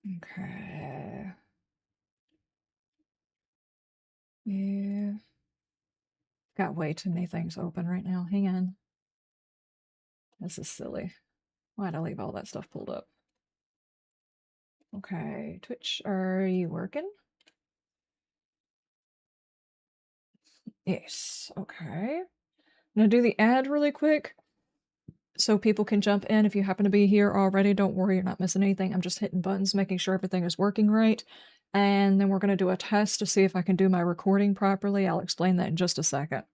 Okay. Yeah. Got way too many things open right now. Hang on. This is silly. Why'd I leave all that stuff pulled up? Okay, Twitch, are you working? Yes, okay. I'm gonna do the ad really quick so people can jump in. If you happen to be here already, don't worry, you're not missing anything. I'm just hitting buttons, making sure everything is working right. And then we're gonna do a test to see if I can do my recording properly. I'll explain that in just a second.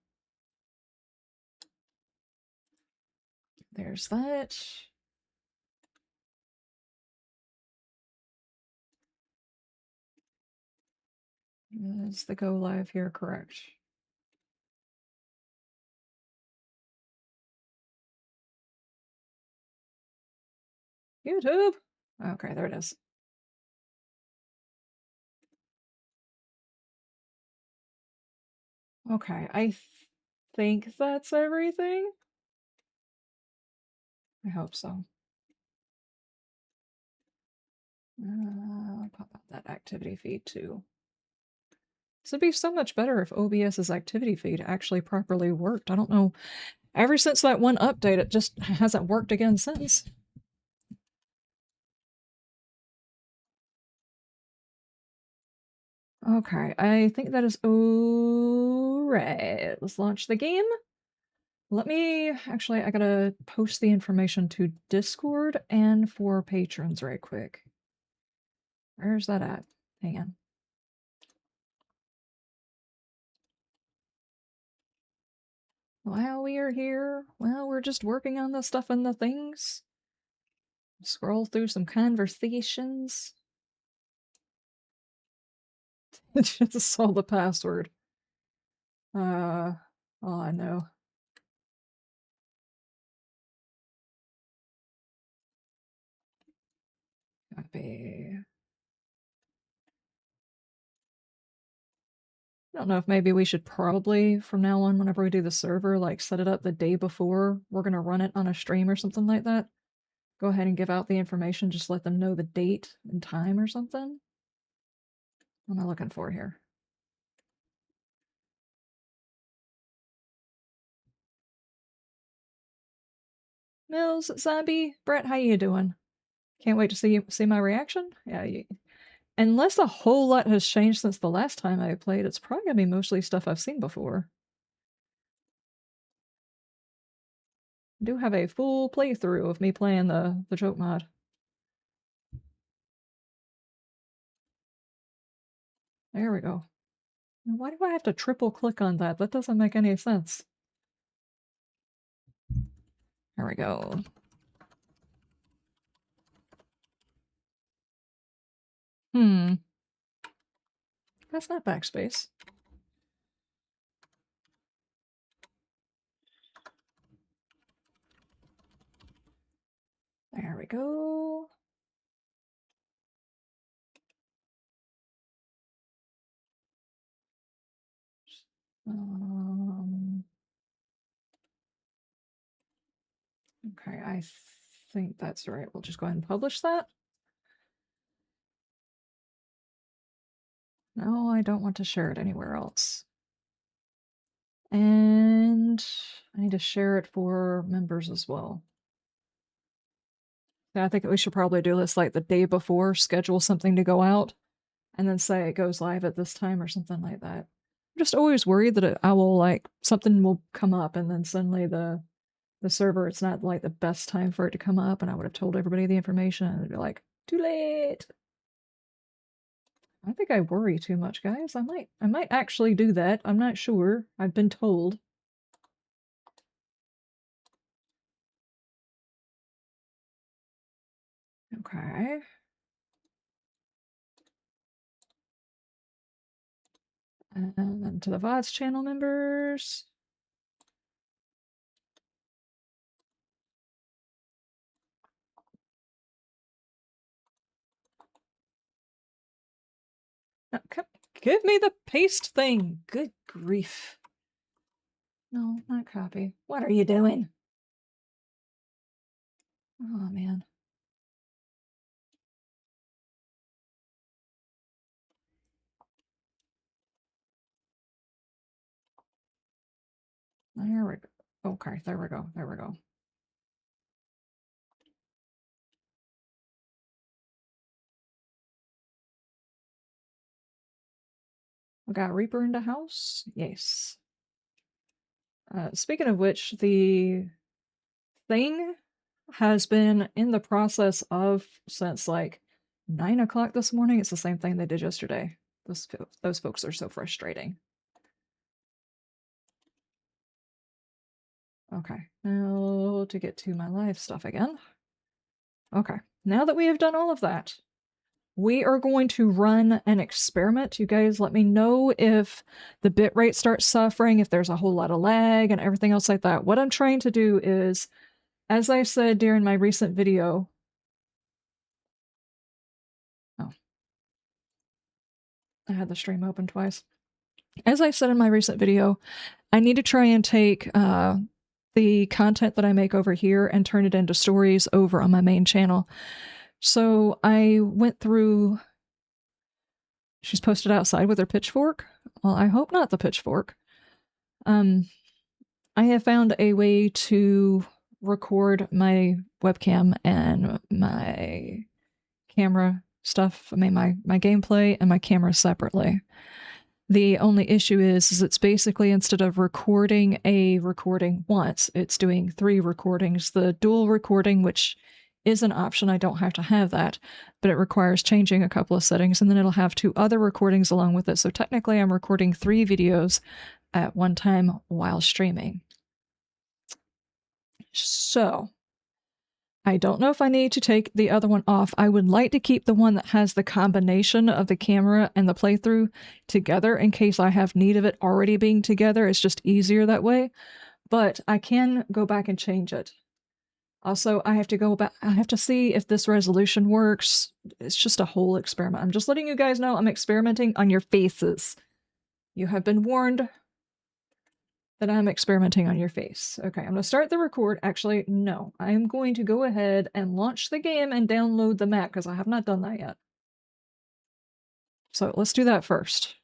There's that. Is the go live here correct? YouTube. Okay, there it is. Okay, I think that's everything. I hope so. Pop out that activity feed too. This would be so much better if OBS's activity feed actually properly worked. I don't know. Ever since that one update, it just hasn't worked again since. Okay, I think that is alright. Let's launch the game. Let me, actually, I gotta post the information to Discord and for patrons right quick. Where's that at? Hang on. While we are here, well, we're just working on the stuff and the things. Scroll through some conversations. Just saw the password. Oh, I know. Copy. I don't know if maybe we should probably, from now on, whenever we do the server, like set it up the day before we're gonna run it on a stream or something like that. Go ahead and give out the information, just let them know the date and time or something. What am I looking for here? Mills, Zombie, Brett, how you doing? Can't wait to see my reaction. Yeah, unless a whole lot has changed since the last time I played, it's probably gonna be mostly stuff I've seen before. I do have a full playthrough of me playing the joke mod. There we go. Why do I have to triple click on that? That doesn't make any sense. There we go. That's not backspace. There we go. Okay, I think that's right. We'll just go ahead and publish that. No, I don't want to share it anywhere else. And I need to share it for members as well. Yeah, I think we should probably do this like the day before, schedule something to go out, and then say it goes live at this time or something like that. I'm just always worried that I will like something will come up and then suddenly the server, it's not like the best time for it to come up, and I would have told everybody the information and it'd be like, too late. I think I worry too much, guys. I might actually do that. I'm not sure. I've been told. Okay. And then to the VODs channel members. No, give me the paste thing. Good grief. No, not copy. What are you doing? Oh, man. There we go. Okay, there we go. There we go. We got Reaper in the house. Yes. Speaking of which, the thing has been in the process of since like 9 o'clock this morning. It's the same thing they did yesterday. Those folks are so frustrating. Okay, now to get to my live stuff again. Okay, now that we have done all of that, we are going to run an experiment. You guys let me know if the bitrate starts suffering, if there's a whole lot of lag and everything else like that. What I'm trying to do is, as I said during my recent video, oh, I had the stream open twice. As I said in my recent video, I need to try and take the content that I make over here and turn it into stories over on my main channel. So I went through. She's posted outside with her pitchfork. Well, I hope not the pitchfork. I have found a way to record my webcam and my camera stuff. I mean, my gameplay and my camera separately. The only issue is it's basically, instead of recording a recording once, it's doing 3 recordings. The dual recording, which is an option, I don't have to have that, but it requires changing a couple of settings, and then it'll have 2 other recordings along with it. So technically I'm recording 3 videos at one time while streaming. So I don't know if I need to take the other one off. I would like to keep the one that has the combination of the camera and the playthrough together in case I have need of it already being together. It's just easier that way. But I can go back and change it. Also, I have to go back. I have to see if this resolution works. It's just a whole experiment. I'm just letting you guys know I'm experimenting on your faces. You have been warned that I'm experimenting on your face. Okay, I'm going to start the record. Actually, no. I'm going to go ahead and launch the game and download the map because I have not done that yet. So let's do that first.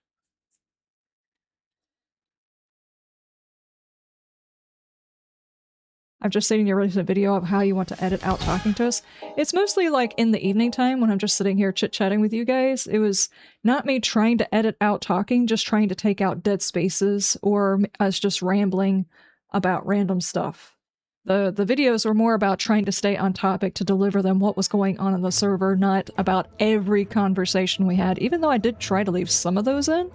I've just seen your recent video of how you want to edit out talking to us. It's mostly like in the evening time when I'm just sitting here chit-chatting with you guys. It was not me trying to edit out talking, just trying to take out dead spaces or us just rambling about random stuff. The videos were more about trying to stay on topic to deliver them what was going on the server, not about every conversation we had, even though I did try to leave some of those in.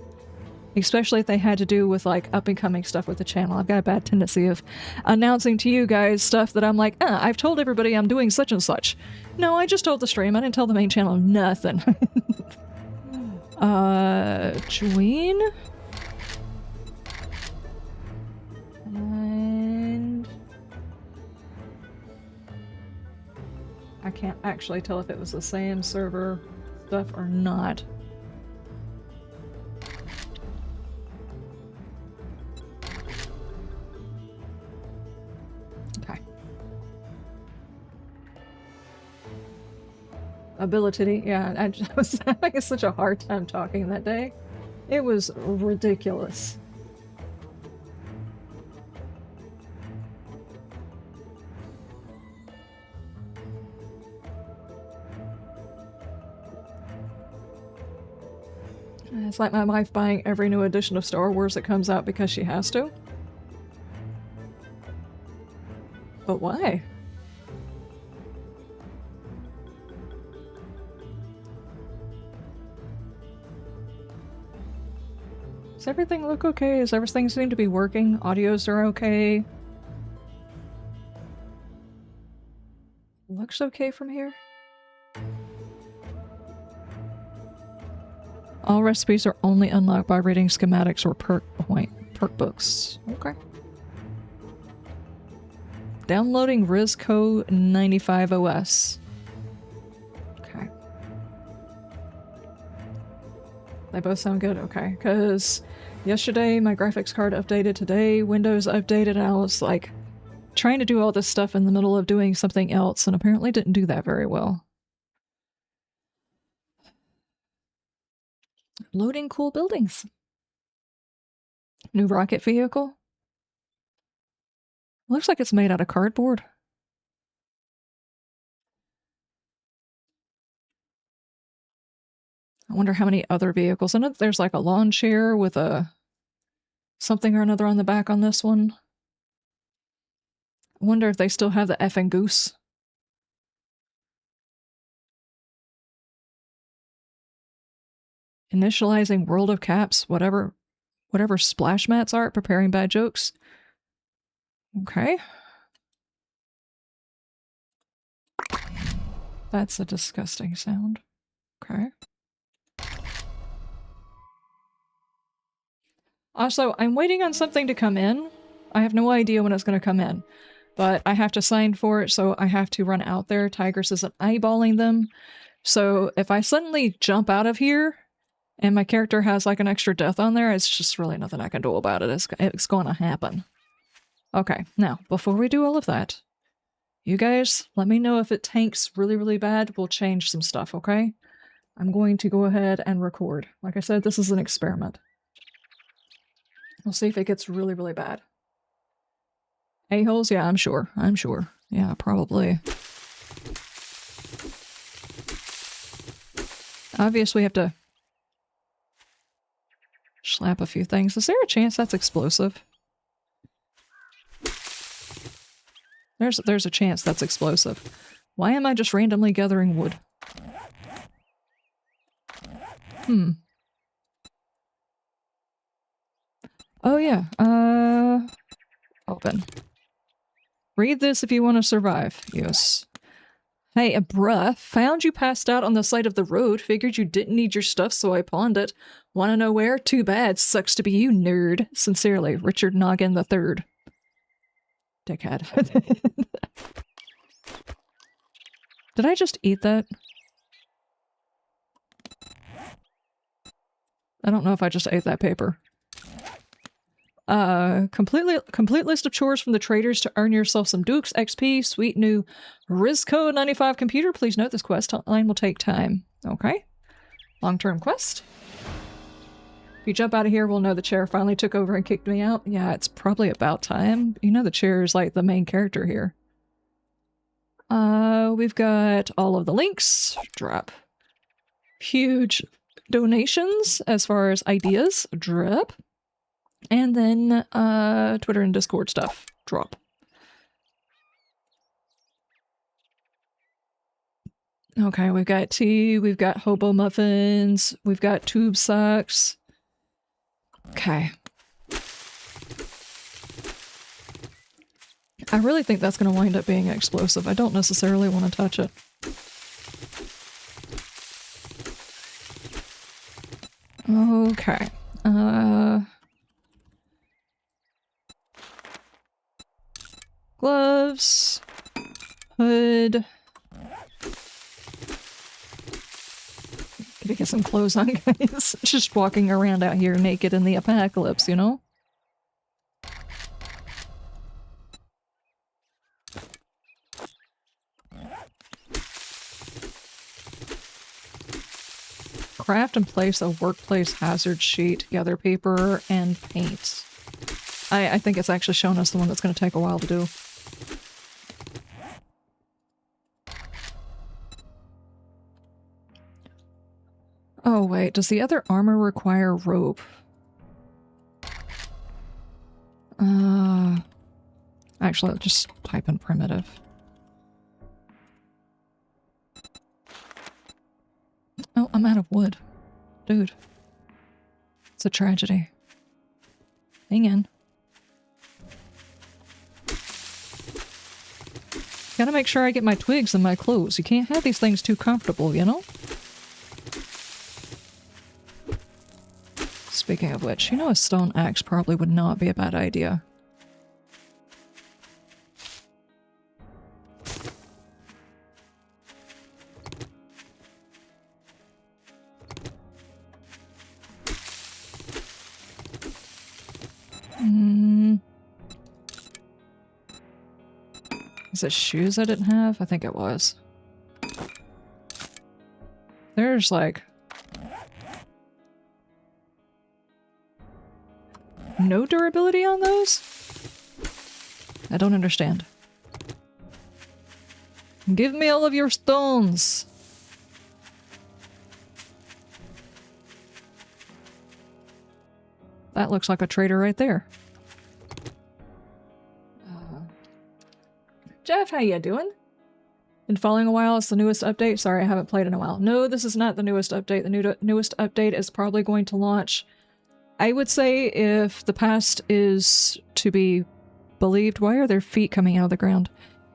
Especially if they had to do with like up and coming stuff with the channel. I've got a bad tendency of announcing to you guys stuff that I'm like, I've told everybody I'm doing such and such. No, I just told the stream. I didn't tell the main channel nothing. Join. And I can't actually tell if it was the same server stuff or not. Ability, yeah, I was having such a hard time talking that day. It was ridiculous. It's like my wife buying every new edition of Star Wars that comes out because she has to. But why? Does everything look okay? Does everything seem to be working? Audios are okay? Looks okay from here? All recipes are only unlocked by reading schematics or perk books. Okay. Downloading Rizco 95 OS. Okay. They both sound good, okay. Because yesterday my graphics card updated, today Windows updated, and I was like trying to do all this stuff in the middle of doing something else, and apparently didn't do that very well. Loading cool buildings. New rocket vehicle. Looks like it's made out of cardboard. I wonder how many other vehicles. I know there's like a lawn chair with a something or another on the back on this one. I wonder if they still have the effing goose. Initializing World of Caps, whatever splash mats are, preparing bad jokes. Okay. That's a disgusting sound. Okay. Also, I'm waiting on something to come in. I have no idea when it's going to come in, but I have to sign for it, so I have to run out there. Tigris isn't eyeballing them. So if I suddenly jump out of here and my character has like an extra death on there, it's just really nothing I can do about it. It's going to happen. Okay, now, before we do all of that, you guys, let me know if it tanks really, really bad. We'll change some stuff, okay? I'm going to go ahead and record. Like I said, this is an experiment. We'll see if it gets really, really bad. A-holes? Yeah, I'm sure. I'm sure. Yeah, probably. Obviously, we have to slap a few things. Is there a chance that's explosive? There's a chance that's explosive. Why am I just randomly gathering wood? Oh yeah, open. Read this if you want to survive. Yes. Hey, bruh, found you passed out on the side of the road. Figured you didn't need your stuff, so I pawned it. Wanna know where? Too bad. Sucks to be you, nerd. Sincerely, Richard Noggin III. Dickhead. Did I just eat that? I don't know if I just ate that paper. Complete list of chores from the traders to earn yourself some Dukes XP. Sweet new Rizco 95 computer. Please note this quest line will take time. Okay. Long-term quest. If you jump out of here, we'll know the chair finally took over and kicked me out. Yeah, it's probably about time. You know the chair is like the main character here. We've got all of the links. Drop. Huge donations as far as ideas. Drop. And then Twitter and Discord stuff. Drop. Okay, we've got tea, we've got hobo muffins, we've got tube socks. Okay. I really think that's going to wind up being explosive. I don't necessarily want to touch it. Okay. Gloves. Hood. Gotta get some clothes on, guys. Just walking around out here naked in the apocalypse, you know? Craft and place a workplace hazard sheet, gather paper, and paint. I think it's actually shown us the one that's going to take a while to do. Oh wait, does the other armor require rope? Actually, I'll just type in primitive. Oh, I'm out of wood. Dude. It's a tragedy. Hang in. Gotta make sure I get my twigs in my clothes. You can't have these things too comfortable, you know? Speaking of which, you know a stone axe probably would not be a bad idea. Is it shoes I didn't have? I think it was. There's like... no durability on those? I don't understand. Give me all of your stones! That looks like a trader right there. Jeff, how you doing? Been following a while. It's the newest update. Sorry, I haven't played in a while. No, this is not the newest update. The newest update is probably going to launch. I would say if the past is to be believed... Why are their feet coming out of the ground?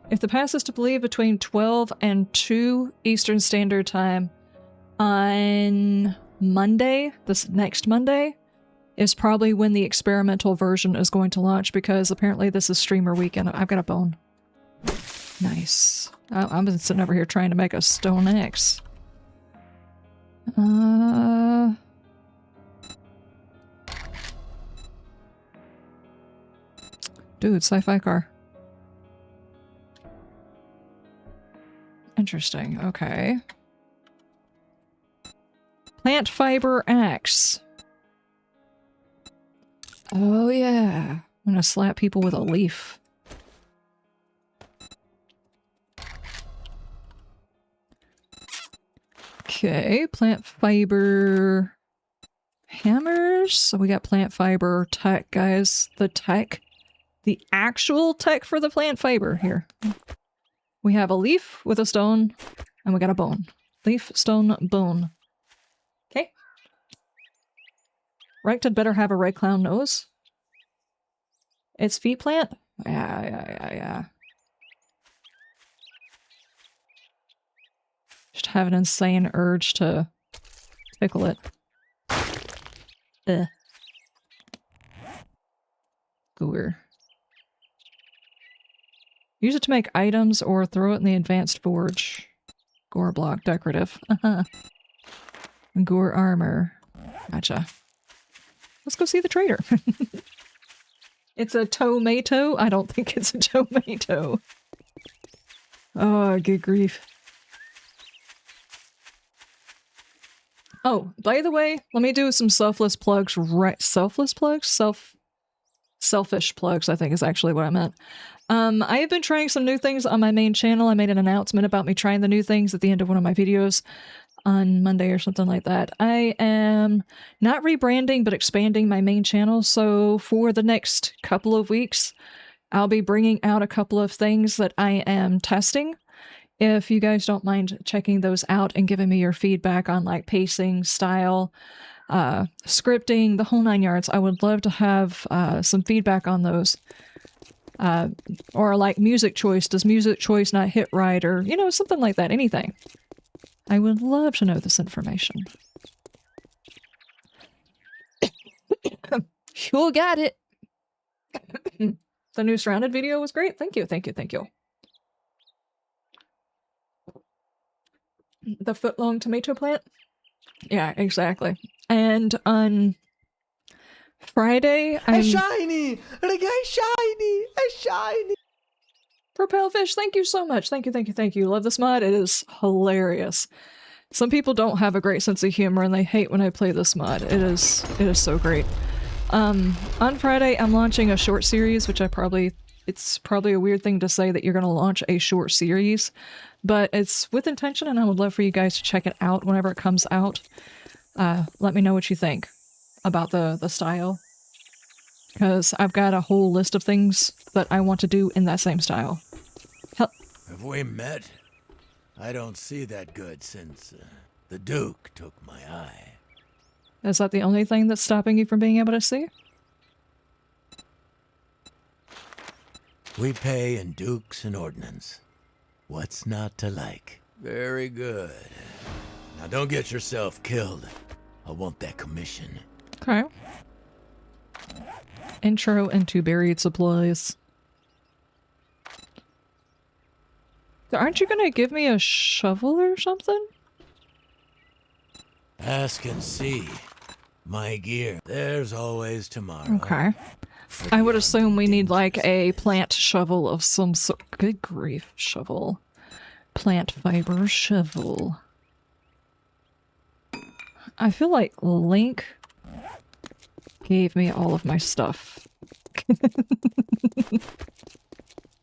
If the past is to believe, between 12 and 2 Eastern Standard Time on Monday, this next Monday, is probably when the experimental version is going to launch, because apparently this is streamer weekend. I've got a bone. Nice. I've been sitting over here trying to make a stone axe. Dude, sci-fi car. Interesting, okay. Plant fiber axe. Oh yeah. I'm gonna slap people with a leaf. Okay, plant fiber hammers. So we got plant fiber tech, guys. The tech. The actual tech for the plant fiber here. We have a leaf with a stone, and we got a bone. Leaf, stone, bone. Okay. Rected better have a red clown nose. It's feet plant? Yeah. Just have an insane urge to tickle it. Gooer. Use it to make items or throw it in the advanced forge. Gore block, decorative. Gore armor. Gotcha. Let's go see the trader. It's a tomato? I don't think it's a tomato. Oh, good grief. Oh, by the way, let me do some selfless plugs. Selfless plugs? Selfish plugs, I think is actually what I meant. I have been trying some new things on my main channel. I made an announcement about me trying the new things at the end of one of my videos on Monday or something like that. I am not rebranding, but expanding my main channel. So for the next couple of weeks, I'll be bringing out a couple of things that I am testing. If you guys don't mind checking those out and giving me your feedback on like pacing, style, scripting, the whole 9 yards, I would love to have some feedback on those. Or like music choice. Does music choice not hit right? Or, you know, something like that. Anything. I would love to know this information. You got it. The new Surrounded video was great. Thank you. The foot-long tomato plant? Yeah, exactly. And on Friday, I'm... A shiny! A shiny! Propelfish, thank you so much. Thank you. Love this mod. It is hilarious. Some people don't have a great sense of humor and they hate when I play this mod. It is so great. On Friday, I'm launching a short series, which it's probably a weird thing to say that you're going to launch a short series, but it's with intention and I would love for you guys to check it out whenever it comes out. Let me know what you think about the style, because I've got a whole list of things that I want to do in that same style. Have we met? I don't see that good since the Duke took my eye. Is that the only thing that's stopping you from being able to see? We pay in dukes and ordnance. What's not to like? Very good. Now don't get yourself killed. I want that commission. Okay. Intro into buried supplies. Aren't you gonna give me a shovel or something? Ask and see. My gear. There's always tomorrow. Okay. I would assume we need like a plant shovel of some sort. Good grief, shovel. Plant fiber shovel. I feel like Link gave me all of my stuff.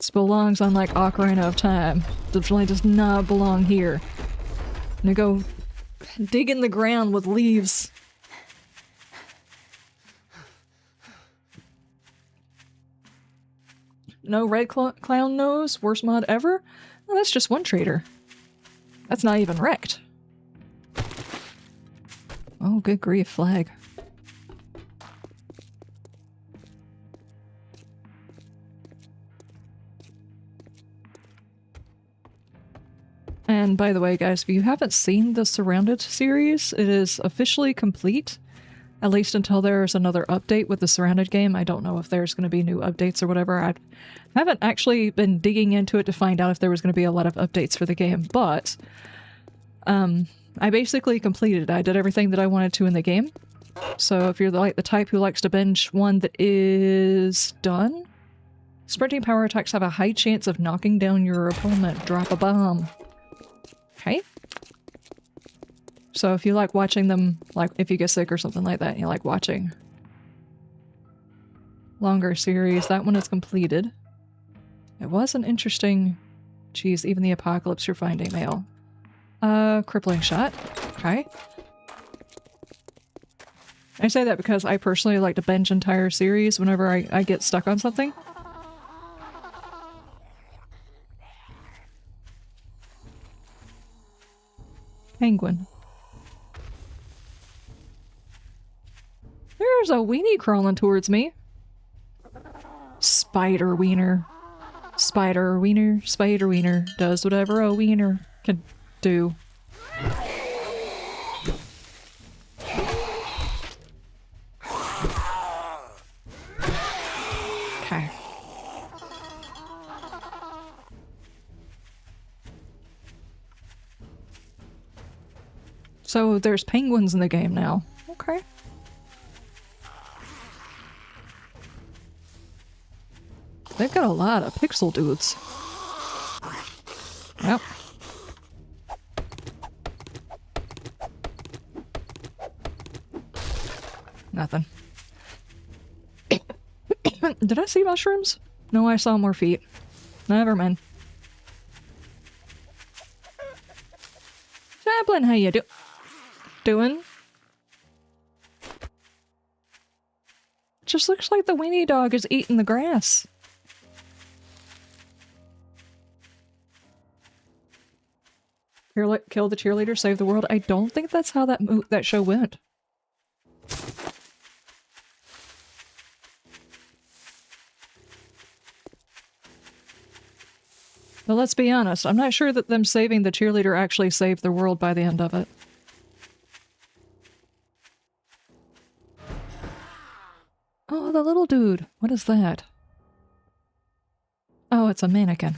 This belongs on like Ocarina of Time. Definitely does not belong here. I'm gonna go dig in the ground with leaves. No red clown nose? Worst mod ever? Well, that's just one trader. That's not even wrecked. Oh, good grief, flag. And by the way, guys, if you haven't seen the Surrounded series, it is officially complete. At least until there's another update with the Surrounded game. I don't know if there's going to be new updates or whatever. I haven't actually been digging into it to find out if there was going to be a lot of updates for the game, but I basically completed it. I did everything that I wanted to in the game. So if you're the type who likes to binge one that is done, sprinting power attacks have a high chance of knocking down your opponent. Drop a bomb. Okay. So if you like watching them, like if you get sick or something like that, and you like watching longer series, that one is completed. It was an interesting... Geez, even the apocalypse you're finding mail. Crippling shot. Okay. I say that because I personally like to binge entire series whenever I get stuck on something. Penguin. There's a weenie crawling towards me. Spider wiener. Spider wiener. Spider wiener does whatever a wiener can do. Okay. So there's penguins in the game now. Okay. They've got a lot of pixel dudes. Yep. Nothing. Did I see mushrooms? No, I saw more feet. Never mind. Chaplin, how you doing? Just looks like the weenie dog is eating the grass. Kill the cheerleader, save the world. I don't think that's how that show went. But let's be honest, I'm not sure that them saving the cheerleader actually saved the world by the end of it. Oh, the little dude. What is that? Oh, it's a mannequin.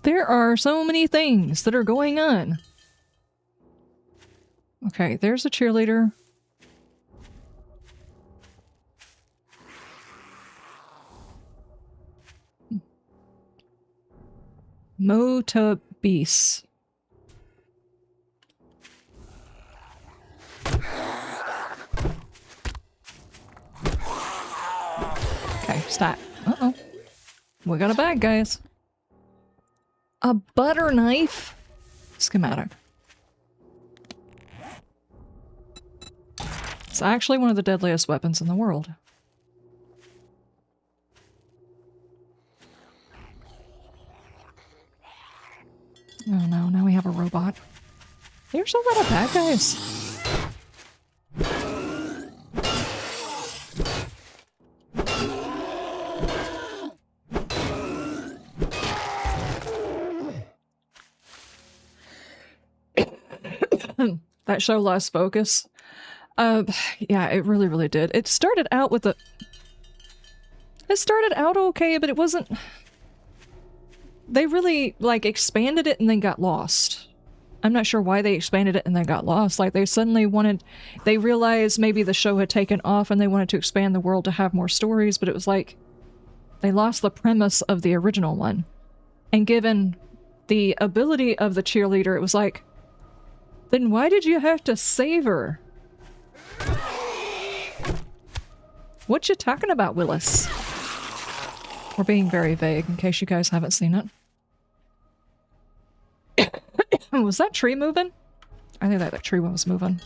There are so many things that are going on. Okay, there's a cheerleader. Motabis. Okay, stop. Uh-oh. We got a bag, guys. A butter knife? Schematic. It's actually one of the deadliest weapons in the world. Oh no, now we have a robot. There's a lot of bad guys. That show lost focus. Yeah, it really, really did. It started out with It started out okay, but it wasn't... They really, like, expanded it and then got lost. I'm not sure why they expanded it and then got lost. Like, they suddenly wanted... They realized maybe the show had taken off and they wanted to expand the world to have more stories, but it was like... They lost the premise of the original one. And given the ability of the cheerleader, it was like, then why did you have to save her? What you talking about, Willis? We're being very vague in case you guys haven't seen it. Was that tree moving? I think that tree was moving.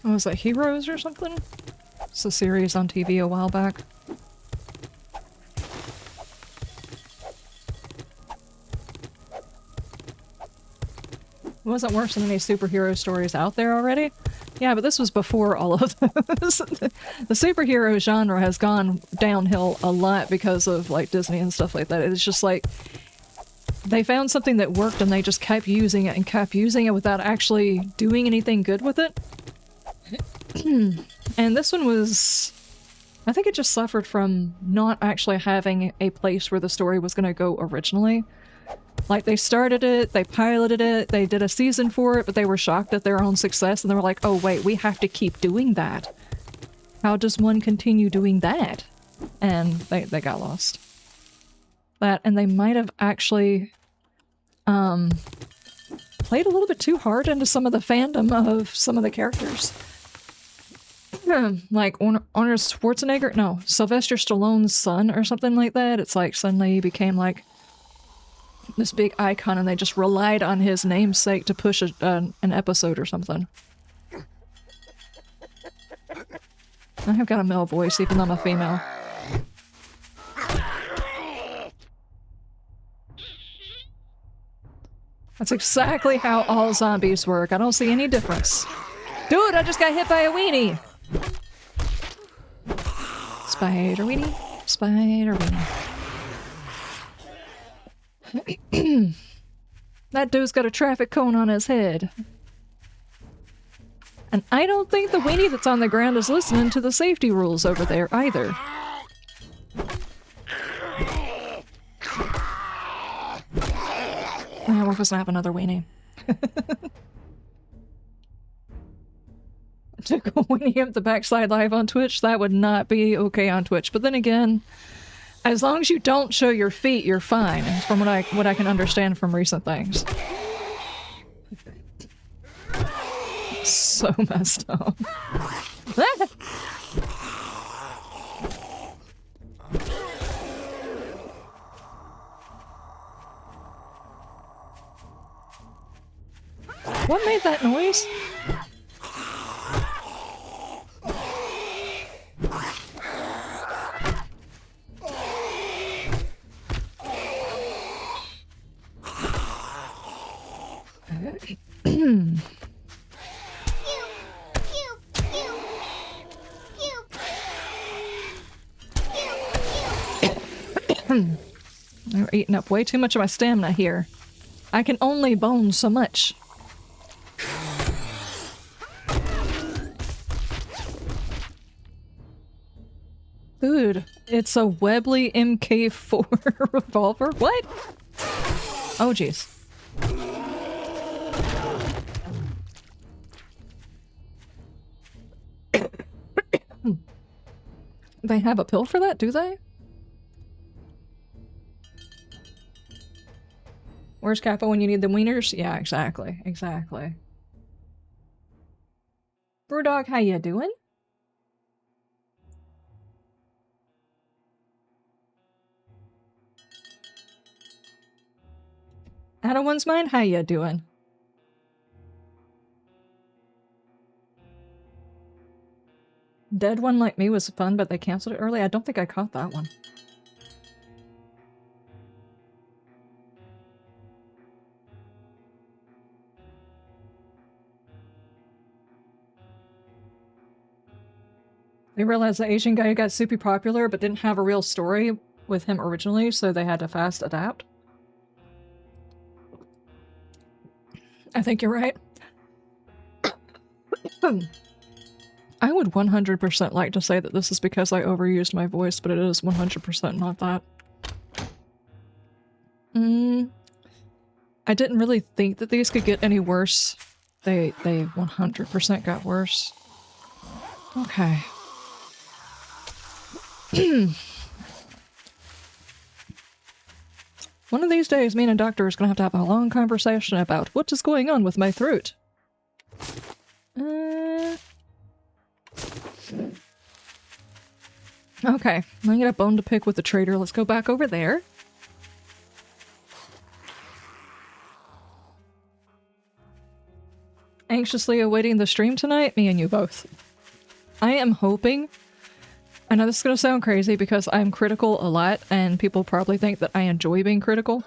Oh, was that Heroes or something? It's a series on TV a while back. It wasn't worse than any superhero stories out there already. Yeah, but this was before all of those. The superhero genre has gone downhill a lot because of like Disney and stuff like that. It's just like they found something that worked and they just kept using it and kept using it without actually doing anything good with it. And this one was... I think it just suffered from not actually having a place where the story was going to go originally. Like, they started it, they piloted it, they did a season for it, but they were shocked at their own success, and they were like, oh wait, we have to keep doing that. How does one continue doing that? And they got lost. That, and they might have actually played a little bit too hard into some of the fandom of some of the characters. Like Arnold Schwarzenegger? No, Sylvester Stallone's son or something like that. It's like suddenly he became like this big icon and they just relied on his namesake to push an episode or something. I have got a male voice even though I'm a female. That's exactly how all zombies work. I don't see any difference. Dude, I just got hit by a weenie! Spider weenie? Spider weenie. That dude's got a traffic cone on his head. And I don't think the weenie that's on the ground is listening to the safety rules over there either. We're supposed to have another weenie. To go weenie up the backside live on Twitch, that would not be okay on Twitch. But then again, as long as you don't show your feet, you're fine, from what I can understand from recent things. So messed up. What made that noise? They're eating up way too much of my stamina here. I can only bone so much. Dude, it's a Webley MK4 revolver? What? Oh, jeez. They have a pill for that, do they? Where's Kappa when you need the wieners? Yeah, exactly. Exactly. Brewdog, how you doing? Out of one's mind, how you doing? Dead One Like Me was fun, but they canceled it early. I don't think I caught that one. They realized the Asian guy got super popular but didn't have a real story with him originally, so they had to fast adapt. I think you're right. I would 100% like to say that this is because I overused my voice, but it is 100% not that. I didn't really think that these could get any worse. They 100% got worse. Okay. One of these days, me and a doctor is going to have a long conversation about what is going on with my throat. Okay, I get a bone to pick with the trader. Let's go back over there. Anxiously awaiting the stream tonight, me and you both. I am hoping, I know this is going to sound crazy because I'm critical a lot and people probably think that I enjoy being critical.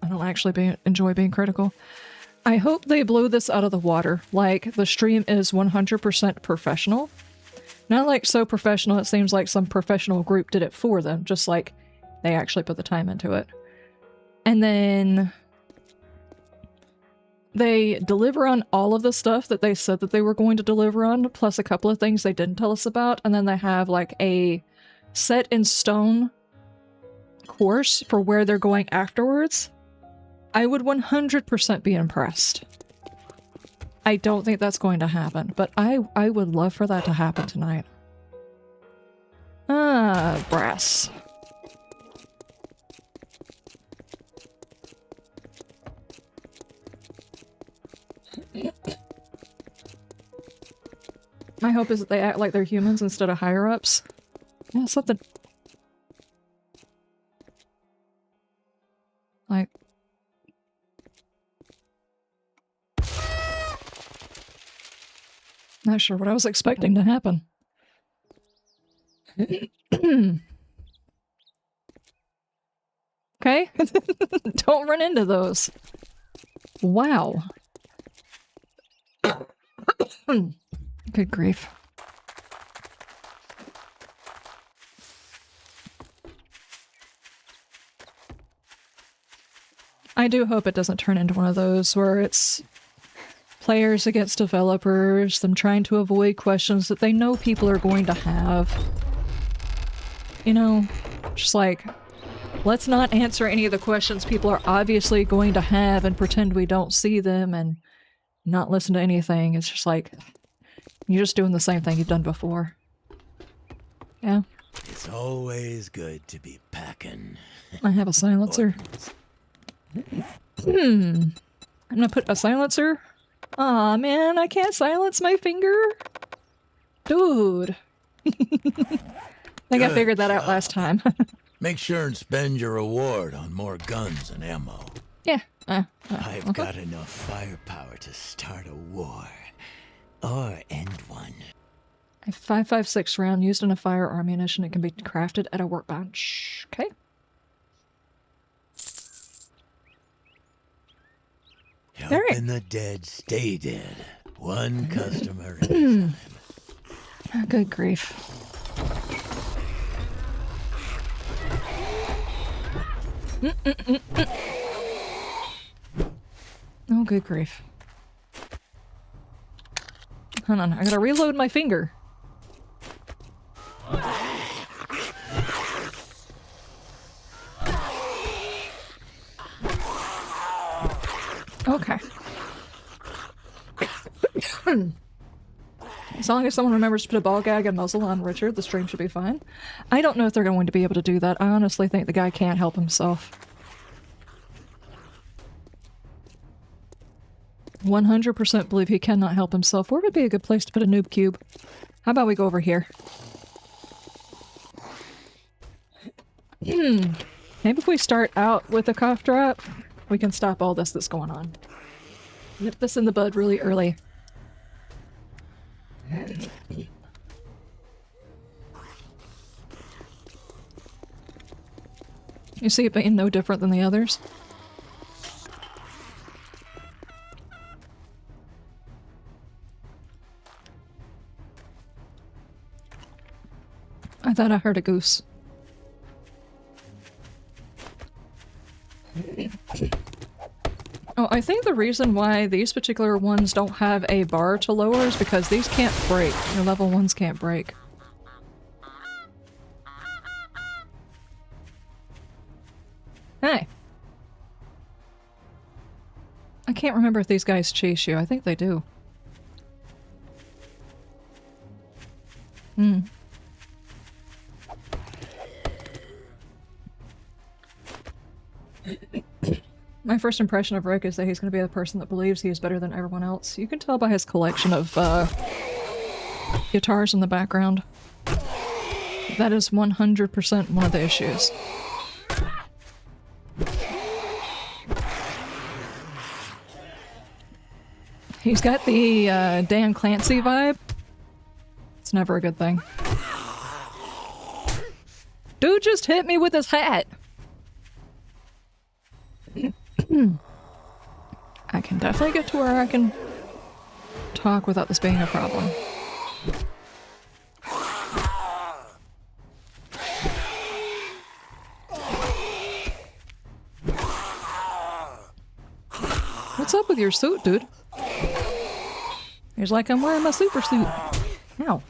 I don't actually enjoy being critical. I hope they blow this out of the water, like the stream is 100% professional. Not like so professional it seems like some professional group did it for them, just like they actually put the time into it. And then they deliver on all of the stuff that they said that they were going to deliver on, plus a couple of things they didn't tell us about, and then they have like a set in stone course for where they're going afterwards. I would 100% be impressed. I don't think that's going to happen, but I would love for that to happen tonight. Ah, brass. My hope is that they act like they're humans instead of higher-ups. Yeah, something... like... Not sure what I was expecting to happen. Okay? Don't run into those. Wow. Good grief. I do hope it doesn't turn into one of those where it's players against developers, them trying to avoid questions that they know people are going to have. You know, just like, let's not answer any of the questions people are obviously going to have and pretend we don't see them and not listen to anything. It's just like, you're just doing the same thing you've done before. Yeah. It's always good to be packing. I have a silencer. I'm gonna put a silencer. Aw, man, I can't silence my finger. Dude. I think I figured that out last time. Make sure and spend your reward on more guns and ammo. Yeah. I've got enough firepower to start a war. Or end one. A 5.56 round used in a firearm ammunition. It can be crafted at a workbench. Okay. Helping the dead stay dead. One customer at a time. Oh, good grief. Oh, good grief. Hold on, I gotta reload my finger. Okay. As long as someone remembers to put a ball gag and muzzle on Richard, the stream should be fine. I don't know if they're going to be able to do that. I honestly think the guy can't help himself. 100% believe he cannot help himself. Where would be a good place to put a noob cube? How about we go over here? Maybe if we start out with a cough drop, we can stop all this that's going on. Nip this in the bud really early. You see it being no different than the others? I thought I heard a goose. Oh, I think the reason why these particular ones don't have a bar to lower is because these can't break. Your level ones can't break. Hey! I can't remember if these guys chase you. I think they do. Hmm. My first impression of Rick is that he's going to be the person that believes he is better than everyone else. You can tell by his collection of guitars in the background. That is 100% one of the issues. He's got the Dan Clancy vibe. It's never a good thing. Dude just hit me with his hat! I can definitely get to where I can talk without this being a problem. What's up with your suit, dude? He's like, I'm wearing my super suit. Ow.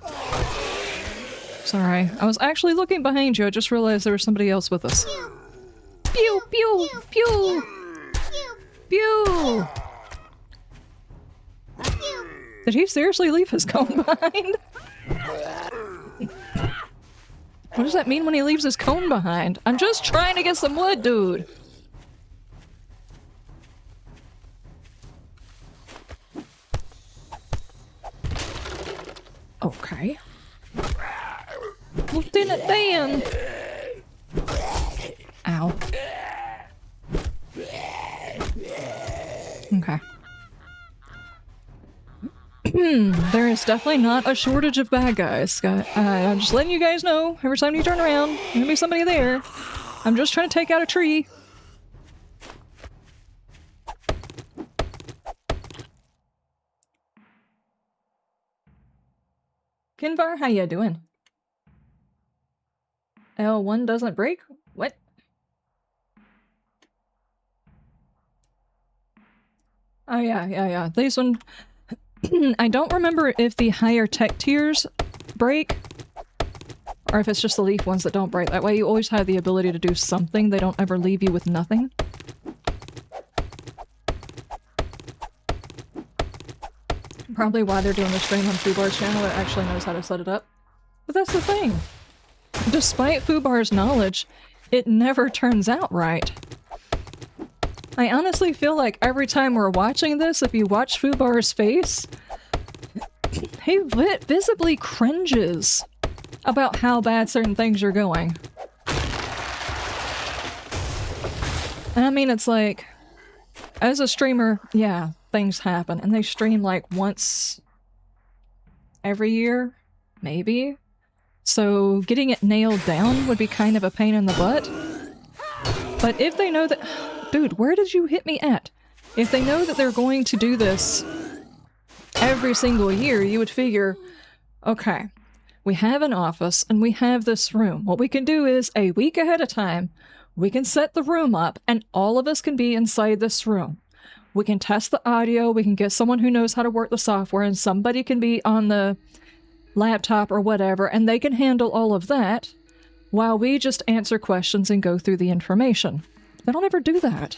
Sorry, I was actually looking behind you. I just realized there was somebody else with us. Pew, pew, pew, pew. Did he seriously leave his cone behind? What does that mean when he leaves his cone behind? I'm just trying to get some wood, dude. Okay. Lieutenant Dan! Ow. Okay. There is definitely not a shortage of bad guys. I'm just letting you guys know, every time you turn around, there's gonna be somebody there. I'm just trying to take out a tree. Kinvar, how ya doing? L1 doesn't break? What? Oh yeah. These one... I don't remember if the higher tech tiers break, or if it's just the leaf ones that don't break. That way you always have the ability to do something. They don't ever leave you with nothing. Probably why they're doing the stream on Fubar's channel that actually knows how to set it up. But that's the thing. Despite Fubar's knowledge, it never turns out right. I honestly feel like every time we're watching this, if you watch Fubar's face, he visibly cringes about how bad certain things are going. And I mean, it's like, as a streamer, yeah, things happen, and they stream like once every year, maybe? So getting it nailed down would be kind of a pain in the butt. But if they know that... Dude, where did you hit me at? If they know that they're going to do this every single year, you would figure, okay, we have an office and we have this room. What we can do is, a week ahead of time, we can set the room up and all of us can be inside this room. We can test the audio, we can get someone who knows how to work the software, and somebody can be on the laptop or whatever, and they can handle all of that while we just answer questions and go through the information. They don't ever do that.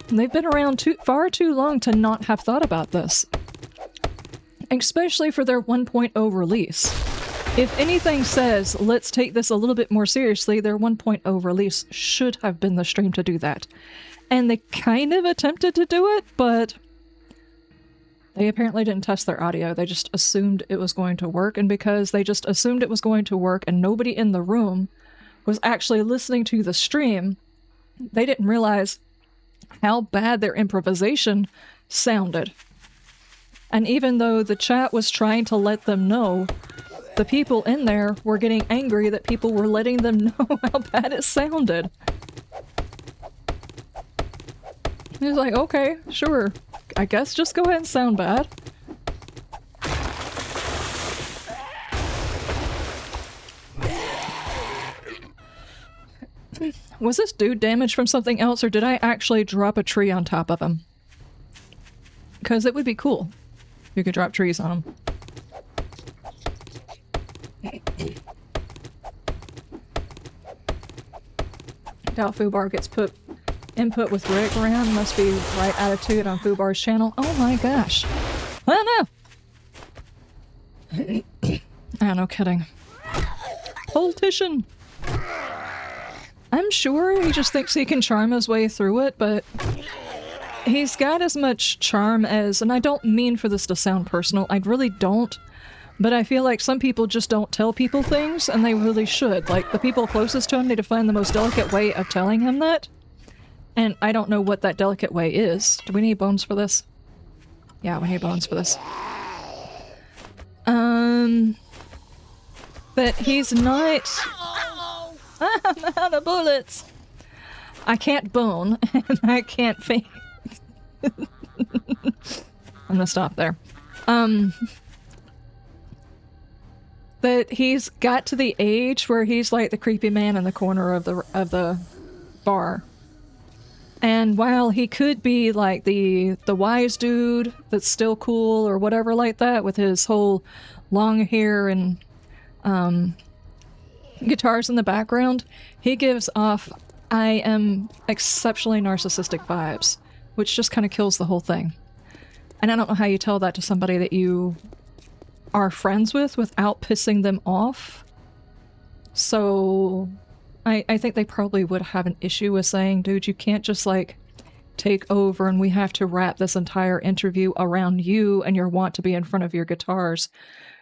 They've been around far too long to not have thought about this. Especially for their 1.0 release. If anything says, let's take this a little bit more seriously, their 1.0 release should have been the stream to do that. And they kind of attempted to do it, but they apparently didn't test their audio. They just assumed it was going to work, and because they just assumed it was going to work and nobody in the room was actually listening to the stream, they didn't realize how bad their improvisation sounded. And even though the chat was trying to let them know, the people in there were getting angry that people were letting them know how bad it sounded. He was like, okay, sure. I guess just go ahead and sound bad. Was this dude damaged from something else, or did I actually drop a tree on top of him? Because it would be cool if you could drop trees on him. Doubt Fubar gets input with Rick around. Must be right attitude on Fubar's channel. Oh my gosh. Oh no! Ah, no kidding. Politician! I'm sure he just thinks he can charm his way through it, but he's got as much charm as, and I don't mean for this to sound personal, I really don't, but I feel like some people just don't tell people things, and they really should. Like, the people closest to him need to find the most delicate way of telling him that, and I don't know what that delicate way is. Do we need bones for this? Yeah, we need bones for this. But he's not... I'm out of bullets! I can't bone, and I can't faint. I'm gonna stop there. But he's got to the age where he's like the creepy man in the corner of the bar. And while he could be like the wise dude that's still cool or whatever like that with his whole long hair and guitars in the background, he gives off I am exceptionally narcissistic vibes, which just kind of kills the whole thing. And I don't know how you tell that to somebody that you are friends with without pissing them off. So I think they probably would have an issue with saying, dude, you can't just like take over and we have to wrap this entire interview around you and your want to be in front of your guitars.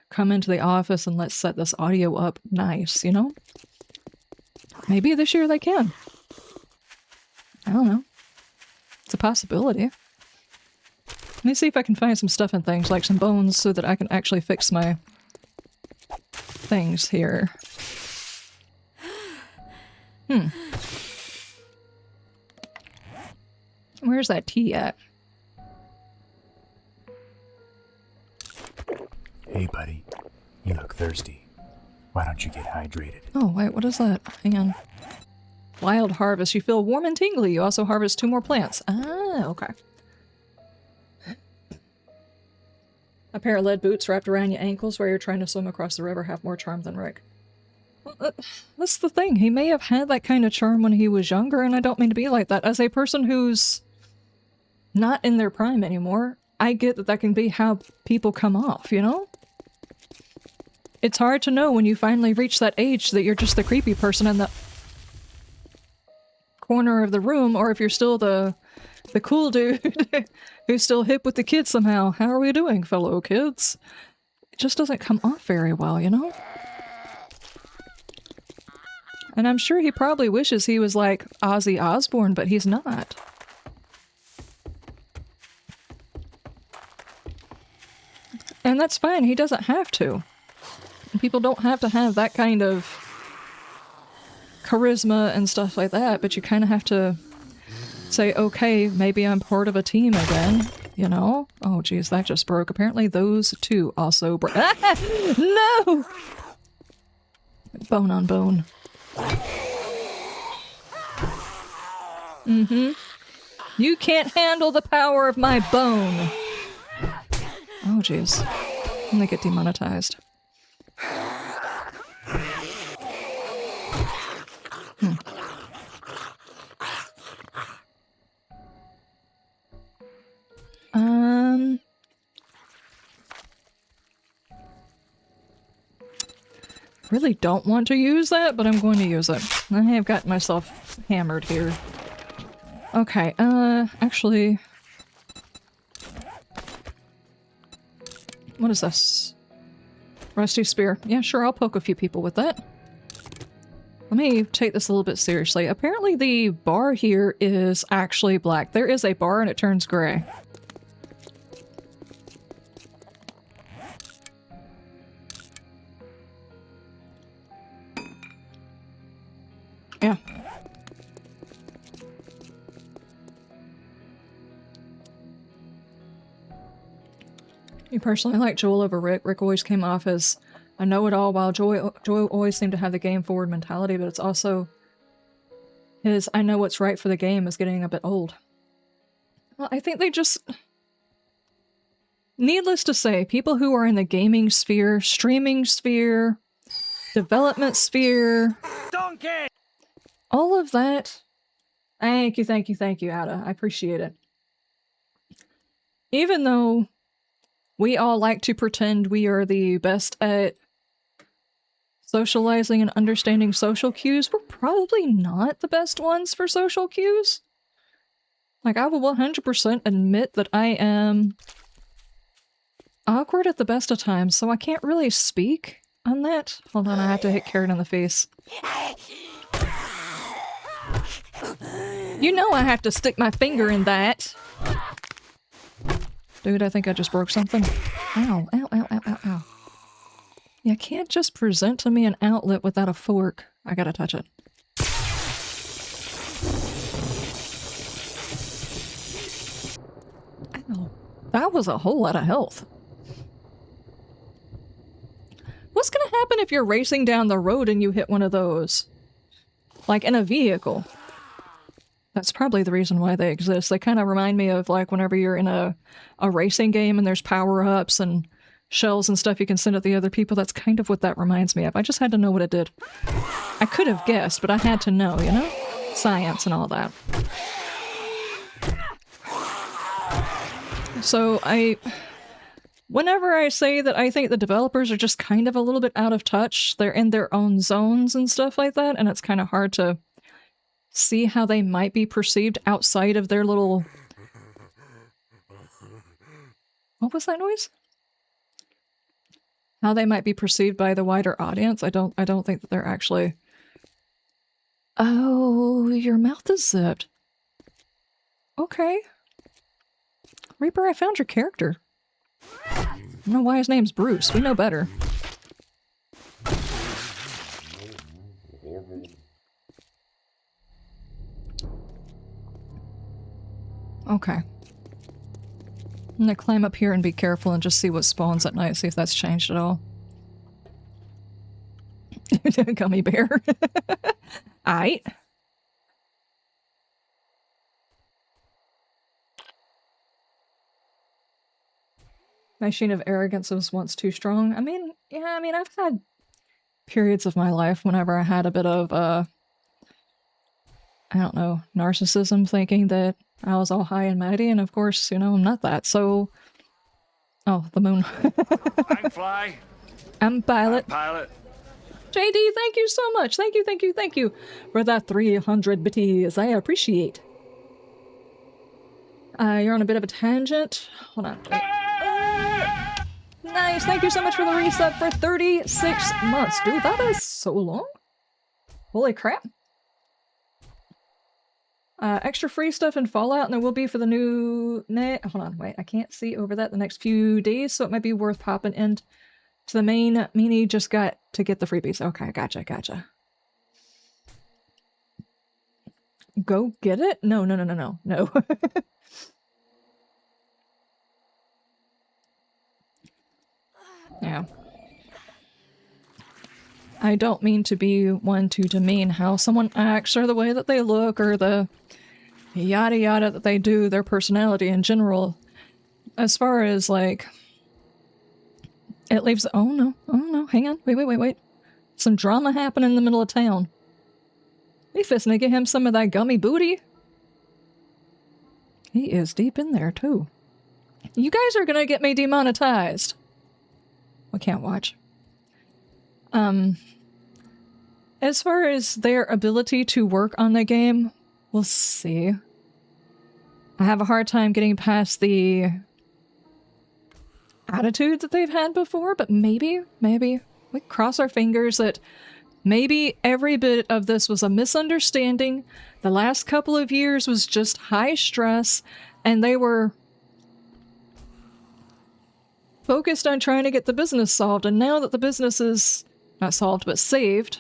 Come into the office and let's set this audio up nice, you know? Maybe this year they can. I don't know. It's a possibility. Let me see if I can find some stuff and things, like some bones, so that I can actually fix my things here. Where's that tea at? Hey, buddy. You look thirsty. Why don't you get hydrated? Oh, wait, what is that? Hang on. Wild harvest. You feel warm and tingly. You also harvest 2 more plants. Ah, okay. A pair of lead boots wrapped around your ankles while you're trying to swim across the river have more charm than Rick. Well, that's the thing. He may have had that kind of charm when he was younger, and I don't mean to be like that. As a person who's not in their prime anymore, I get that that can be how people come off, you know? It's hard to know when you finally reach that age that you're just the creepy person in the corner of the room, or if you're still the cool dude who's still hip with the kids somehow. How are we doing, fellow kids? It just doesn't come off very well, you know? And I'm sure he probably wishes he was like Ozzy Osbourne, but he's not. And that's fine, he doesn't have to. People don't have to have that kind of charisma and stuff like that, but you kind of have to say, okay, maybe I'm part of a team again, you know? Oh, geez, that just broke. Apparently those two also broke. Ah! No! Bone on bone. You can't handle the power of my bone. Oh, jeez. I'm gonna get demonetized. Really don't want to use that, but I'm going to use it. I have gotten myself hammered here. Okay, actually... What is this? Rusty spear. Yeah, sure, I'll poke a few people with that. Let me take this a little bit seriously. Apparently the bar here is actually black. There is a bar and it turns gray. Yeah. You personally like Joel over Rick. Rick always came off as a know-it-all, while Joel always seemed to have the game-forward mentality, but it's also his I know what's right for the game is getting a bit old. Well, I think they just... Needless to say, people who are in the gaming sphere, streaming sphere, development sphere... Donkey! All of that... Thank you, Ada. I appreciate it. Even though we all like to pretend we are the best at socializing and understanding social cues. We're probably not the best ones for social cues. Like, I will 100% admit that I am awkward at the best of times, so I can't really speak on that. Hold on, I have to hit Carrot in the face. You know I have to stick my finger in that. Dude, I think I just broke something. Ow, ow, ow, ow, ow, ow. You can't just present to me an outlet without a fork. I gotta touch it. Ow. That was a whole lot of health. What's gonna happen if you're racing down the road and you hit one of those? Like in a vehicle. That's probably the reason why they exist. They kind of remind me of like whenever you're in a racing game and there's power-ups and shells and stuff you can send at the other people. That's kind of what that reminds me of. I just had to know what it did. I could have guessed, but I had to know, you know? Science and all that. So whenever I say that I think the developers are just kind of a little bit out of touch, they're in their own zones and stuff like that, and it's kind of hard to see how they might be perceived outside of their little... What was that noise? How they might be perceived by the wider audience. I don't think that they're actually... Oh, your mouth is zipped. Okay. Reaper, I found your character. I don't know why his name's Bruce. We know better. Okay. I'm gonna climb up here and be careful and just see what spawns at night, see if that's changed at all. Gummy bear. Aight. My sheen of arrogance was once too strong. I mean, yeah, I've had periods of my life whenever I had a bit of, I don't know, narcissism, thinking that I was all high and mighty, and of course, you know, I'm not that, so... Oh, the moon. I'm Fly. I'm Pilot. Pilot. JD, thank you so much. Thank you for that 300 bitties. I appreciate. You're on a bit of a tangent. Hold on. Wait. Nice. Thank you so much for the resub for 36 months. Dude, that is so long. Holy crap. Extra free stuff in Fallout, and there will be for the new... Hold on, wait. I can't see over that the next few days, so it might be worth popping in to the main meanie. Just got to get the freebies. Okay, gotcha. Go get it? No. Yeah. I don't mean to be one to demean how someone acts or the way that they look or the yada yada that they do, their personality in general. As far as, like, it leaves... Oh no, hang on. Wait. Some drama happening in the middle of town. We fisting to get him some of that gummy booty. He is deep in there, too. You guys are gonna get me demonetized. We can't watch. As far as their ability to work on the game, we'll see. I have a hard time getting past the attitude that they've had before, but maybe we cross our fingers that maybe every bit of this was a misunderstanding. The last couple of years was just high stress, and they were focused on trying to get the business solved, and now that the business is not solved, but saved,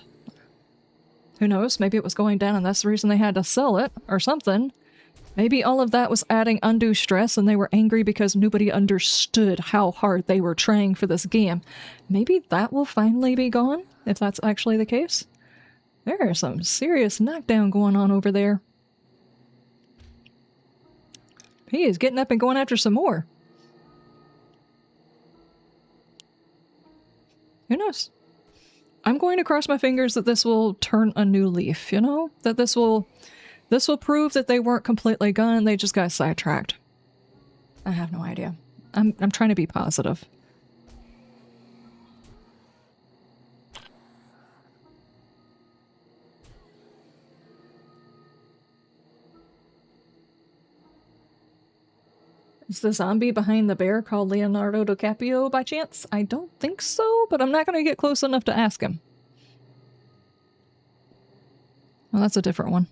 who knows, maybe it was going down and that's the reason they had to sell it, or something. Maybe all of that was adding undue stress and they were angry because nobody understood how hard they were trying for this game. Maybe that will finally be gone, if that's actually the case. There is some serious knockdown going on over there. He is getting up and going after some more. Who knows? I'm going to cross my fingers that this will turn a new leaf, you know? That this will prove that they weren't completely gone, they just got sidetracked. I have no idea. I'm trying to be positive. Is the zombie behind the bear called Leonardo DiCaprio by chance? I don't think so, but I'm not going to get close enough to ask him. Well, that's a different one.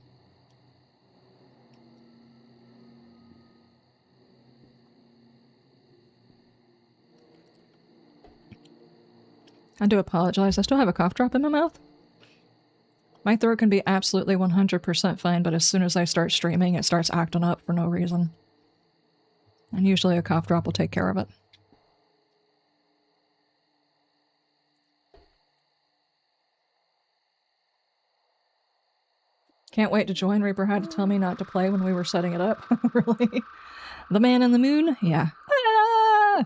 I do apologize. I still have a cough drop in my mouth. My throat can be absolutely 100% fine, but as soon as I start streaming, it starts acting up for no reason. And usually a cough drop will take care of it. Can't wait to join. Reaper had to tell me not to play when we were setting it up. Really? The man in the moon? Yeah. Ah!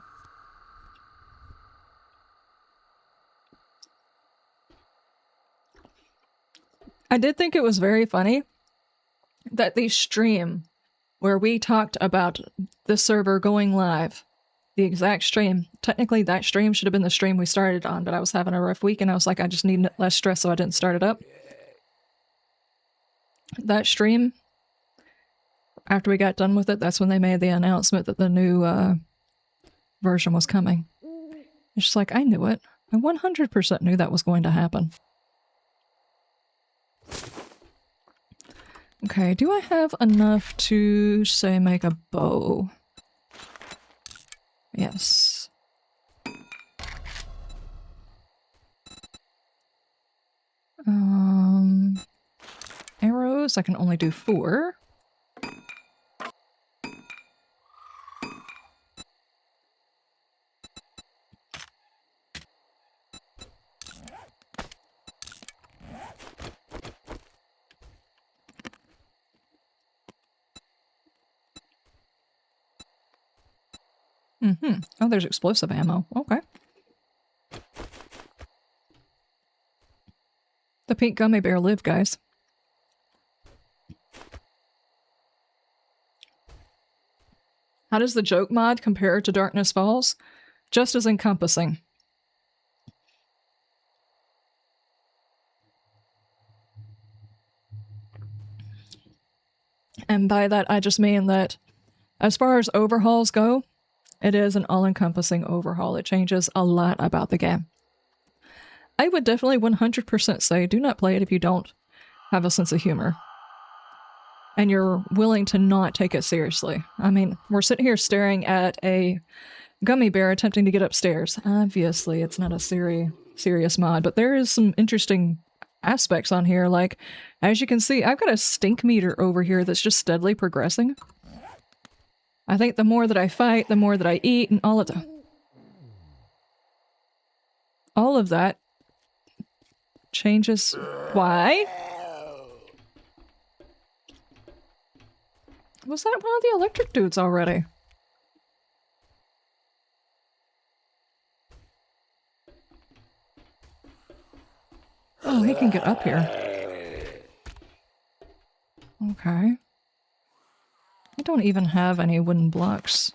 I did think it was very funny that the stream where we talked about the server going live, the exact stream, technically that stream should have been the stream we started on, but I was having a rough week and I was like, I just need less stress, so I didn't start it up. That stream, after we got done with it, that's when they made the announcement that the new version was coming. It's just like, I knew it. I 100% knew that was going to happen. Okay, do I have enough to, say, make a bow? Yes. Arrows, I can only do 4. Oh, there's explosive ammo. Okay. The pink gummy bear lived, guys. How does the joke mod compare to Darkness Falls? Just as encompassing. And by that, I just mean that as far as overhauls go, it is an all-encompassing overhaul. It changes a lot about the game. I would definitely 100% say do not play it if you don't have a sense of humor. And you're willing to not take it seriously. I mean, we're sitting here staring at a gummy bear attempting to get upstairs. Obviously, it's not a serious mod, but there is some interesting aspects on here. Like, as you can see, I've got a stink meter over here that's just steadily progressing. I think the more that I fight, the more that I eat, and all of that changes. Why? Was that one of the electric dudes already? Oh, he can get up here. Okay. I don't even have any wooden blocks.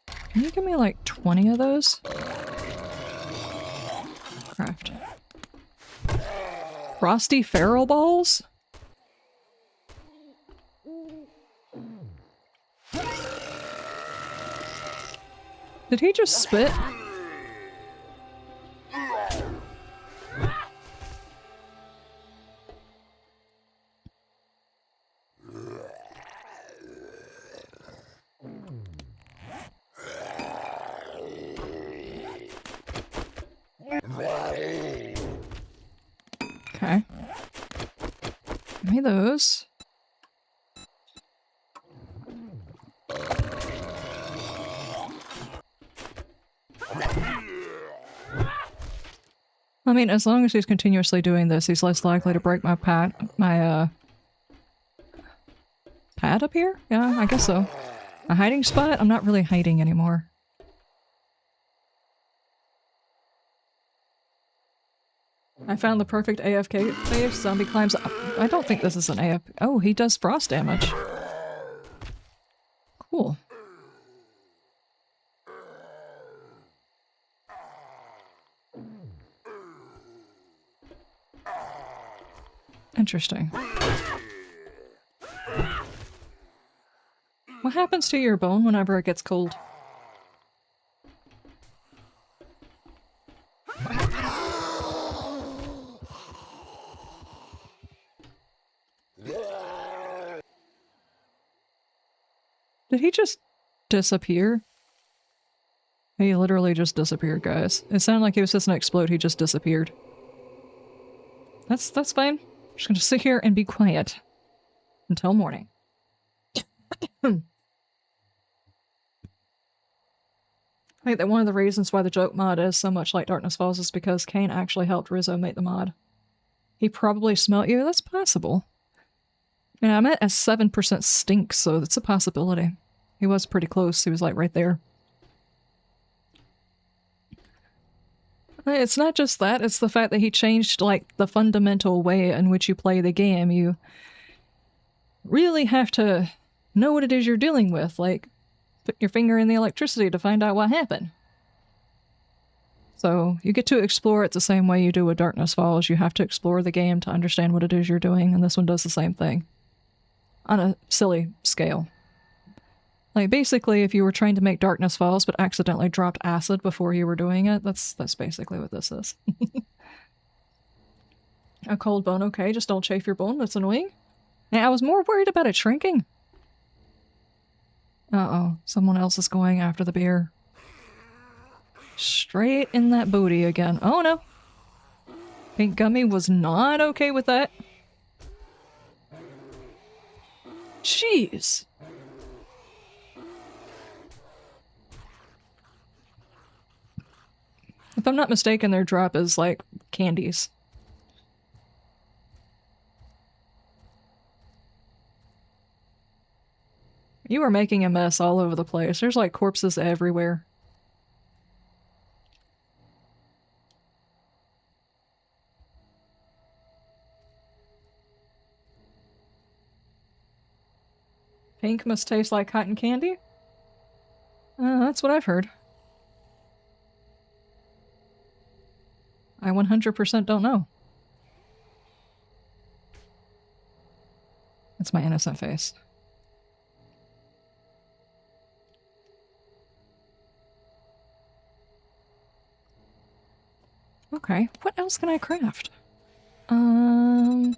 Can you give me like 20 of those? Craft. Frosty feral balls? Did he just spit? Okay. Give me those. I mean, as long as he's continuously doing this, he's less likely to break my pad up here? Yeah, I guess so. A hiding spot? I'm not really hiding anymore. I found the perfect AFK phase. Zombie climbs up. I don't think this is an AFK. Oh, he does frost damage. Cool. Interesting. What happens to your bone whenever it gets cold? Did he just disappear? He literally just disappeared, guys. It sounded like he was just gonna explode. He just disappeared. That's fine. I'm just gonna sit here and be quiet until morning. I think that one of the reasons why the joke mod is so much like Darkness Falls is because Kane actually helped Rizzo make the mod. He probably smelt you. That's possible. And I'm at a 7% stink, so that's a possibility. He was pretty close. He was like right there. It's not just that, it's the fact that he changed like the fundamental way in which you play the game. You really have to know what it is you're dealing with, like put your finger in the electricity to find out what happened. So you get to explore it the same way you do with Darkness Falls. You have to explore the game to understand what it is you're doing, and this one does the same thing. On a silly scale. Like, basically, if you were trying to make Darkness Falls but accidentally dropped acid before you were doing it, that's basically what this is. A cold bone, okay, just don't chafe your bone, that's annoying. And I was more worried about it shrinking. Uh-oh, someone else is going after the beer. Straight in that booty again. Oh no! Pink Gummy was not okay with that. Jeez! If I'm not mistaken, their drop is like candies. You are making a mess all over the place. There's like corpses everywhere. Pink must taste like cotton candy? That's what I've heard. I 100% don't know. That's my innocent face. Okay, what else can I craft? And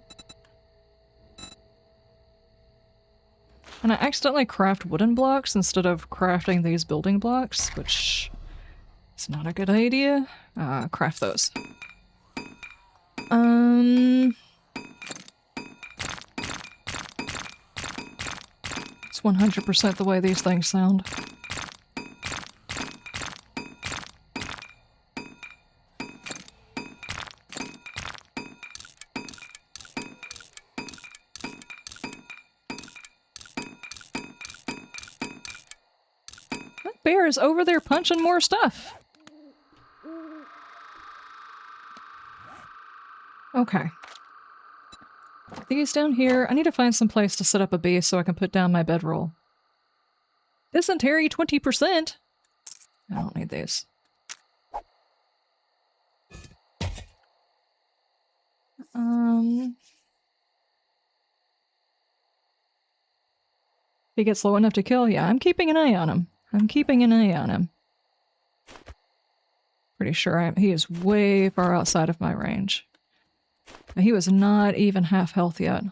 I accidentally craft wooden blocks instead of crafting these building blocks, which is not a good idea. Craft those. It's 100% the way these things sound. That bear is over there punching more stuff. Okay. These down here. I need to find some place to set up a base so I can put down my bedroll. Dysentery 20%? I don't need these. If he gets low enough to kill, yeah, I'm keeping an eye on him. I'm keeping an eye on him. Pretty sure he is way far outside of my range. He was not even half health yet.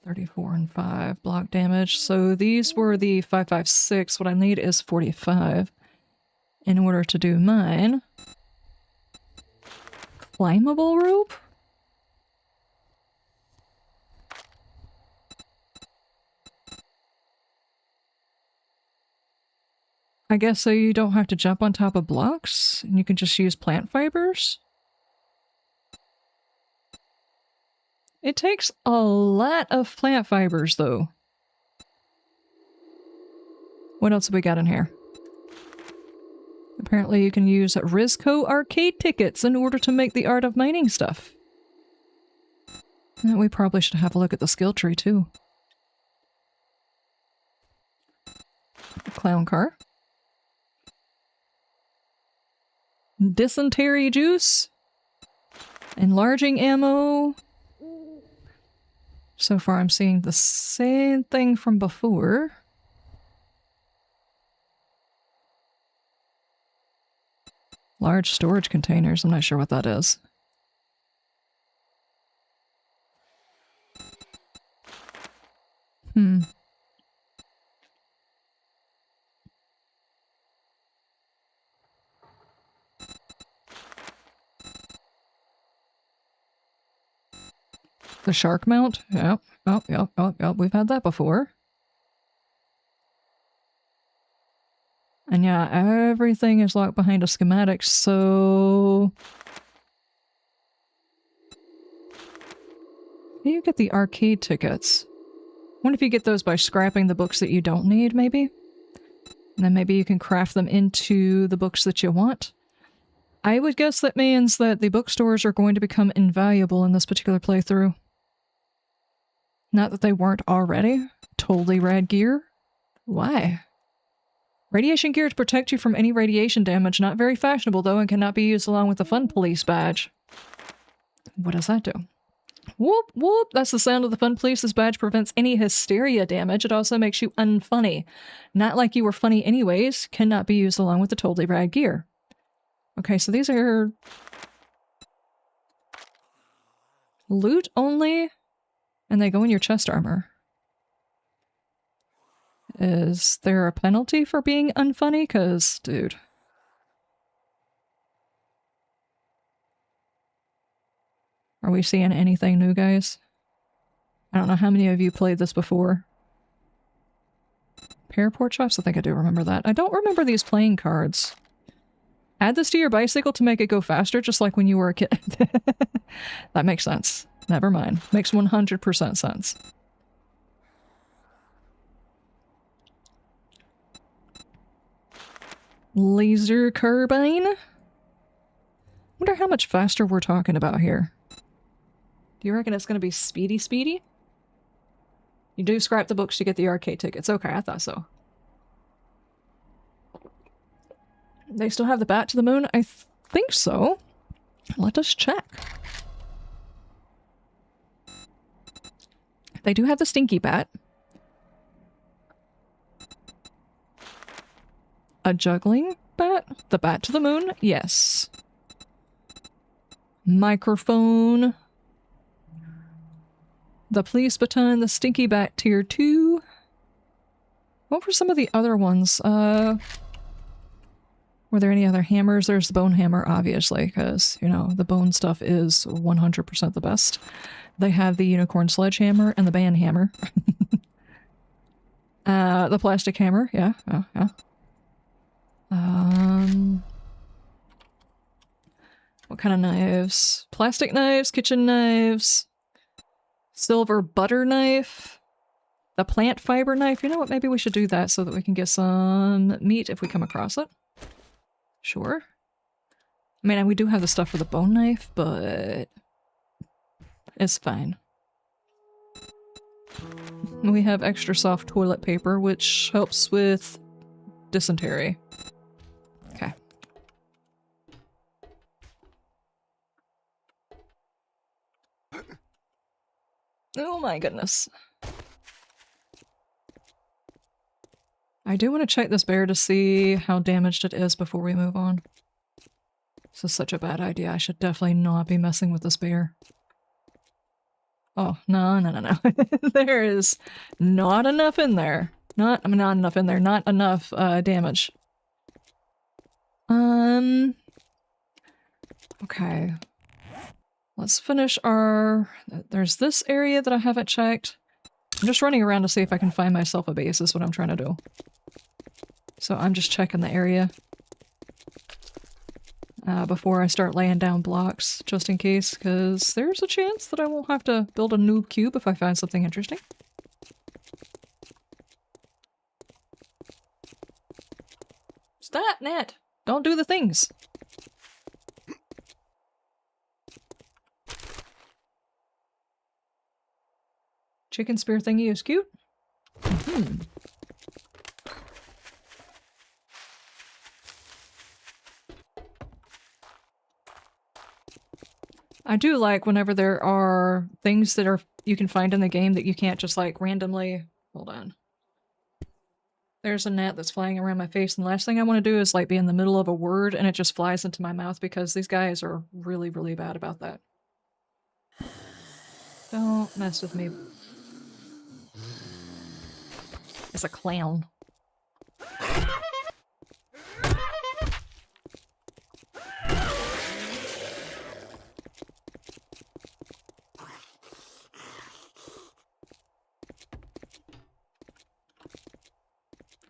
34 and 5 block damage. So these were the 556. What I need is 45 in order to do mine. Climbable rope? I guess so you don't have to jump on top of blocks, and you can just use plant fibers? It takes a lot of plant fibers, though. What else have we got in here? Apparently you can use Rizco arcade tickets in order to make the art of mining stuff. And we probably should have a look at the skill tree, too. The clown car. Dysentery juice. Enlarging ammo. So far I'm seeing the same thing from before. Large storage containers. I'm not sure what that is. The shark mount? Yep. Oh, we've had that before. And yeah, everything is locked behind a schematic, so... You get the arcade tickets. What if you get those by scrapping the books that you don't need, maybe? And then maybe you can craft them into the books that you want. I would guess that means that the bookstores are going to become invaluable in this particular playthrough. Not that they weren't already. Totally rad gear. Why? Radiation gear to protect you from any radiation damage. Not very fashionable, though, and cannot be used along with the Fun Police badge. What does that do? Whoop, whoop. That's the sound of the Fun Police. This badge prevents any hysteria damage. It also makes you unfunny. Not like you were funny anyways. Cannot be used along with the totally rad gear. Okay, so these are... loot only? And they go in your chest armor. Is there a penalty for being unfunny? Because, dude. Are we seeing anything new, guys? I don't know how many of you played this before. Pair pork chops? I think I do remember that. I don't remember these playing cards. Add this to your bicycle to make it go faster, just like when you were a kid. That makes sense. Never mind. Makes 100% sense. Laser carbine? Wonder how much faster we're talking about here. Do you reckon it's going to be speedy? You do scrap the books to get the arcade tickets. Okay, I thought so. They still have the bat to the moon? I think so. Let us check. They do have the stinky bat. A juggling bat? The bat to the moon? Yes. Microphone. The police baton, the stinky bat tier 2. What were some of the other ones? Were there any other hammers? There's the bone hammer, obviously, because, you know, the bone stuff is 100% the best. They have the unicorn sledgehammer and the band hammer. The plastic hammer, yeah. What kind of knives? Plastic knives, kitchen knives, silver butter knife, the plant fiber knife. You know what? Maybe we should do that so that we can get some meat if we come across it. Sure. I mean, we do have the stuff for the bone knife, but it's fine. We have extra soft toilet paper, which helps with dysentery. Okay. Oh my goodness. I do want to check this bear to see how damaged it is before we move on. This is such a bad idea. I should definitely not be messing with this bear. Oh, no. There is not enough in there. Not enough in there. Not enough damage. Okay. Let's finish our... There's this area that I haven't checked. I'm just running around to see if I can find myself a base is what I'm trying to do. So I'm just checking the area. Before I start laying down blocks, just in case, because there's a chance that I won't have to build a new cube if I find something interesting. Stop, Nat! Don't do the things! Chicken spear thingy is cute. I do like whenever there are things that are you can find in the game that you can't just like randomly. Hold on. There's a gnat that's flying around my face, and the last thing I want to do is like be in the middle of a word and it just flies into my mouth because these guys are really, really bad about that. Don't mess with me. It's a clown.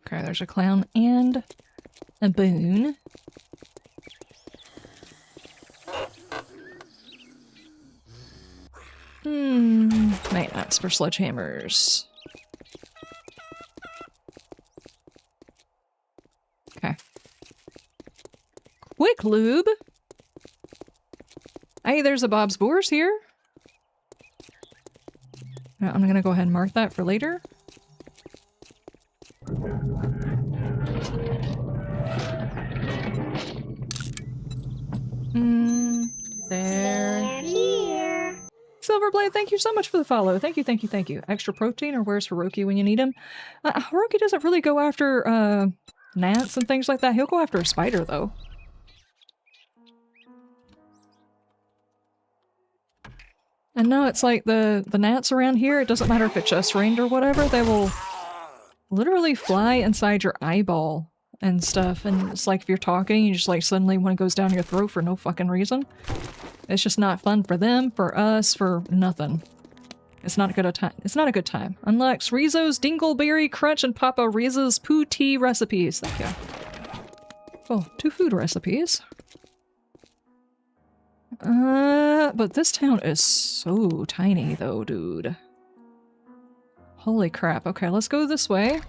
Okay, there's a clown and a boon. Maintenance for sledgehammers. Okay. Quick lube. Hey, there's a Bob's Boars here. I'm gonna go ahead and mark that for later. There. Here. Silverblade, thank you so much for the follow. Thank you, thank you, thank you. Extra protein, or where's Hiroki when you need him? Hiroki doesn't really go after gnats and things like that. He'll go after a spider, though. And no, it's like the gnats around here, it doesn't matter if it's just rained or whatever, they will literally fly inside your eyeball and stuff. And it's like if you're talking, you just like suddenly one goes down your throat for no fucking reason. It's just not fun for them, for us, for nothing. It's not a good time. It's not a good time. Unlocks Rizzo's Dingleberry Crunch and Papa Rizzo's Poo Tea recipes. Thank you. Oh, 2 food recipes. But this town is so tiny though, dude. Holy crap. Okay, let's go this way.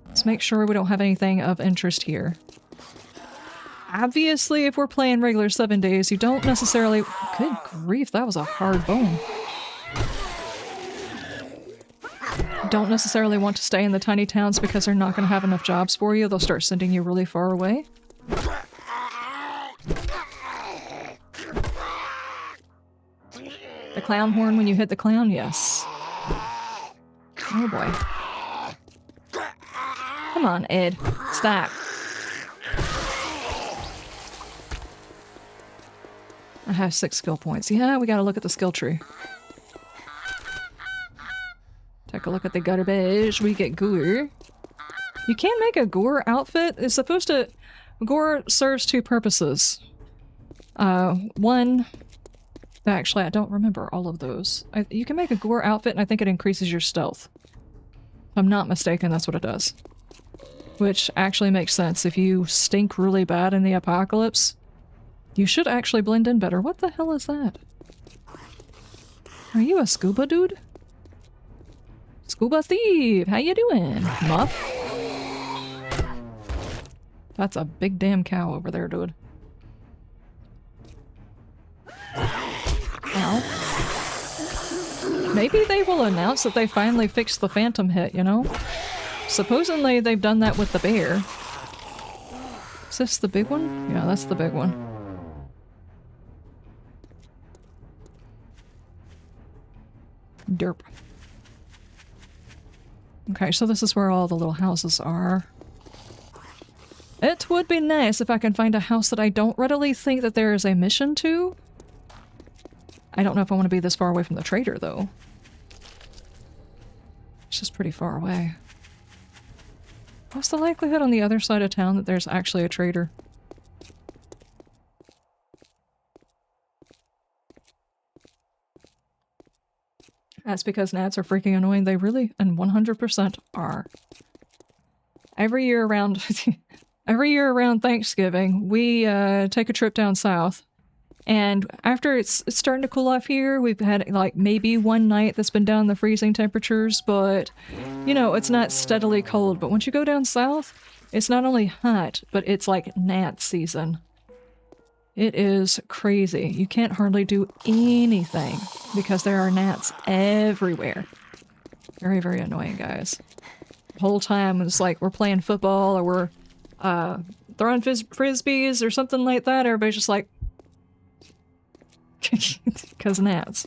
Let's make sure we don't have anything of interest here. Obviously, if we're playing regular 7 days, you don't necessarily— Good grief, that was a hard bone. You don't necessarily want to stay in the tiny towns because they're not going to have enough jobs for you. They'll start sending you really far away. The clown horn when you hit the clown? Yes. Oh boy. Come on, Ed. Stop. I have 6 skill points. Yeah, we gotta look at the skill tree. Take a look at the garbage. We get gore. You can make a gore outfit. It's supposed to— gore serves 2 purposes. One— actually, I don't remember all of those. You can make a gore outfit, and I think it increases your stealth. If I'm not mistaken, that's what it does. Which actually makes sense. If you stink really bad in the apocalypse, you should actually blend in better. What the hell is that? Are you a scuba dude? Scuba Steve, how you doing, Muff? That's a big damn cow over there, dude. Ow. Maybe they will announce that they finally fixed the phantom hit, you know? Supposedly they've done that with the bear. Is this the big one? Yeah, that's the big one. Derp. Okay, so this is where all the little houses are. It would be nice if I can find a house that I don't readily think that there is a mission to. I don't know if I want to be this far away from the trader, though. It's just pretty far away. What's the likelihood on the other side of town that there's actually a trader? That's because gnats are freaking annoying. They really and 100% are. Every year around every year around Thanksgiving, we take a trip down south. And after it's starting to cool off here, we've had like maybe one night that's been down in the freezing temperatures, but you know, it's not steadily cold. But once you go down south, it's not only hot, but it's like gnat season. It is crazy. You can't hardly do anything because there are gnats everywhere. Very, very annoying, guys. The whole time it's like we're playing football or we're throwing frisbees or something like that. Everybody's just like, Because gnats.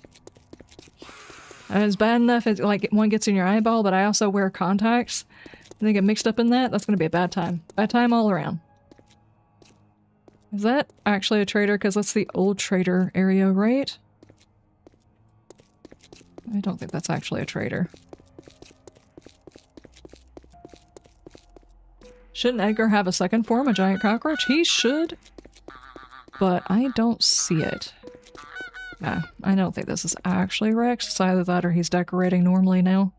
It's bad enough if like one gets in your eyeball, but I also wear contacts. And they get mixed up in that, that's gonna be a bad time. Bad time all around. Is that actually a trader? Because that's the old trader area, right? I don't think that's actually a trader. Shouldn't Edgar have a second form, a giant cockroach? He should. But I don't see it. Yeah, I don't think this is actually Rex. It's either that or he's decorating normally now.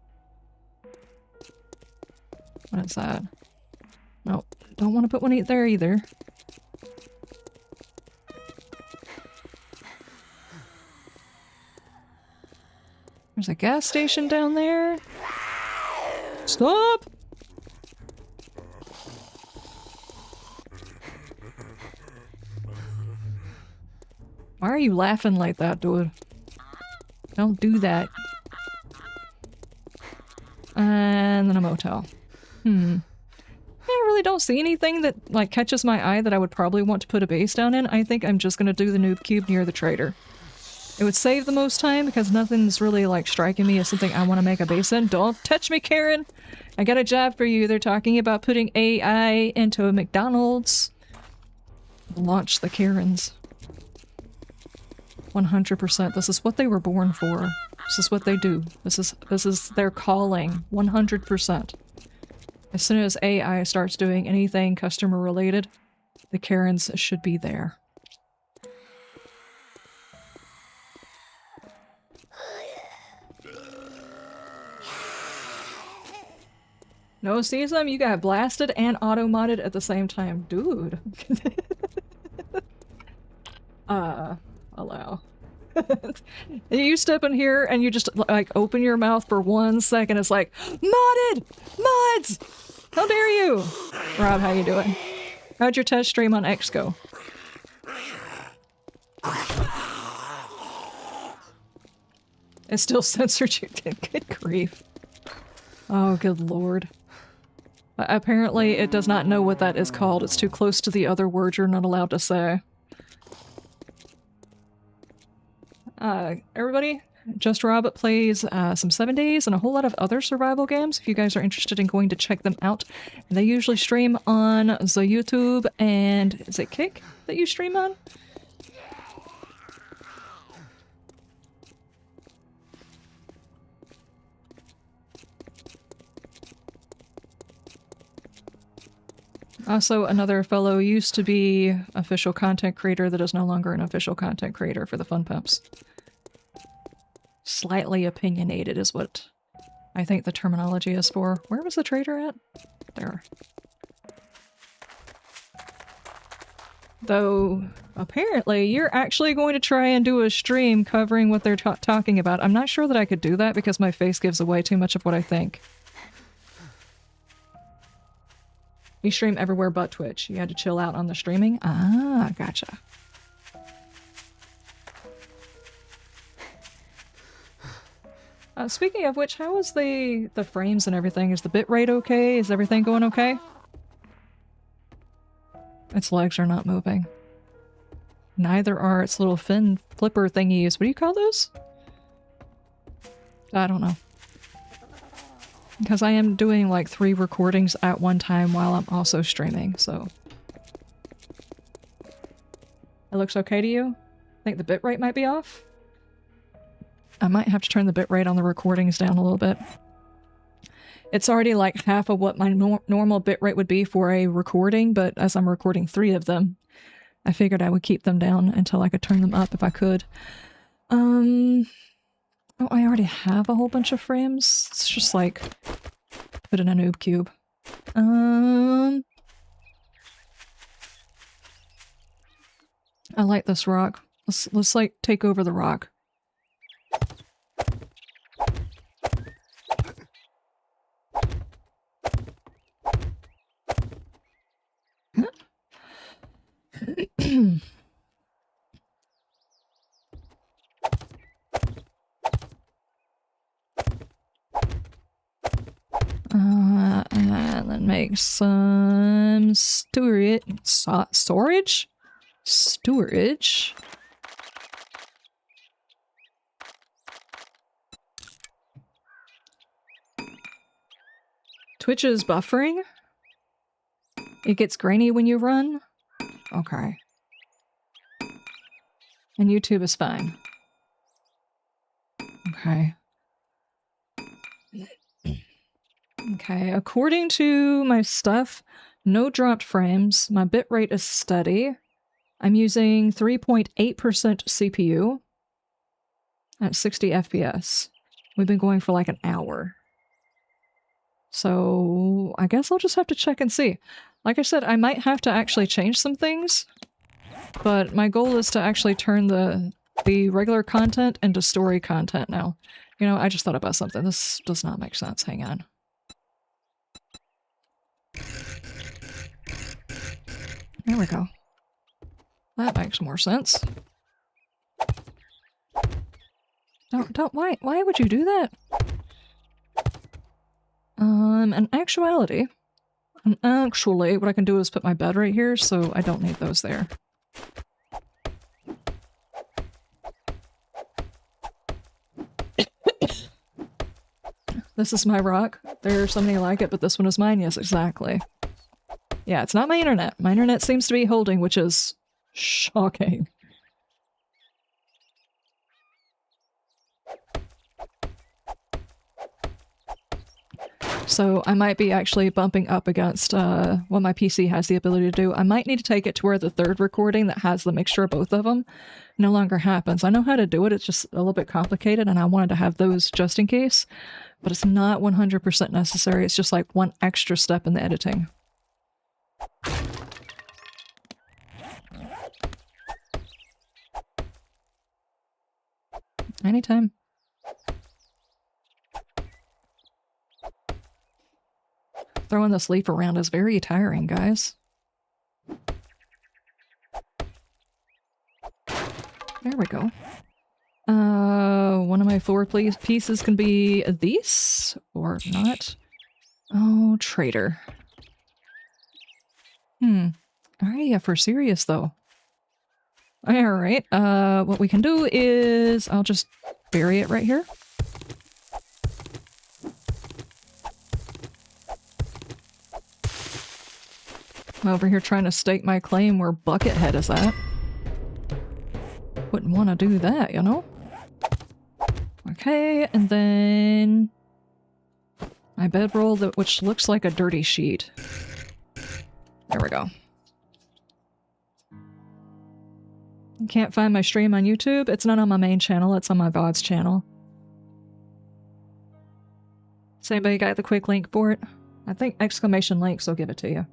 What is that? Nope. Don't want to put one there either. There's a gas station down there. Stop! Why are you laughing like that, dude? Don't do that. And then a motel. I really don't see anything that like catches my eye that I would probably want to put a base down in. I think I'm just gonna do the noob cube near the trader. It would save the most time because nothing's really like striking me as something I want to make a base in. Don't touch me, Karen! I got a job for you. They're talking about putting AI into a McDonald's. Launch the Karens. 100%. This is what they were born for. This is what they do. This is their calling. 100%. As soon as AI starts doing anything customer related, the Karens should be there. No season, you got blasted and auto-modded at the same time. Dude. Allow. You step in here and you just like open your mouth for 1 second. It's like, modded! Mods! How dare you? Rob, how you doing? How'd your test stream on X go? It still censored you. Good grief. Oh, good lord. Apparently it does not know what that is called. It's too close to the other words you're not allowed to say. Everybody, Just Rob plays some 7 Days and a whole lot of other survival games if you guys are interested in going to check them out. They usually stream on the YouTube and is it Kick that you stream on? Also, another fellow used to be official content creator that is no longer an official content creator for the Fun Pimps. Slightly opinionated is what I think the terminology is for. Where was the trader at? There. Though, apparently, you're actually going to try and do a stream covering what they're talking about. I'm not sure that I could do that because my face gives away too much of what I think. You stream everywhere but Twitch. You had to chill out on the streaming? Ah, gotcha. Speaking of which, how is the frames and everything? Is the bitrate okay? Is everything going okay? Its legs are not moving. Neither are its little fin flipper thingies. What do you call those? I don't know. Because I am doing like 3 recordings at one time while I'm also streaming, so... It looks okay to you? Think the bitrate might be off? I might have to turn the bitrate on the recordings down a little bit. It's already like half of what my normal bitrate would be for a recording, but as I'm recording 3 of them, I figured I would keep them down until I could turn them up if I could. Oh, I already have a whole bunch of frames. It's just like put in a noob cube. I like this rock. Let's like take over the rock. And then make some storage. Storage? Twitch is buffering. It gets grainy when you run. Okay. And YouTube is fine. Okay. Okay, according to my stuff, no dropped frames. My bitrate is steady. I'm using 3.8% CPU at 60 FPS. We've been going for like an hour. So I guess I'll just have to check and see. Like I said, I might have to actually change some things, but my goal is to actually turn the regular content into story content now. You know, I just thought about something. This does not make sense. Hang on. There we go. That makes more sense. Why would you do that? And actually, what I can do is put my bed right here, so I don't need those there. This is my rock. There's so many like it, but this one is mine. Yes, exactly. Yeah, it's not my internet. My internet seems to be holding, which is shocking. So I might be actually bumping up against what my PC has the ability to do. I might need to take it to where the third recording that has the mixture of both of them no longer happens. I know how to do it. It's just a little bit complicated, and I wanted to have those just in case. But it's not 100% necessary. It's just like one extra step in the editing. Anytime. Throwing this leaf around is very tiring, guys. There we go. One of my floor pieces can be these, or not. Oh, traitor. Alright, yeah, for serious though. Alright, what we can do is I'll just bury it right here. I'm over here trying to stake my claim where Buckethead is at. Wouldn't want to do that, you know? Okay, and then my bedroll, which looks like a dirty sheet. There we go. You can't find my stream on YouTube. It's not on my main channel, it's on my VOD's channel. Has anybody got the quick link for it? I think exclamation links will give it to you.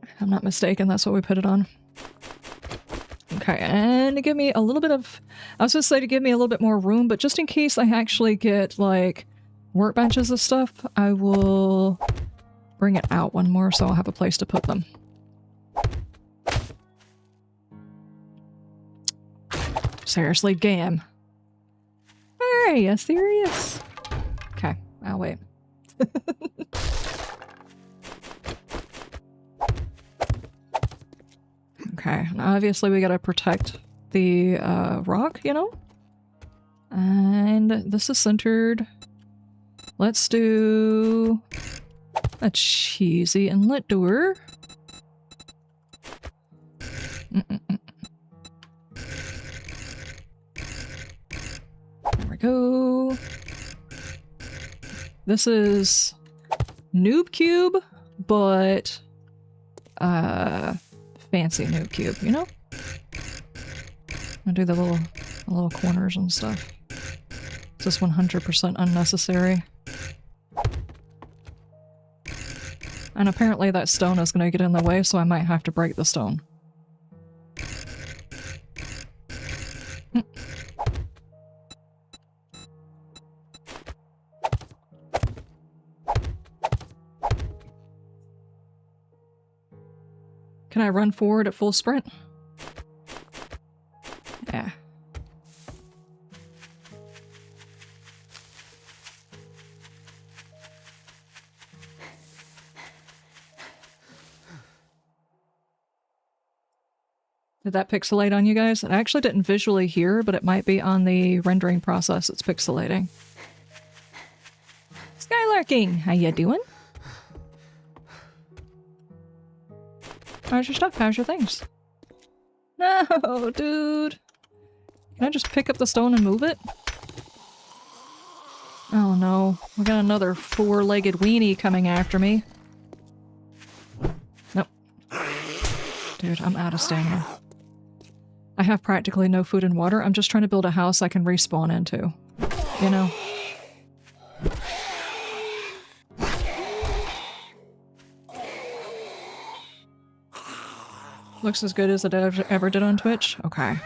If I'm not mistaken, that's what we put it on. Okay, and to give me a little bit of... I was going to say to give me a little bit more room, but just in case I actually get, like, workbenches of stuff, I will bring it out one more so I'll have a place to put them. Seriously, game. Are you serious? Okay, I'll wait. Okay, obviously we gotta protect the rock, you know? And this is centered. Let's do a cheesy inlet door. There we go. This is Noob Cube, but fancy Noob Cube, you know? I'll do the little corners and stuff. It's just 100% unnecessary. And apparently that stone is going to get in the way, so I might have to break the stone. Can I run forward at full sprint? Yeah. Did that pixelate on you guys? I actually didn't visually hear, but it might be on the rendering process it's pixelating. Snarking! How you doing? How's your stuff? How's your things? No, dude! Can I just pick up the stone and move it? Oh no, we got another four-legged weenie coming after me. Nope. Dude, I'm out of stamina. I have practically no food and water. I'm just trying to build a house I can respawn into. You know? Looks as good as it ever did on Twitch? Okay.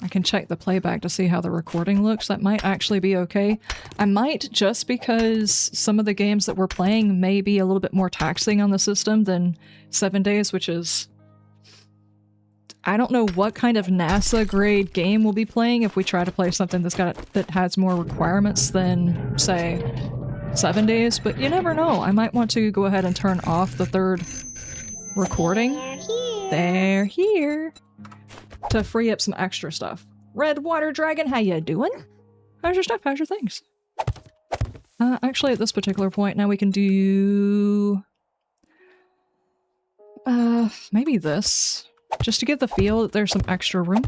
I can check the playback to see how the recording looks. That might actually be okay. I might, just because some of the games that we're playing may be a little bit more taxing on the system than 7 days, which is... I don't know what kind of NASA grade game we'll be playing if we try to play something that has more requirements than, say, 7 days, but you never know. I might want to go ahead and turn off the third recording. They're here. To free up some extra stuff. Red Water Dragon, how you doing? How's your stuff? How's your things? Actually, at this particular point, now we can do... maybe this. Just to get the feel that there's some extra room.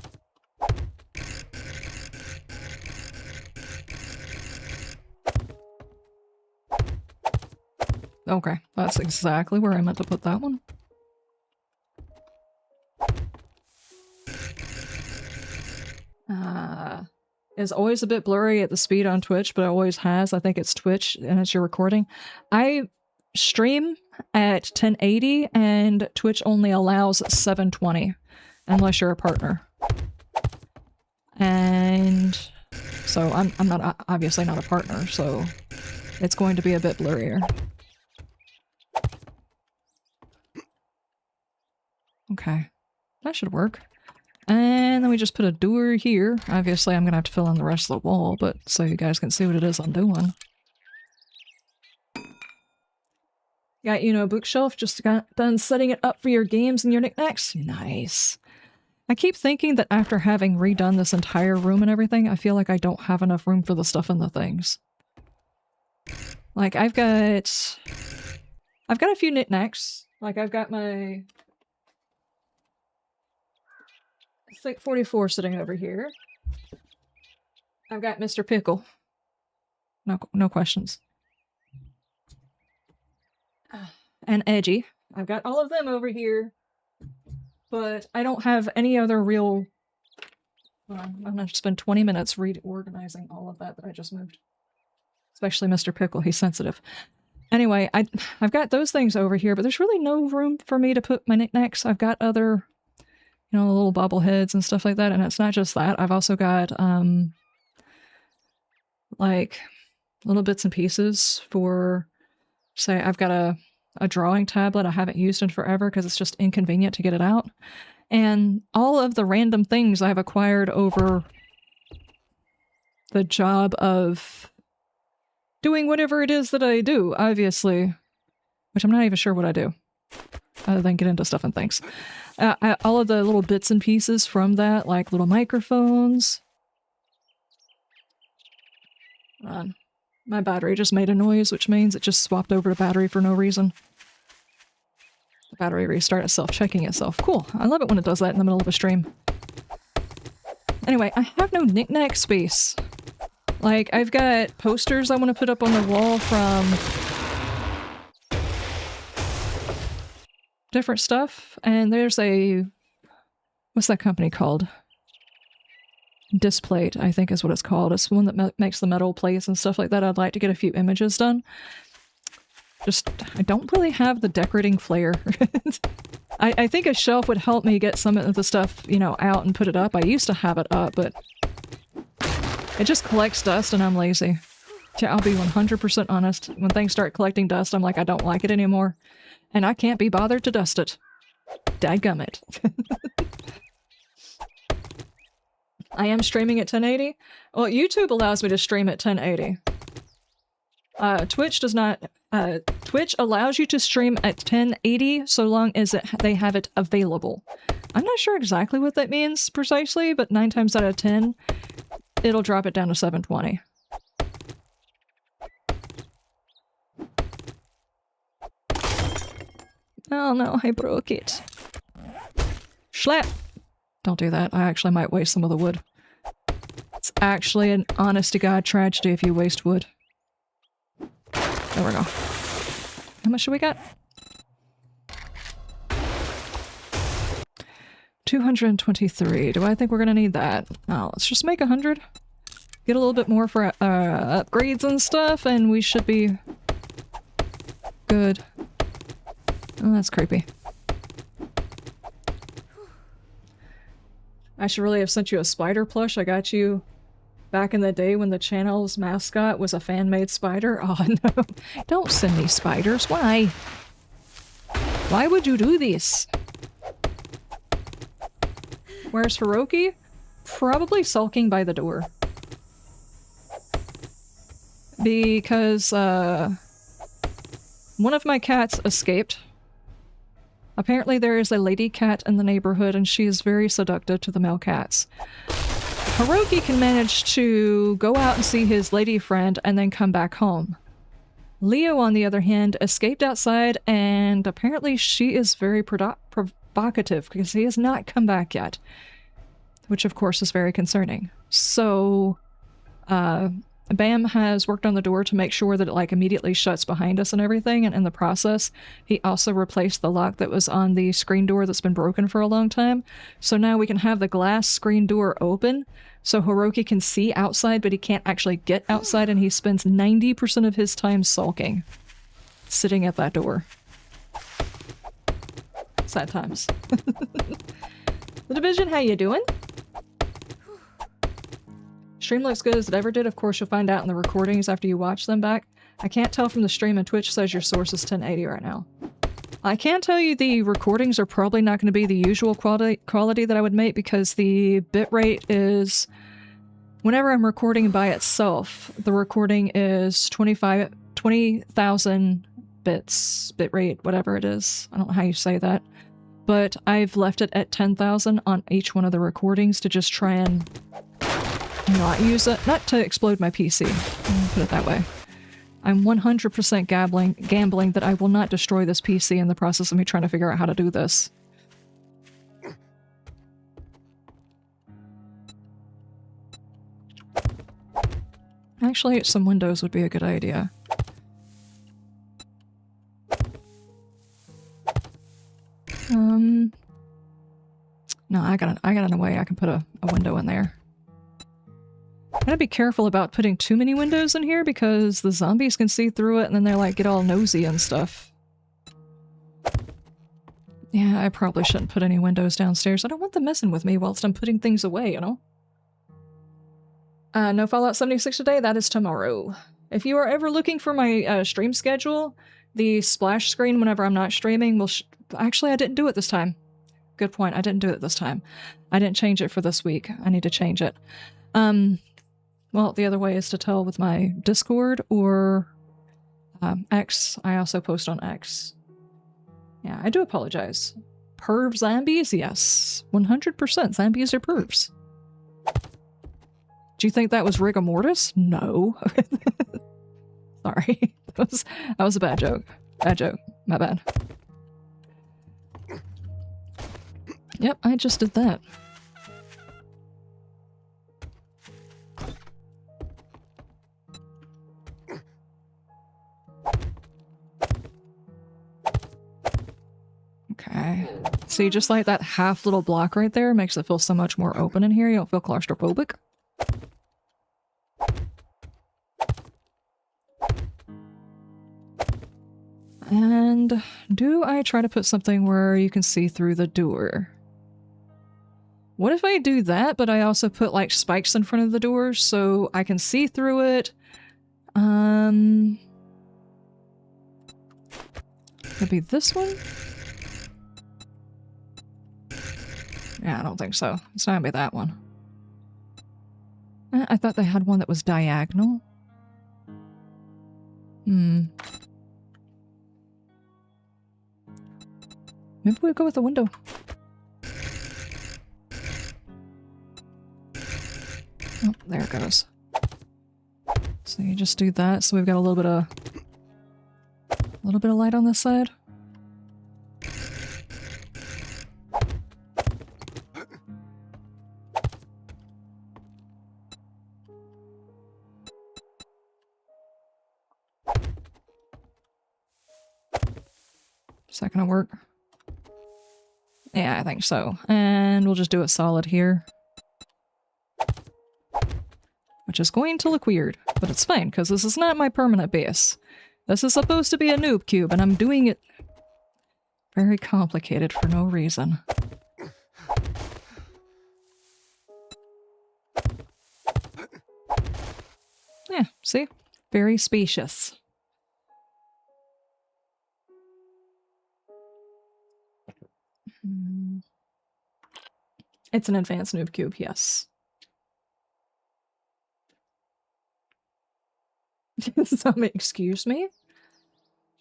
Okay, that's exactly where I meant to put that one. Is always a bit blurry at the speed on Twitch, but it always has. I think it's Twitch and it's your recording. I stream at 1080 and Twitch only allows 720 unless you're a partner. And so I'm not obviously not a partner, so it's going to be a bit blurrier. Okay, that should work. And then we just put a door here. Obviously, I'm gonna have to fill in the rest of the wall, but so you guys can see what it is I'm doing. Got, you know, a bookshelf, just got done setting it up for your games and your knickknacks. Nice. I keep thinking that after having redone this entire room and everything, I feel like I don't have enough room for the stuff and the things. Like, I've got a few knickknacks. Like, I've got my... Thick 44 sitting over here. I've got Mr. Pickle. No questions. And Edgy. I've got all of them over here. But I don't have any other real... I'm gonna spend 20 minutes reorganizing all of that I just moved. Especially Mr. Pickle, he's sensitive. Anyway, I've got those things over here, but there's really no room for me to put my knickknacks. I've got other... you know, little bobbleheads and stuff like that. And it's not just that. I've also got, like, little bits and pieces for, say, I've got a drawing tablet I haven't used in forever because it's just inconvenient to get it out. And all of the random things I've acquired over the job of doing whatever it is that I do, obviously. Which I'm not even sure what I do. Other than get into stuff and things. All of the little bits and pieces from that, like little microphones. My battery just made a noise, which means it just swapped over to battery for no reason. The battery restarted itself, checking itself. Cool. I love it when it does that in the middle of a stream. Anyway, I have no knickknack space. Like, I've got posters I want to put up on the wall from... different stuff, and there's a... what's that company called? Displate, I think is what it's called. It's one that makes the metal plates and stuff like that. I'd like to get a few images done. Just, I don't really have the decorating flair. I think a shelf would help me get some of the stuff, you know, out and put it up. I used to have it up, but it just collects dust and I'm lazy. I'll be 100% honest. When things start collecting dust, I'm like, I don't like it anymore. And I can't be bothered to dust it. Dadgummit. I am streaming at 1080. Well, YouTube allows me to stream at 1080. Twitch does not. Twitch allows you to stream at 1080 so long as they have it available. I'm not sure exactly what that means precisely, but 9 times out of 10, it'll drop it down to 720. Oh no, I broke it. Schlap! Don't do that. I actually might waste some of the wood. It's actually an honest-to-God tragedy if you waste wood. There we go. How much do we got? 223. Do I think we're gonna need that? No, let's just make 100. Get a little bit more for upgrades and stuff, and we should be good. Oh, that's creepy. I should really have sent you a spider plush. I got you back in the day when the channel's mascot was a fan-made spider. Oh no, don't send me spiders. Why? Why would you do this? Where's Hiroki? Probably sulking by the door. Because, one of my cats escaped. Apparently there is a lady cat in the neighborhood and she is very seductive to the male cats. Hiroki can manage to go out and see his lady friend and then come back home. Leo, on the other hand, escaped outside and apparently she is very provocative because he has not come back yet. Which of course is very concerning. So, Bam has worked on the door to make sure that it like immediately shuts behind us and everything, and in the process he also replaced the lock that was on the screen door that's been broken for a long time. So now we can have the glass screen door open so Hiroki can see outside, but he can't actually get outside, and he spends 90% of his time sulking. Sitting at that door. Sad times. The Division, how you doing? Stream looks good as it ever did. Of course, you'll find out in the recordings after you watch them back. I can't tell from the stream, and Twitch says your source is 1080 right now. I can tell you the recordings are probably not going to be the usual quality that I would make because the bitrate is... Whenever I'm recording by itself, the recording is 20,000 bits, bitrate, whatever it is. I don't know how you say that. But I've left it at 10,000 on each one of the recordings to just try and not use it. Not to explode my PC. Put it that way. I'm 100% gambling that I will not destroy this PC in the process of me trying to figure out how to do this. Actually, some windows would be a good idea. No, I got an way I can put a window in there. Gotta be careful about putting too many windows in here because the zombies can see through it and then they like get all nosy and stuff. Yeah, I probably shouldn't put any windows downstairs. I don't want them messing with me whilst I'm putting things away, you know? No Fallout 76 today, that is tomorrow. If you are ever looking for my stream schedule, the splash screen whenever I'm not streaming will actually, I didn't do it this time. Good point, I didn't do it this time. I didn't change it for this week. I need to change it. Well, the other way is to tell with my Discord or X. I also post on X. Yeah, I do apologize. Perv zombies? Yes. 100% zombies are pervs. Do you think that was rigor mortis? No. Sorry. That was a bad joke. Bad joke. My bad. Yep, I just did that. Okay. See, just like that half little block right there makes it feel so much more open in here. You don't feel claustrophobic. And do I try to put something where you can see through the door? What if I do that, but I also put like spikes in front of the door so I can see through it? Could be this one? Yeah, I don't think so. It's not gonna be that one. I thought they had one that was diagonal. Maybe we'll go with the window. Oh, there it goes. So you just do that. So we've got a little bit of light on this side. Is that gonna work? Yeah, I think so. And we'll just do it solid here. Which is going to look weird, but it's fine, because this is not my permanent base. This is supposed to be a noob cube, and I'm doing it very complicated for no reason. Yeah, see? Very spacious. It's an advanced noob cube, yes. Excuse me?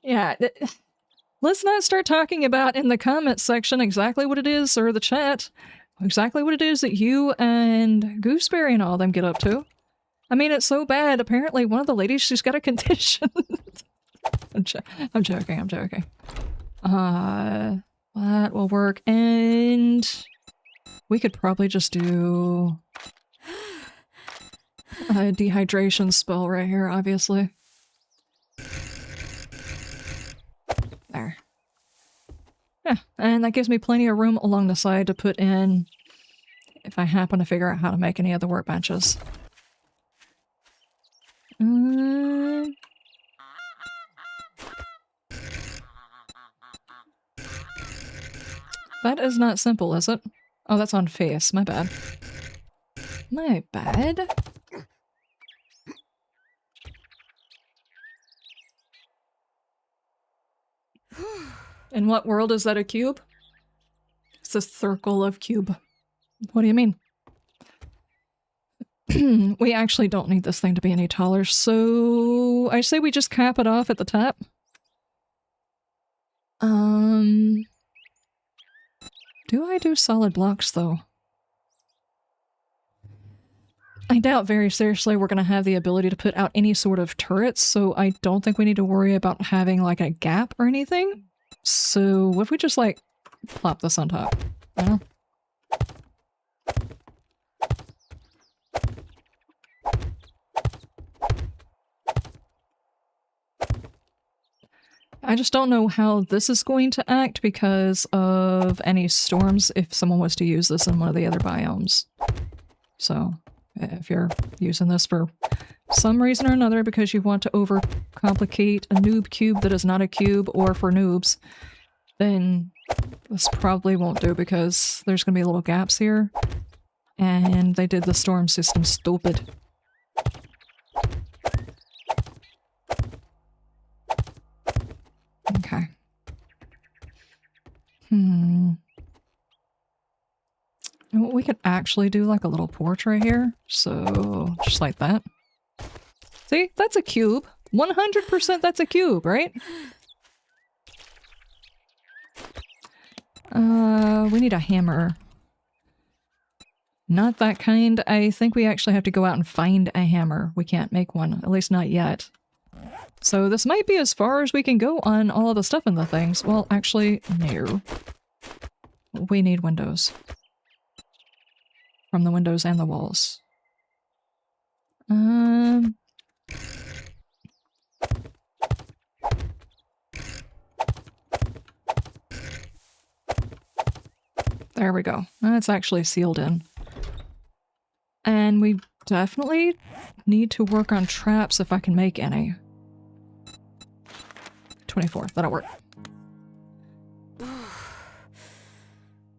Yeah, let's not start talking about in the comments section exactly what it is, or the chat, exactly what it is that you and Gooseberry and all them get up to. I mean, it's so bad. Apparently, one of the ladies, she's got a condition. I'm joking, I'm joking. That will work, and we could probably just do a dehydration spell right here, obviously. There. Yeah, and that gives me plenty of room along the side to put in if I happen to figure out how to make any other workbenches. That is not simple, is it? Oh, that's on face. My bad. My bad. In what world is that a cube? It's a circle of cube. What do you mean? We actually don't need this thing to be any taller, so I say we just cap it off at the top. Do I do solid blocks, though? I doubt very seriously we're going to have the ability to put out any sort of turrets, so I don't think we need to worry about having, like, a gap or anything. So what if we just, like, plop this on top? You know? I just don't know how this is going to act because of any storms if someone was to use this in one of the other biomes. So, if you're using this for some reason or another because you want to overcomplicate a noob cube that is not a cube or for noobs, then this probably won't do because there's going to be little gaps here. And they did the storm system stupid. Okay. We could actually do like a little porch right here. So, just like that. See? That's a cube. 100% that's a cube, right? We need a hammer. Not that kind. I think we actually have to go out and find a hammer. We can't make one, at least not yet. So this might be as far as we can go on all of the stuff in the things. Well, actually, no. We need windows. From the windows and the walls. There we go. That's actually sealed in. And we definitely need to work on traps if I can make any. 24, that'll work.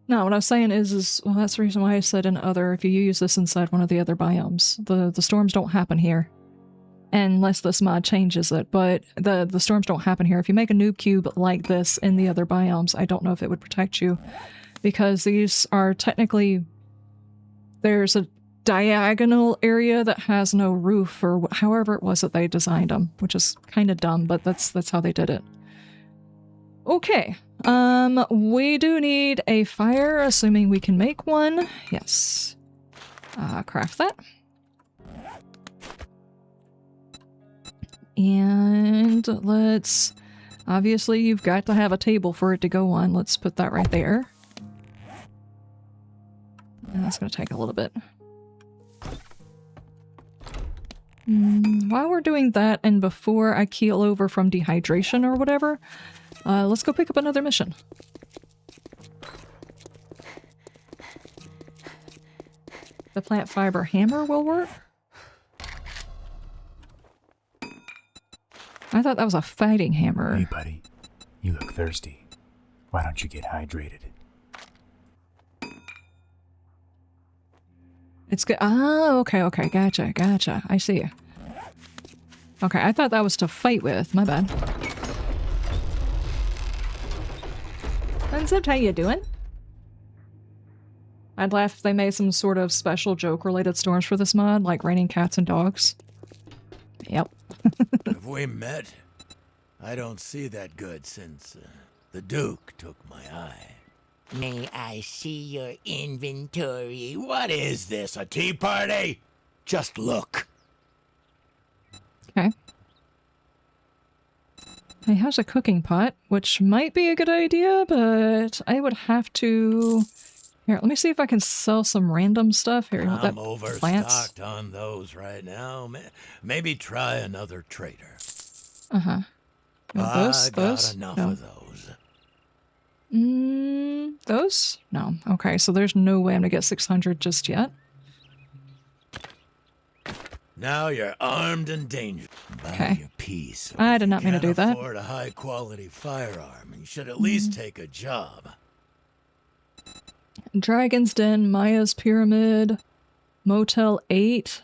No, what I was saying is well, that's the reason why I said in other, if you use this inside one of the other biomes, the storms don't happen here. Unless this mod changes it, but the storms don't happen here. If you make a noob cube like this in the other biomes, I don't know if it would protect you. Because these are technically, there's a diagonal area that has no roof, or however it was that they designed them, which is kind of dumb, but that's how they did it. Okay, we do need a fire, assuming we can make one. Yes. Craft that. And let's, obviously you've got to have a table for it to go on. Let's put that right there. And that's going to take a little bit. While we're doing that, and before I keel over from dehydration or whatever, Let's go pick up another mission. The plant fiber hammer will work? I thought that was a fighting hammer. Hey, buddy. You look thirsty. Why don't you get hydrated? It's good. Oh, okay, okay. Gotcha. I see. Okay, I thought that was to fight with. My bad. Unzipped, how you doing? I'd laugh if they made some sort of special joke-related storms for this mod, like raining cats and dogs. Yep. Have we met? I don't see that good since the Duke took my eye. May I see your inventory? What is this, a tea party? Just look. Okay. He has a cooking pot, which might be a good idea, but I would have to... Here, let me see if I can sell some random stuff. Here, I'm overstocked on those right now. Maybe try another trader. Uh-huh. I got enough no. of those. Those? No. Okay, so there's no way I'm gonna get 600 just yet. Now you're armed and dangerous. Buy your peace. I did not mean to do that. Afford a high-quality firearm, and you should at least take a job. Dragon's Den, Maya's Pyramid, Motel 8,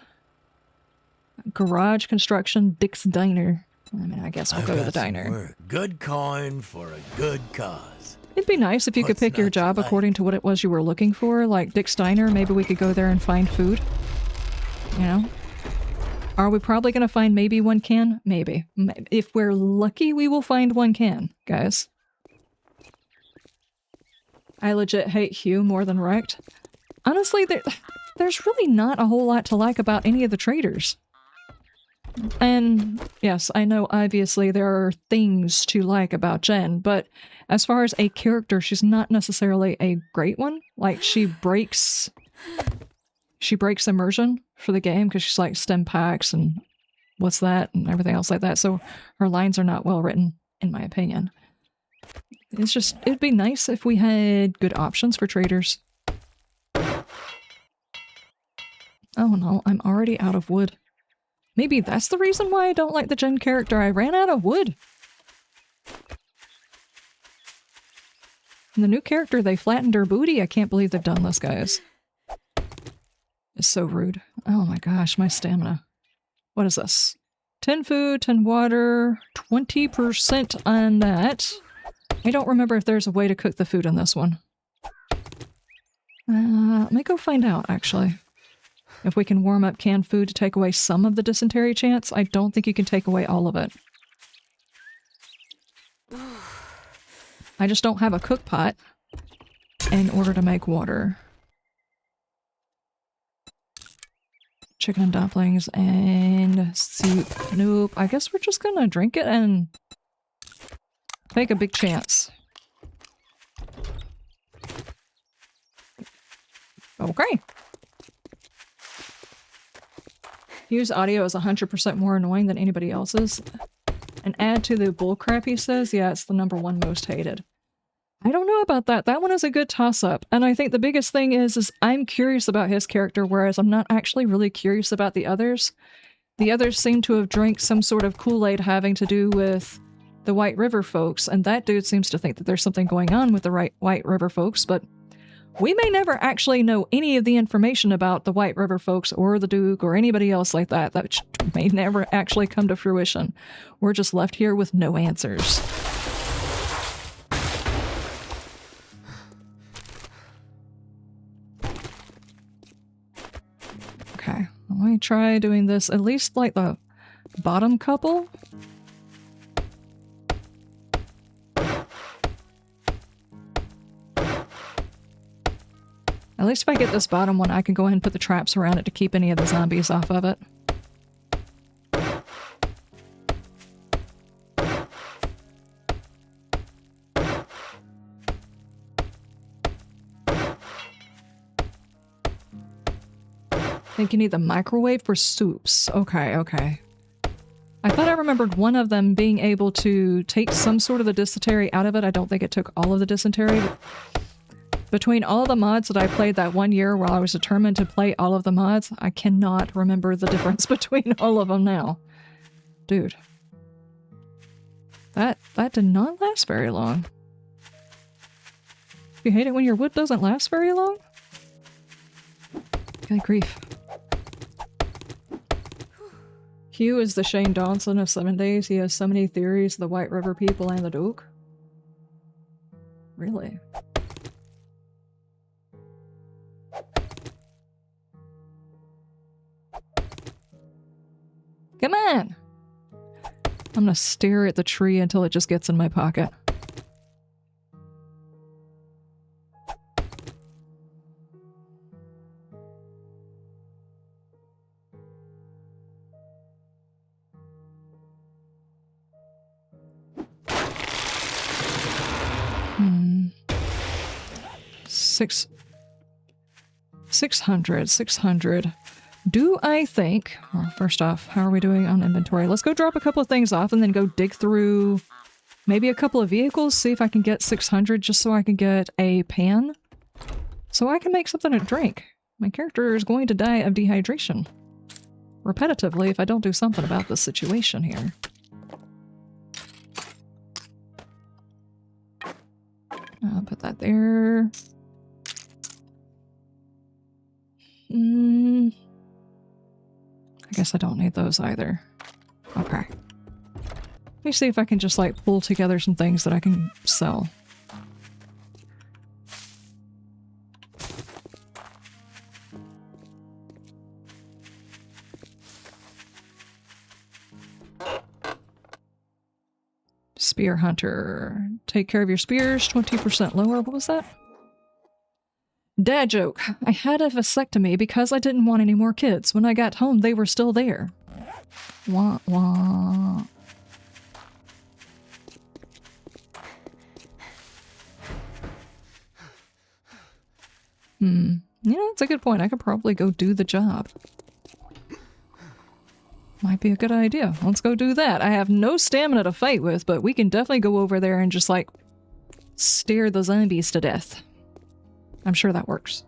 Garage Construction, Dick's Diner. I mean, I guess we'll go to the diner. Good coin for a good cause. It'd be nice if you could pick your job according to what it was you were looking for. Like Dick's Diner, maybe we could go there and find food. You know? Are we probably going to find maybe one can? Maybe. If we're lucky, we will find one can, guys. I legit hate Hugh more than Wrecked. Honestly, there's really not a whole lot to like about any of the traders. And yes, I know obviously there are things to like about Jen, but as far as a character, she's not necessarily a great one. Like, she breaks immersion for the game because she's like stem packs and what's that and everything else like that. So her lines are not well written, in my opinion. It's just, it'd be nice if we had good options for traders. Oh no, I'm already out of wood. Maybe that's the reason why I don't like the Jen character. I ran out of wood. And the new character, they flattened her booty. I can't believe they've done this, guys. It's so rude. Oh my gosh, my stamina. What is this? 10 food, 10 water, 20% on that. I don't remember if there's a way to cook the food in this one. Let me go find out, actually. If we can warm up canned food to take away some of the dysentery chance. I don't think you can take away all of it. I just don't have a cook pot in order to make water. Chicken and dumplings and soup. Nope. I guess we're just gonna drink it and take a big chance. Okay. Hugh's audio is 100% more annoying than anybody else's. And add to the bullcrap he says, yeah, it's the #1 most hated. I don't know about that. That one is a good toss-up. And I think the biggest thing is I'm curious about his character, whereas I'm not actually really curious about the others. The others seem to have drank some sort of Kool-Aid having to do with the White River folks, and that dude seems to think that there's something going on with the White River folks, but we may never actually know any of the information about the White River folks or the Duke or anybody else like that. That may never actually come to fruition. We're just left here with no answers. Okay, let me try doing this, at least like the bottom couple. At least if I get this bottom one, I can go ahead and put the traps around it to keep any of the zombies off of it. I think you need the microwave for soups. Okay, okay. I thought I remembered one of them being able to take some sort of the dysentery out of it. I don't think it took all of the dysentery. Between all the mods that I played that one year while I was determined to play all of the mods, I cannot remember the difference between all of them now. Dude. That did not last very long. You hate it when your wood doesn't last very long? Good grief. Hugh is the Shane Dawson of 7 Days. He has so many theories, the White River people and the Duke. Really? Come on! I'm gonna stare at the tree until it just gets in my pocket. Six 600. Do I think... Well, first off, how are we doing on inventory? Let's go drop a couple of things off and then go dig through maybe a couple of vehicles, see if I can get 600 just so I can get a pan. So I can make something to drink. My character is going to die of dehydration. Repetitively if I don't do something about this situation here. I'll put that there. I guess I don't need those either. Okay. Let me see if I can just like pull together some things that I can sell. Spear Hunter. Take care of your spears, 20% lower. What was that? Dad joke. I had a vasectomy because I didn't want any more kids. When I got home, they were still there. Wah wah. Yeah, that's a good point. I could probably go do the job. Might be a good idea. Let's go do that. I have no stamina to fight with, but we can definitely go over there and just, like, stare the zombies to death. I'm sure that works.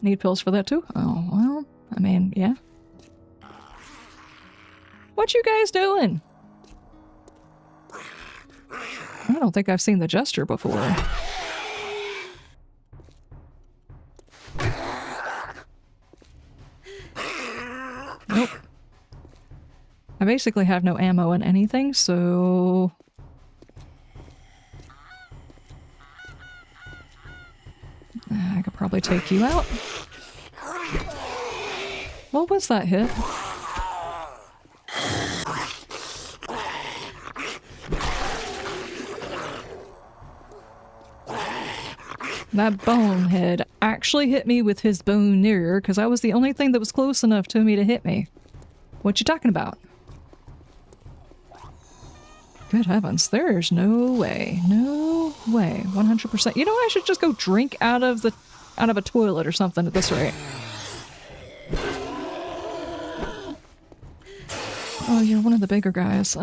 Need pills for that too? Oh, well, I mean, yeah. What you guys doing? I don't think I've seen the Jester before. Nope. I basically have no ammo in anything, so... I could probably take you out. What was that hit? That bonehead actually hit me with his bone nearer because I was the only thing that was close enough to me to hit me. What you talking about? Good heavens, there's no way. No way. 100%. You know, I should just go drink out of a toilet or something at this rate. Oh, you're one of the bigger guys.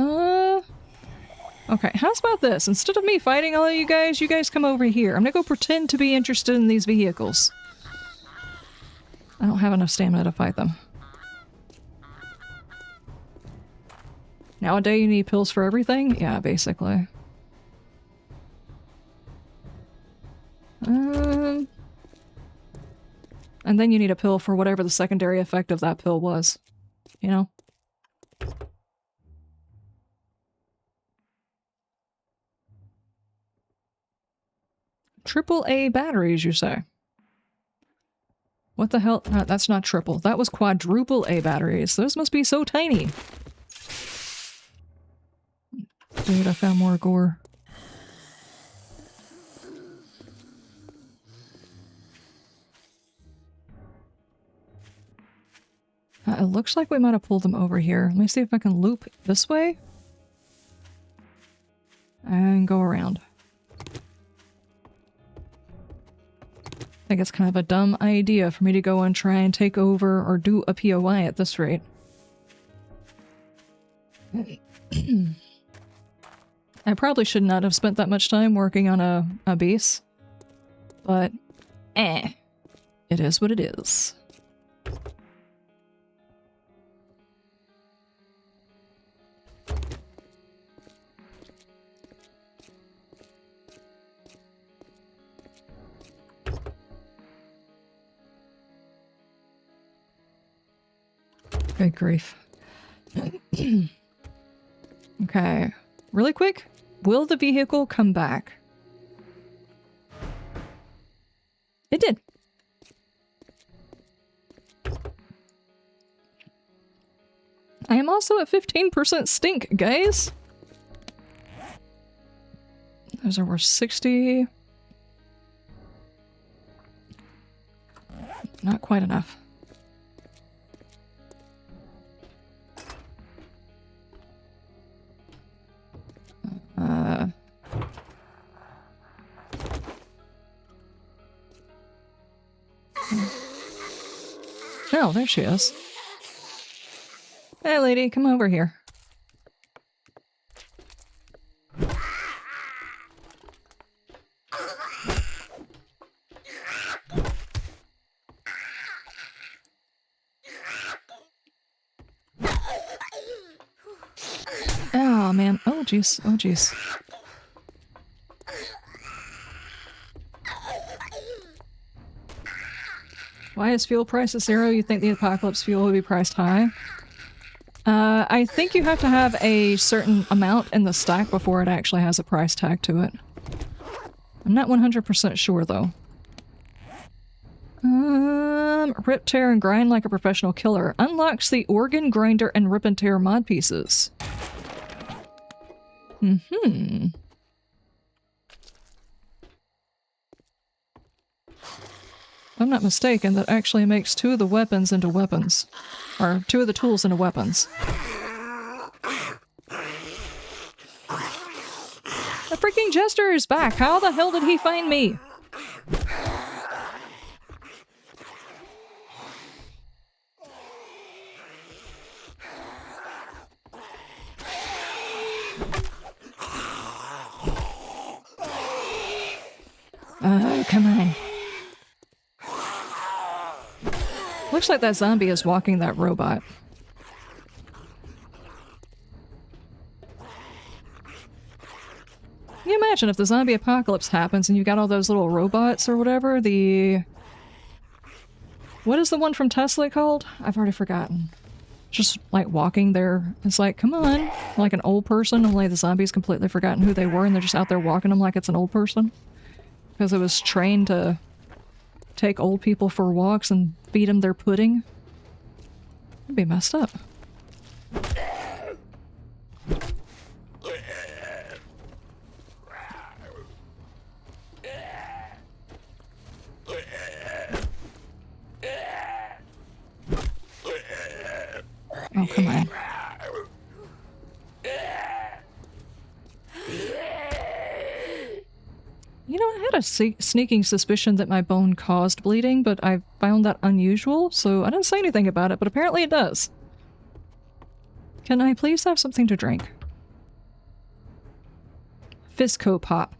Okay, how's about this? Instead of me fighting all of you guys come over here. I'm gonna go pretend to be interested in these vehicles. I don't have enough stamina to fight them. Nowadays you need pills for everything? Yeah, basically. And then you need a pill for whatever the secondary effect of that pill was. You know? AAA batteries, you say? What the hell? No, that's not triple. That was quadruple A batteries. Those must be so tiny. Dude, I found more gore. It looks like we might have pulled them over here. Let me see if I can loop this way. And go around. I think it's kind of a dumb idea for me to go and try and take over or do a POI at this rate. I probably should not have spent that much time working on a base, but it is what it is. Good grief. Okay. Really quick, will the vehicle come back? It did. I am also at 15% stink, guys. Those are worth 60. Not quite enough. Oh, there she is. Hey, lady, come over here. Oh, man. Oh, jeez. Oh, jeez. Why is fuel price at 0? You think the apocalypse fuel would be priced high? I think you have to have a certain amount in the stack before it actually has a price tag to it. I'm not 100% sure, though. Rip, tear, and grind like a professional killer. Unlocks the organ grinder and rip and tear mod pieces. Mm-hmm. If I'm not mistaken, that actually makes 2 of the weapons into weapons. Or 2 of the tools into weapons. The freaking Jester is back! How the hell did he find me? Oh, come on. Looks like that zombie is walking that robot. Can you imagine if the zombie apocalypse happens and you got all those little robots or whatever? What is the one from Tesla called? I've already forgotten. Just like walking there. It's like, come on. Like an old person, only the zombie's completely forgotten who they were and they're just out there walking them like it's an old person. Because it was trained to take old people for walks and feed them their pudding. That'd be messed up. Oh, come on. You know, I had a sneaking suspicion that my bone caused bleeding, but I found that unusual, so I didn't say anything about it, but apparently it does. Can I please have something to drink? Fizco Pop.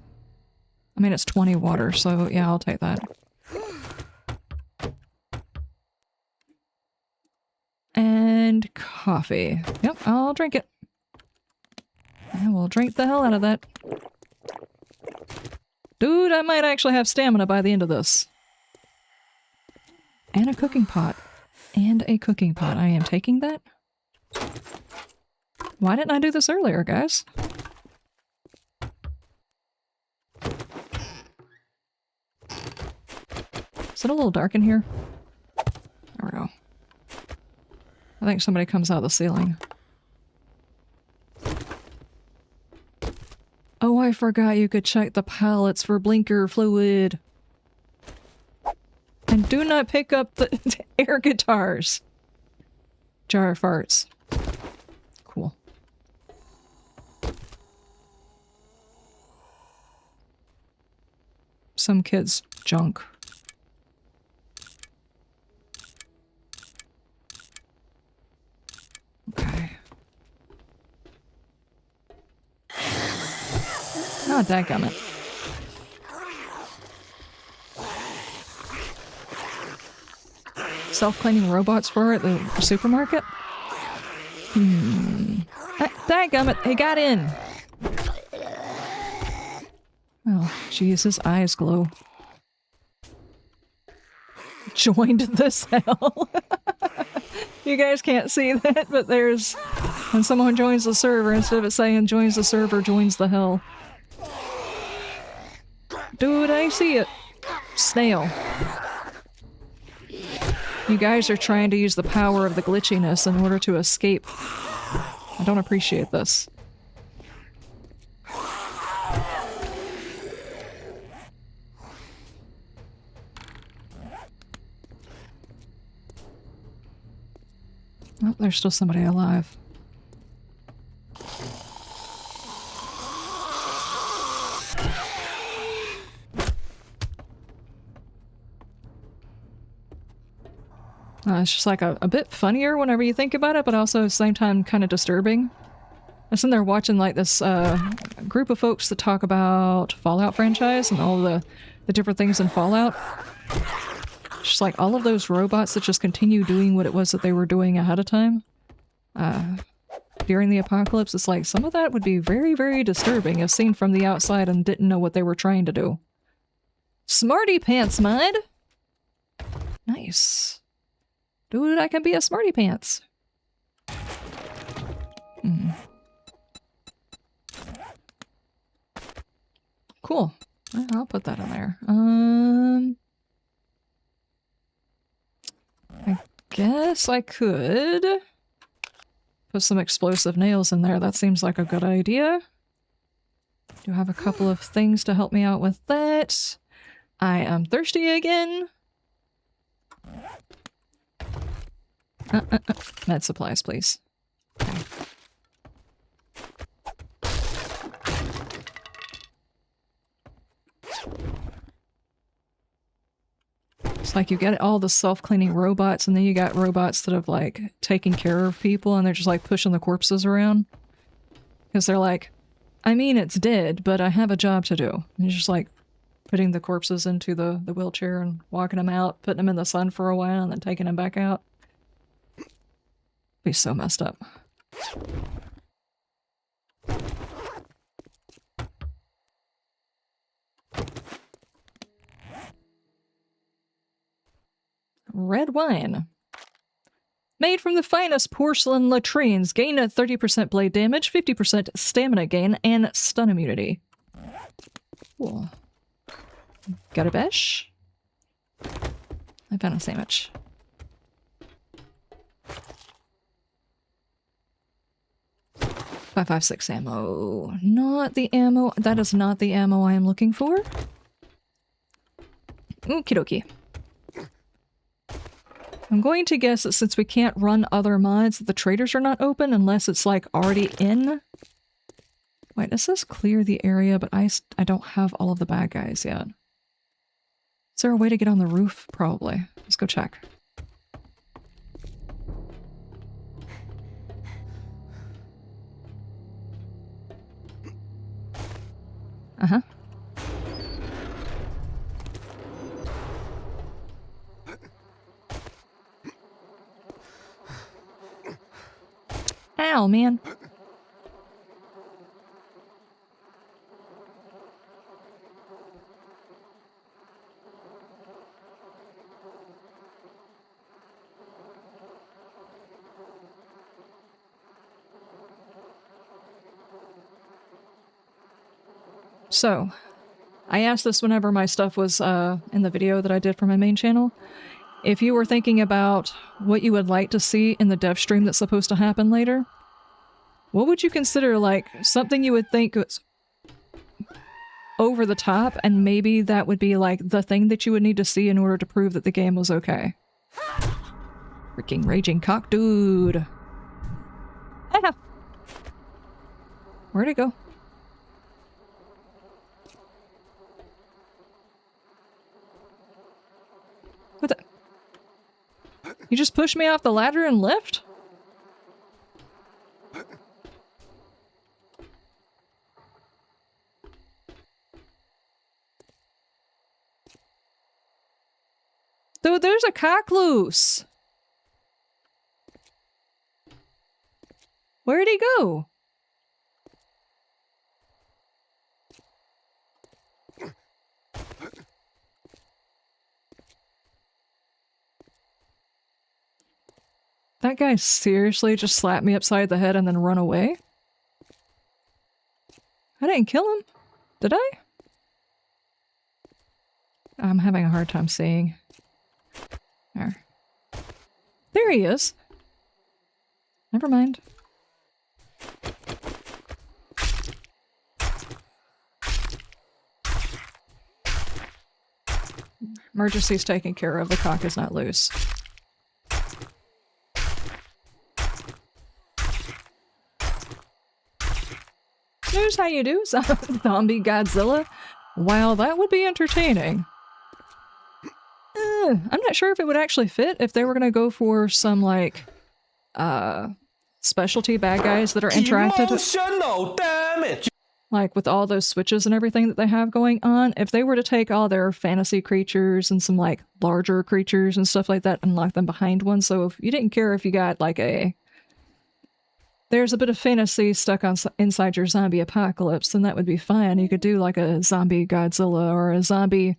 I mean, it's 20 water, so yeah, I'll take that. And coffee. Yep, I'll drink it. I will drink the hell out of that. Dude, I might actually have stamina by the end of this. And a cooking pot. And a cooking pot. I am taking that. Why didn't I do this earlier, guys? Is it a little dark in here? There we go. I think somebody comes out of the ceiling. Oh, I forgot you could check the pallets for blinker fluid. And do not pick up the air guitars. Jar of farts. Cool. Some kid's junk. Okay. Oh, dadgummit. Self-cleaning robots for at the supermarket? Dadgummit, he got in! Oh, jeez, his eyes glow. Joined this hell. You guys can't see that, but there's... When someone joins the server, instead of it saying joins the server, joins the hell. Dude, I see it. Snail. You guys are trying to use the power of the glitchiness in order to escape. I don't appreciate this. Oh, there's still somebody alive. It's just like a bit funnier whenever you think about it, but also at the same time kind of disturbing. I'm sitting there watching like this group of folks that talk about Fallout franchise and all the different things in Fallout. Just like all of those robots that just continue doing what it was that they were doing ahead of time. During the apocalypse, it's like some of that would be very, very disturbing if seen from the outside and didn't know what they were trying to do. Smarty pants, mud! Nice. Dude, I can be a smarty pants. Cool. I'll put that in there. I guess I could put some explosive nails in there. That seems like a good idea. Do have a couple of things to help me out with that. I am thirsty again. Med supplies, please. Okay. It's like you get all the self-cleaning robots, and then you got robots that have like taken care of people, and they're just like pushing the corpses around. Because they're like, I mean it's dead, but I have a job to do. And you're just like putting the corpses into the wheelchair and walking them out, putting them in the sun for a while, and then taking them back out. Be so messed up. Red wine. Made from the finest porcelain latrines, gain a 30% blade damage, 50% stamina gain, and stun immunity. Cool. Got a besh? I found a sandwich. .556 ammo. Not the ammo. That is not the ammo I am looking for. Okie dokie. I'm going to guess that since we can't run other mods, the traders are not open unless it's like already in. Wait, it says clear the area, but I don't have all of the bad guys yet. Is there a way to get on the roof? Probably. Let's go check. Uh-huh. Ow, man. So, I asked this whenever my stuff was in the video that I did for my main channel. If you were thinking about what you would like to see in the dev stream that's supposed to happen later, what would you consider like something you would think was over the top, and maybe that would be like the thing that you would need to see in order to prove that the game was okay? Freaking raging cock dude. Ah. Where'd it go? What the? You just pushed me off the ladder and left? Dude, there's a cock loose. Where'd he go? That guy seriously just slapped me upside the head and then run away? I didn't kill him. Did I? I'm having a hard time seeing. There he is. Never mind. Emergency's taken care of. The cock is not loose. Here's how you do zombie Godzilla. Wow, that would be entertaining. I'm not sure if it would actually fit if they were gonna go for some like specialty bad guys that are interacted. Emotional damage. Like with all those switches and everything that they have going on, if they were to take all their fantasy creatures and some like larger creatures and stuff like that and lock them behind one, so if you didn't care if you got like there's a bit of fantasy stuck on inside your zombie apocalypse, then that would be fine. You could do like a zombie Godzilla or a zombie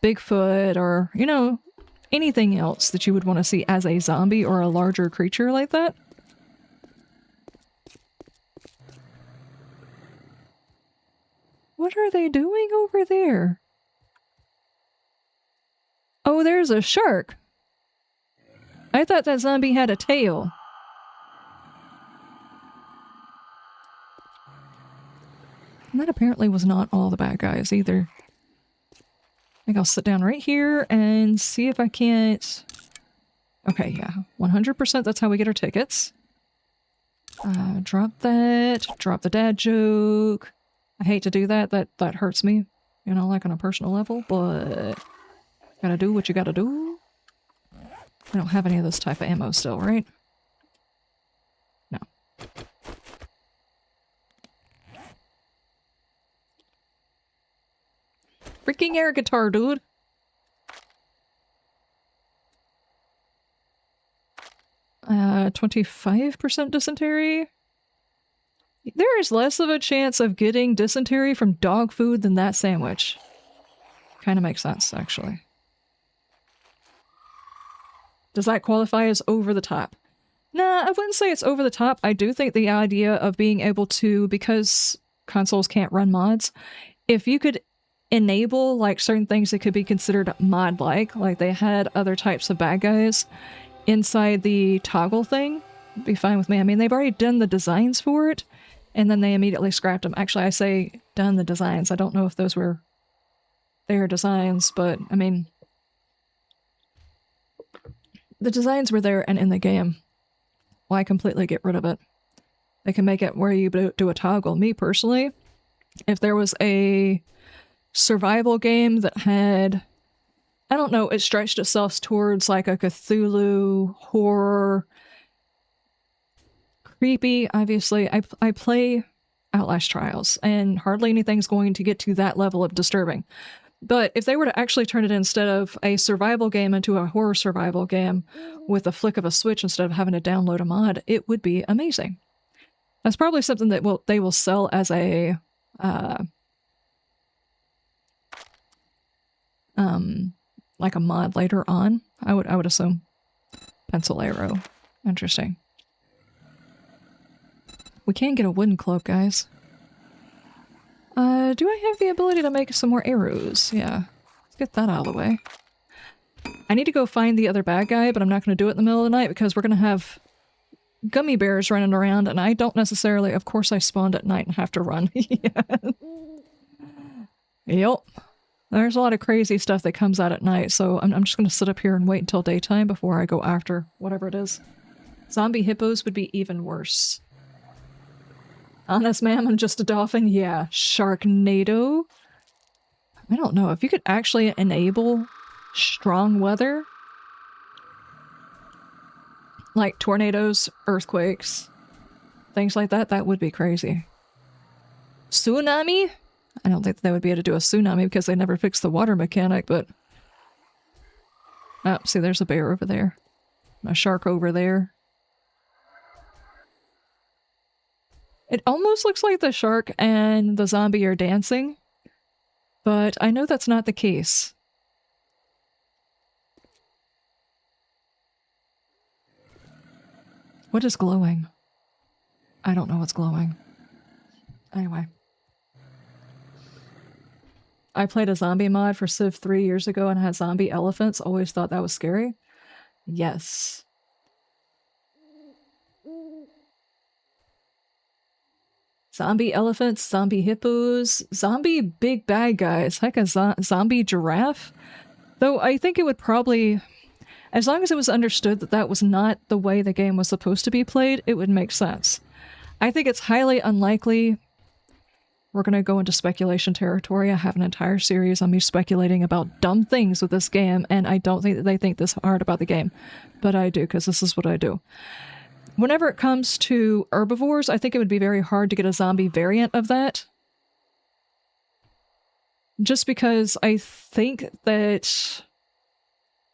Bigfoot or, you know, anything else that you would want to see as a zombie or a larger creature like that. What are they doing over there? Oh, there's a shark. I thought that zombie had a tail. And that apparently was not all the bad guys either. I think I'll sit down right here and see if I can't... Okay, yeah. 100% that's how we get our tickets. Drop that. Drop the dad joke. I hate to do that. That hurts me, you know, like on a personal level, but gotta do what you gotta do. I don't have any of this type of ammo still, right? No. Freaking air guitar, dude. Uh, 25% dysentery. There is less of a chance of getting dysentery from dog food than that sandwich. Kind of makes sense, actually. Does that qualify as over the top? Nah, I wouldn't say it's over the top. I do think the idea of being able to, because consoles can't run mods, if you could enable like certain things that could be considered mod-like they had other types of bad guys inside the toggle thing, it'd be fine with me. I mean, they've already done the designs for it, and then they immediately scrapped them. Actually, I say done the designs. I don't know if those were their designs, but I mean, the designs were there and in the game. Why completely get rid of it? They can make it where you do a toggle. Me personally, if there was a survival game that had, I don't know, it stretched itself towards like a Cthulhu horror, creepy, obviously. I play Outlast Trials, and hardly anything's going to get to that level of disturbing. But if they were to actually turn it instead of a survival game into a horror survival game with a flick of a switch instead of having to download a mod, it would be amazing. That's probably something that they will sell as a like a mod later on. I would assume. Pencil arrow. Interesting. We can get a wooden cloak, guys. Do I have the ability to make some more arrows? Yeah. Let's get that out of the way. I need to go find the other bad guy, but I'm not going to do it in the middle of the night because we're going to have gummy bears running around, and I don't necessarily... Of course I spawned at night and have to run. Yeah. Yep. There's a lot of crazy stuff that comes out at night, so I'm just going to sit up here and wait until daytime before I go after whatever it is. Zombie hippos would be even worse. Honest ma'am, I'm just a dolphin? Yeah. Sharknado? I don't know. If you could actually enable strong weather, like tornadoes, earthquakes, things like that, that would be crazy. Tsunami? I don't think they would be able to do a tsunami because they never fixed the water mechanic, but Oh, see, there's a bear over there. A shark over there. It almost looks like the shark and the zombie are dancing, but I know that's not the case. What is glowing? I don't know what's glowing. Anyway. I played a zombie mod for Civ 3 years ago and had zombie elephants. Always thought that was scary. Yes. Zombie elephants, zombie hippos, zombie big bad guys. Heck, a zombie giraffe? Though I think it would probably... As long as it was understood that that was not the way the game was supposed to be played, it would make sense. I think it's highly unlikely. We're going to go into speculation territory. I have an entire series on me speculating about dumb things with this game, and I don't think that they think this hard about the game. But I do, because this is what I do. Whenever it comes to herbivores, I think it would be very hard to get a zombie variant of that. Just because I think that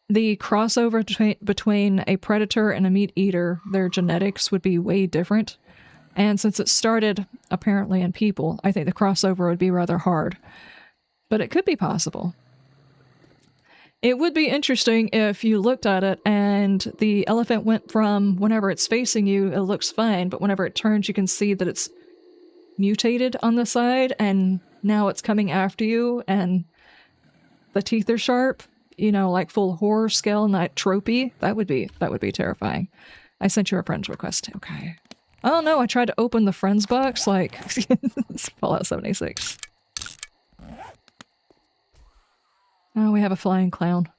the crossover between a predator and a meat eater, their genetics would be way different. And since it started, apparently, in people, I think the crossover would be rather hard. But it could be possible. It would be interesting if you looked at it and the elephant went from whenever it's facing you, it looks fine, but whenever it turns, you can see that it's mutated on the side, and now it's coming after you, and the teeth are sharp. You know, like full horror scale, not tropey. That would be terrifying. I sent you a friend's request. Okay. Oh no, I tried to open the friends box like Fallout 76. Oh, we have a flying clown.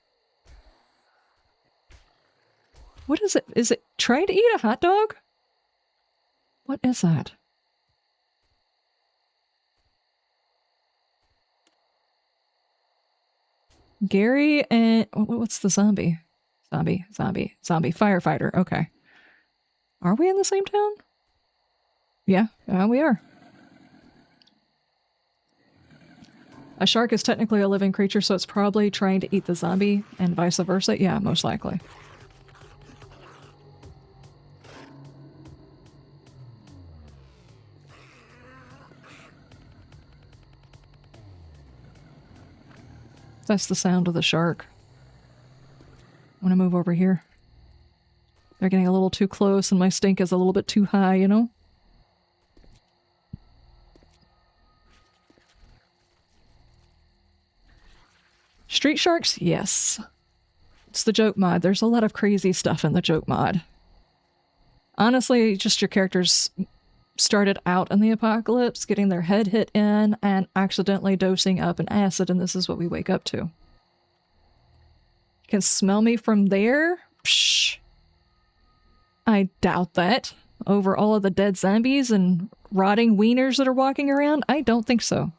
What is it? Is it trying to eat a hot dog? What is that? Gary and... What's the zombie? Zombie firefighter. Okay. Are we in the same town? Yeah, we are. A shark is technically a living creature, so it's probably trying to eat the zombie and vice versa. Yeah, most likely. That's the sound of the shark. I'm gonna move over here. They're getting a little too close and my stink is a little bit too high, you know? Street sharks? Yes. It's the joke mod. There's a lot of crazy stuff in the joke mod. Honestly, just your characters started out in the apocalypse, getting their head hit in, and accidentally dosing up an acid, and this is what we wake up to. You can smell me from there? Psh. I doubt that. Over all of the dead zombies and rotting wieners that are walking around? I don't think so.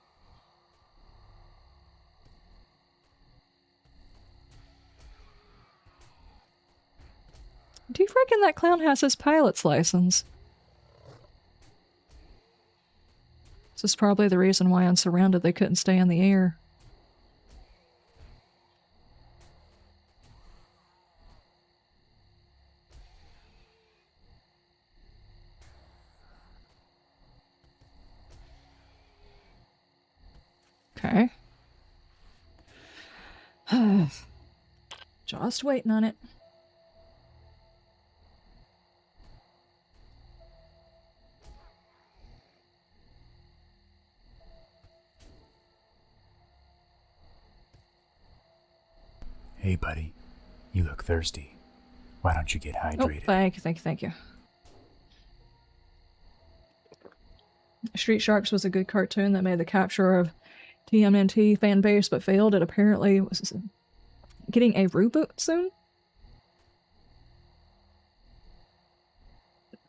Do you reckon that clown has his pilot's license? This is probably the reason why on Surrounded they couldn't stay in the air. Okay. Just waiting on it. Hey, buddy. You look thirsty. Why don't you get hydrated? Oh, thank you. Street Sharks was a good cartoon that made the capture of TMNT fan base but failed. It apparently was getting a reboot soon.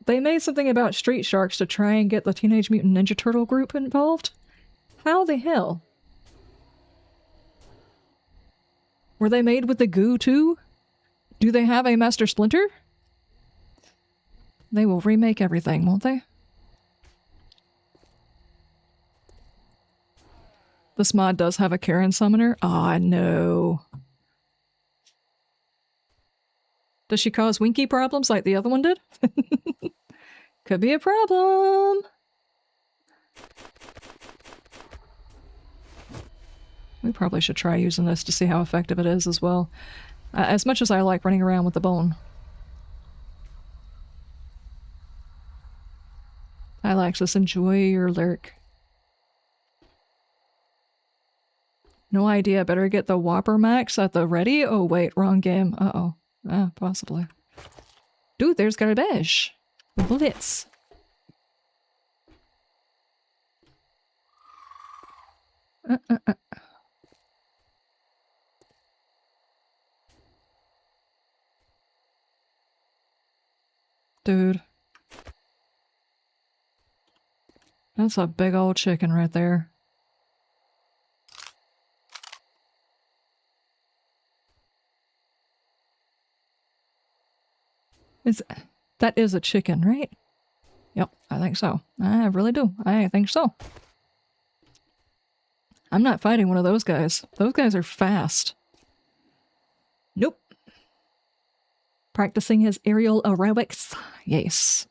They made something about Street Sharks to try and get the Teenage Mutant Ninja Turtle group involved. How the hell? Were they made with the goo too? Do they have a Master Splinter? They will remake everything, won't they? This mod does have a Karen summoner. Ah, no. Does she cause Winky problems like the other one did? Could be a problem. We probably should try using this to see how effective it is as well. As much as I like running around with the bone. Hi, Alexis. Enjoy your lurk. No idea. Better get the Whopper Max at the ready? Oh, wait. Wrong game. Uh-oh. Ah, possibly. Dude, there's garbage. The bullets. Dude. That's a big old chicken right there. That is a chicken, right? Yep, I think so. I really do. I think so. I'm not fighting one of those guys. Those guys are fast. Nope. Practicing his aerial aerobics. Yes.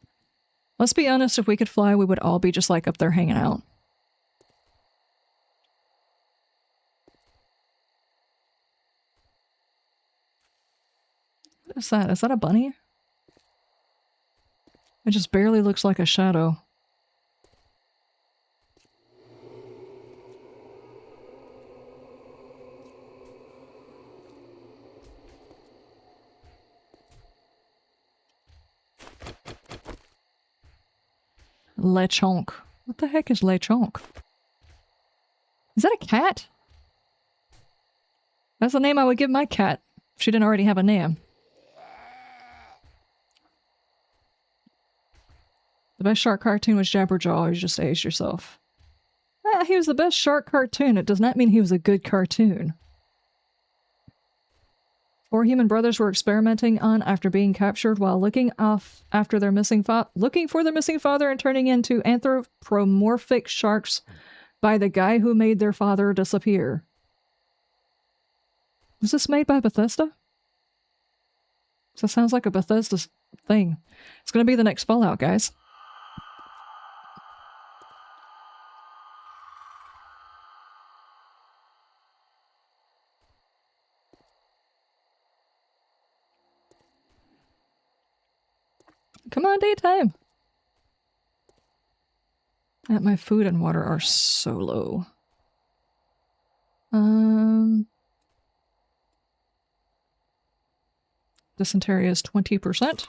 Let's be honest, if we could fly, we would all be just like up there hanging out. What is that? Is that a bunny? It just barely looks like a shadow. Lechonk. What the heck is Lechonk? Is that a cat? That's the name I would give my cat if she didn't already have a name. The best shark cartoon was Jabberjaw, or you just aged yourself. He was the best shark cartoon. It does not mean he was a good cartoon. 4 human brothers were experimenting on after being captured while looking for their missing father and turning into anthropomorphic sharks by the guy who made their father disappear. Was this made by Bethesda? That sounds like a Bethesda thing. It's going to be the next Fallout, guys. Come on, daytime. My food and water are so low. Dysentery is 20%.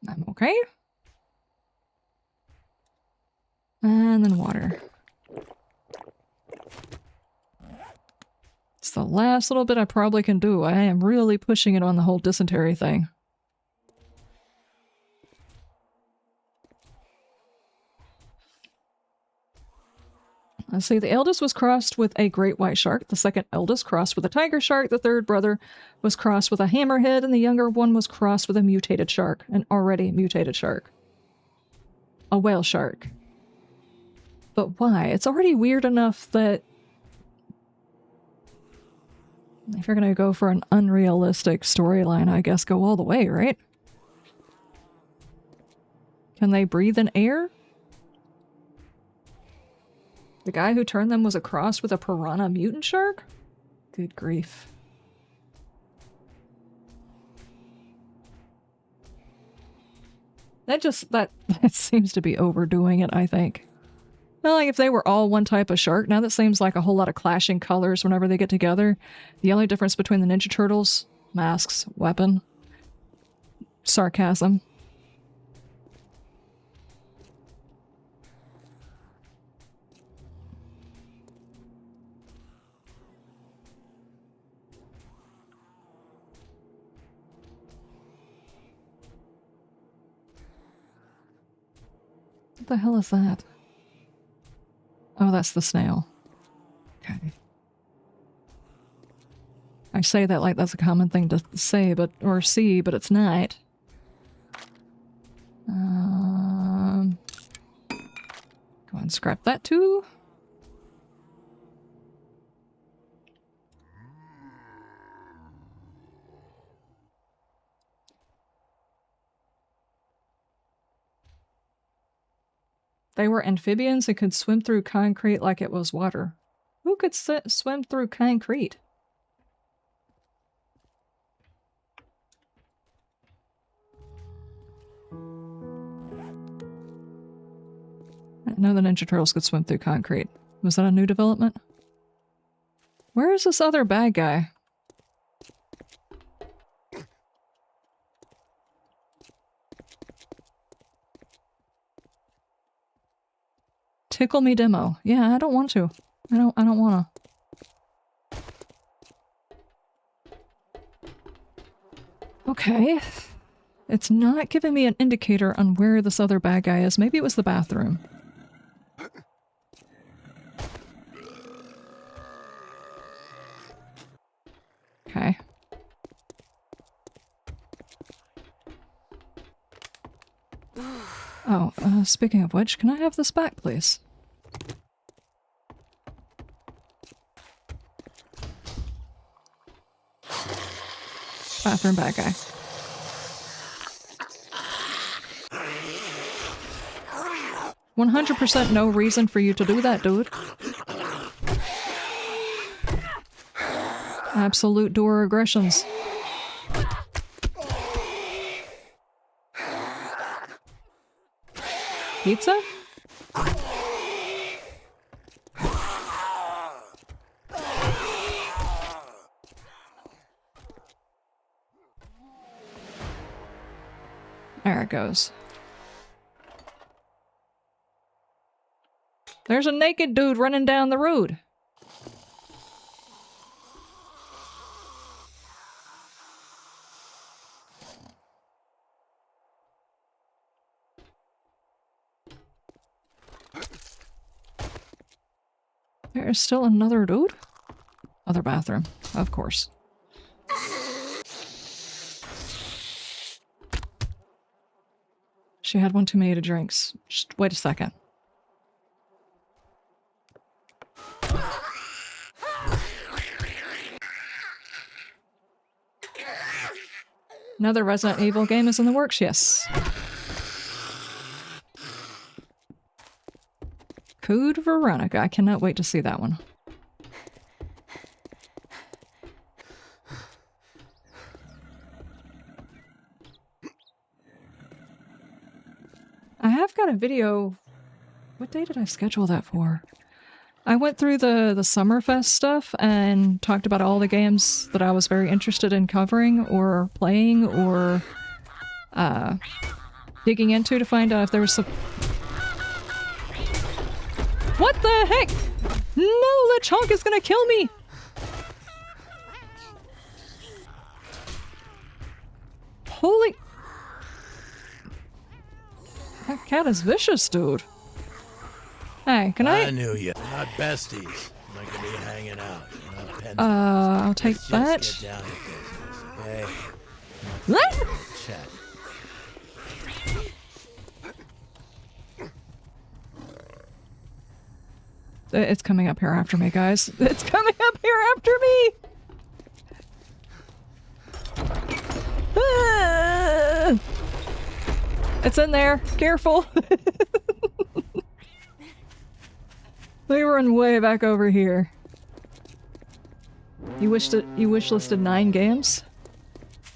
I'm okay. And then water. It's the last little bit I probably can do. I am really pushing it on the whole dysentery thing. Let's see, the eldest was crossed with a great white shark, the second eldest crossed with a tiger shark, the third brother was crossed with a hammerhead, and the younger one was crossed with a mutated shark, an already mutated shark. A whale shark. But why? It's already weird enough that if you're gonna go for an unrealistic storyline, I guess go all the way, right? Can they breathe in air? The guy who turned them was a cross with a piranha mutant shark? Good grief. That seems to be overdoing it, I think. Well, like if they were all one type of shark, now that seems like a whole lot of clashing colors whenever they get together. The only difference between the Ninja Turtles, masks, weapon, sarcasm. What the hell is that? Oh, that's the snail. Okay. I say that like that's a common thing to say, or see, but it's not. Go on and scrap that too. They were amphibians and could swim through concrete like it was water. Who could swim through concrete? I know the Ninja Turtles could swim through concrete. Was that a new development? Where is this other bad guy? Tickle me demo. Yeah, I don't want to. I don't wanna. Okay. It's not giving me an indicator on where this other bad guy is. Maybe it was the bathroom. Okay. Oh, speaking of which, can I have this back, please? Bathroom bad guy. $100% no reason for you to do that, dude. Absolute door aggressions. Pizza? There it goes. There's a naked dude running down the road. There's still another dude? Other bathroom, of course. She had one too many to drinks. Just wait a second. Another Resident Evil game is in the works, yes. Code Veronica. I cannot wait to see that one. I have got a video. What day did I schedule that for? I went through the Summerfest stuff and talked about all the games that I was very interested in covering or playing or digging into to find out if there was some... What the heck? No, Lechonk is gonna kill me! Holy... That cat is vicious, dude. Hey, can I... I knew you. Not besties. Not gonna be hanging out. Not pen I'll take Let's that. just get down to business, okay? What? Chat. It's coming up here after me, guys. It's coming up here after me! Ah! It's in there. Careful. They run way back over here. You wish listed 9 games?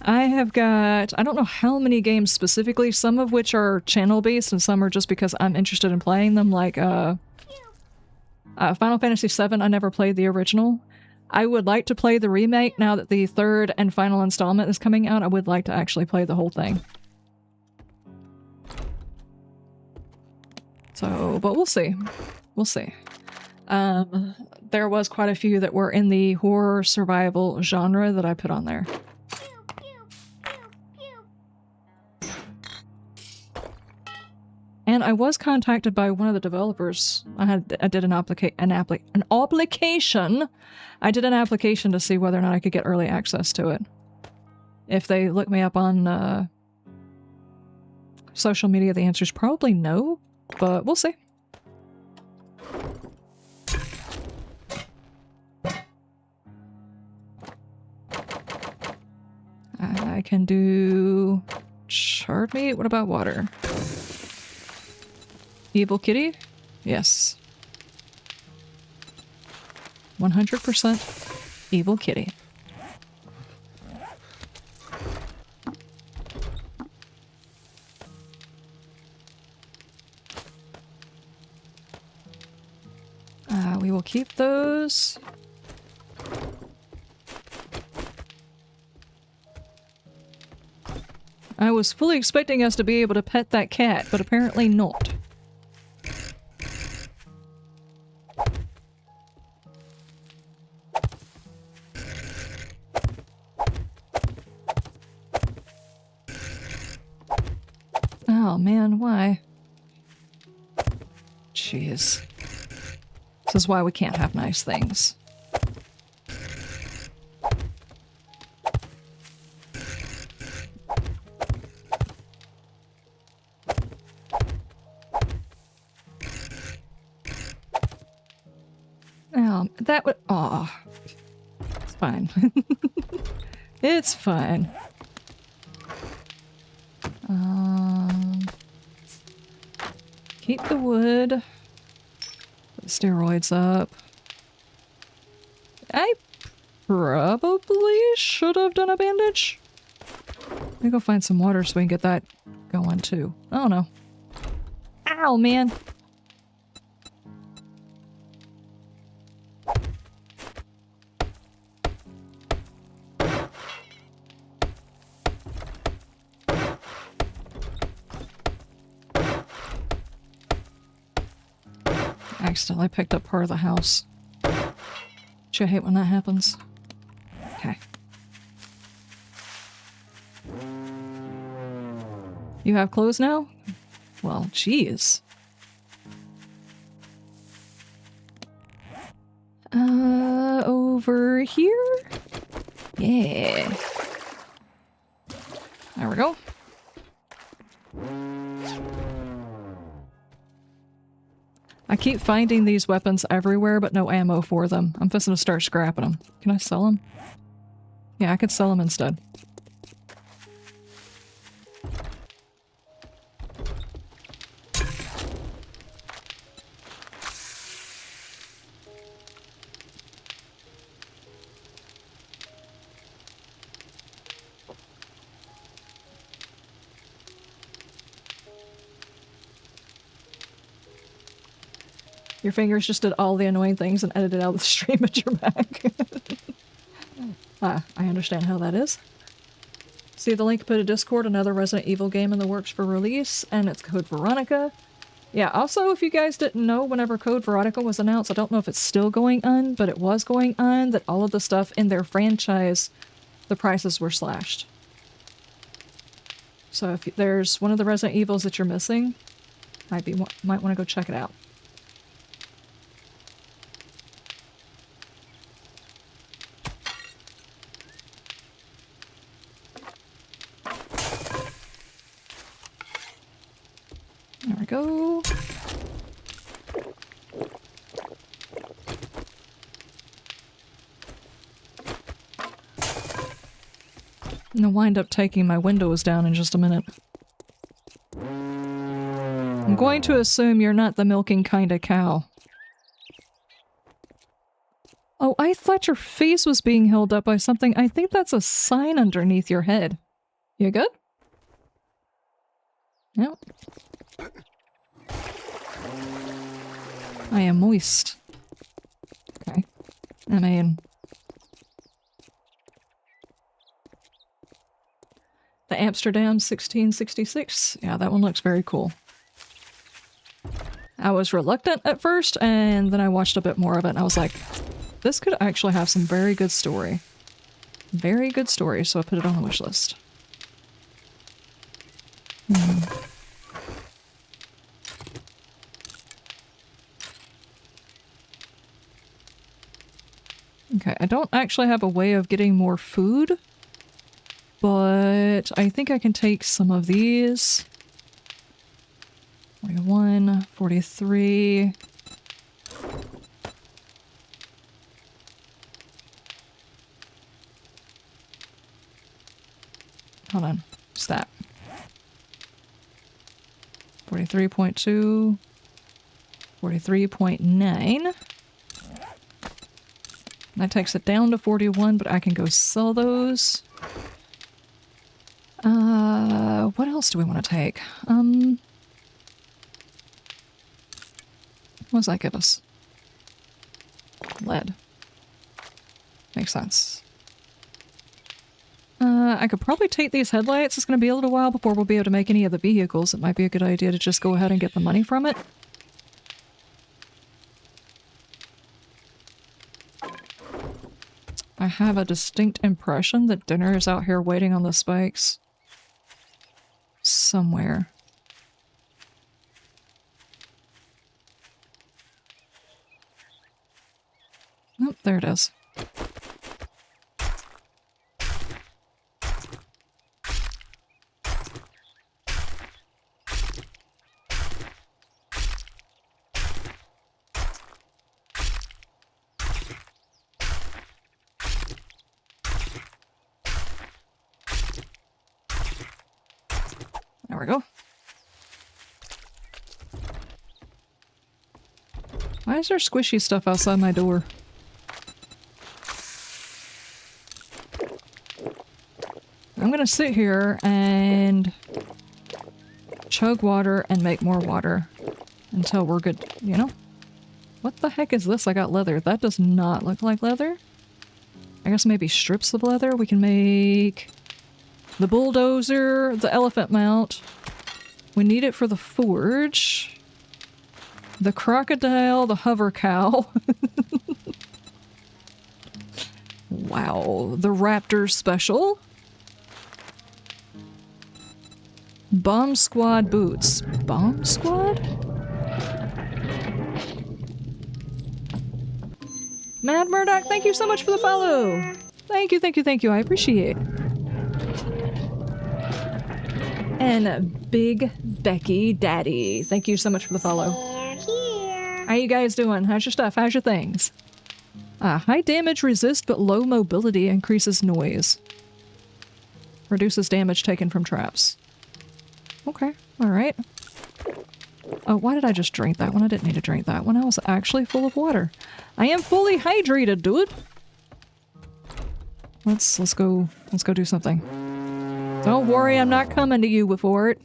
I have got, I don't know how many games specifically, some of which are channel based and some are just because I'm interested in playing them, like Final Fantasy VII. I never played the original. I would like to play the remake now that the 3rd and final installment is coming out. I would like to actually play the whole thing. So, but we'll see. We'll see. There was quite a few that were in the horror survival genre that I put on there. And I was contacted by one of the developers. I did an application. I did an application to see whether or not I could get early access to it. If they look me up on social media, the answer is probably no, but we'll see. I can do charred meat. What about water? Evil kitty? Yes. 100% evil kitty. We will keep those. I was fully expecting us to be able to pet that cat, but apparently not. Oh man, why? Jeez. This is why we can't have nice things. That would... Aw. It's fine. It's fine. Keep the wood. Put the steroids up. I probably should have done a bandage. Let me go find some water so we can get that going too. Oh no. Ow, man. Accidentally picked up part of the house. Don't you hate when that happens? Okay. You have clothes now? Well, jeez. Over here? Yeah. There we go. I keep finding these weapons everywhere, but no ammo for them. I'm just gonna start scrapping them. Can I sell them? Yeah, I could sell them instead. Your fingers just did all the annoying things and edited out the stream at your back. I understand how that is. See the link put a Discord, another Resident Evil game in the works for release, and it's Code Veronica. Yeah, also, if you guys didn't know, whenever Code Veronica was announced, I don't know if it's still going on, but it was going on, that all of the stuff in their franchise, the prices were slashed. So if there's one of the Resident Evils that you're missing, might want to go check it out. There we go. I'm gonna wind up taking my windows down in just a minute. I'm going to assume you're not the milking kind of cow. Oh, I thought your face was being held up by something. I think that's a sign underneath your head. You good? Yep. I am moist. Okay. I mean... The Amsterdam 1666. Yeah, that one looks very cool. I was reluctant at first, and then I watched a bit more of it, and I was like, this could actually have some very good story. Very good story, so I put it on the wish list. Okay, I don't actually have a way of getting more food, but I think I can take some of these. 41, 43. Hold on, what's that? 43.2. 43.9. That takes it down to 41, but I can go sell those. What else do we want to take? What does that give us? Lead. Makes sense. I could probably take these headlights. It's going to be a little while before we'll be able to make any of the vehicles. It might be a good idea to just go ahead and get the money from it. I have a distinct impression that dinner is out here waiting on the spikes. Somewhere. Oh, there it is. There we go. Why is there squishy stuff outside my door? I'm gonna sit here and chug water and make more water until we're good, you know? What the heck is this? I got leather. That does not look like leather. I guess maybe strips of leather. We can make the bulldozer, the elephant mount. We need it for the forge. The crocodile, the hover cow. Wow. The raptor special. Bomb squad boots. Bomb squad? Mad Murdoch, thank you so much for the follow. Thank you, thank you, thank you. I appreciate it. And Big Becky Daddy, thank you so much for the follow. Here. How you guys doing? How's your stuff? How's your things? High damage resist, but low mobility increases noise. Reduces damage taken from traps. Okay, alright. Oh, why did I just drink that one? I didn't need to drink that one. I was actually full of water. I am fully hydrated, dude! Let's go do something. Don't worry, I'm not coming to you before it.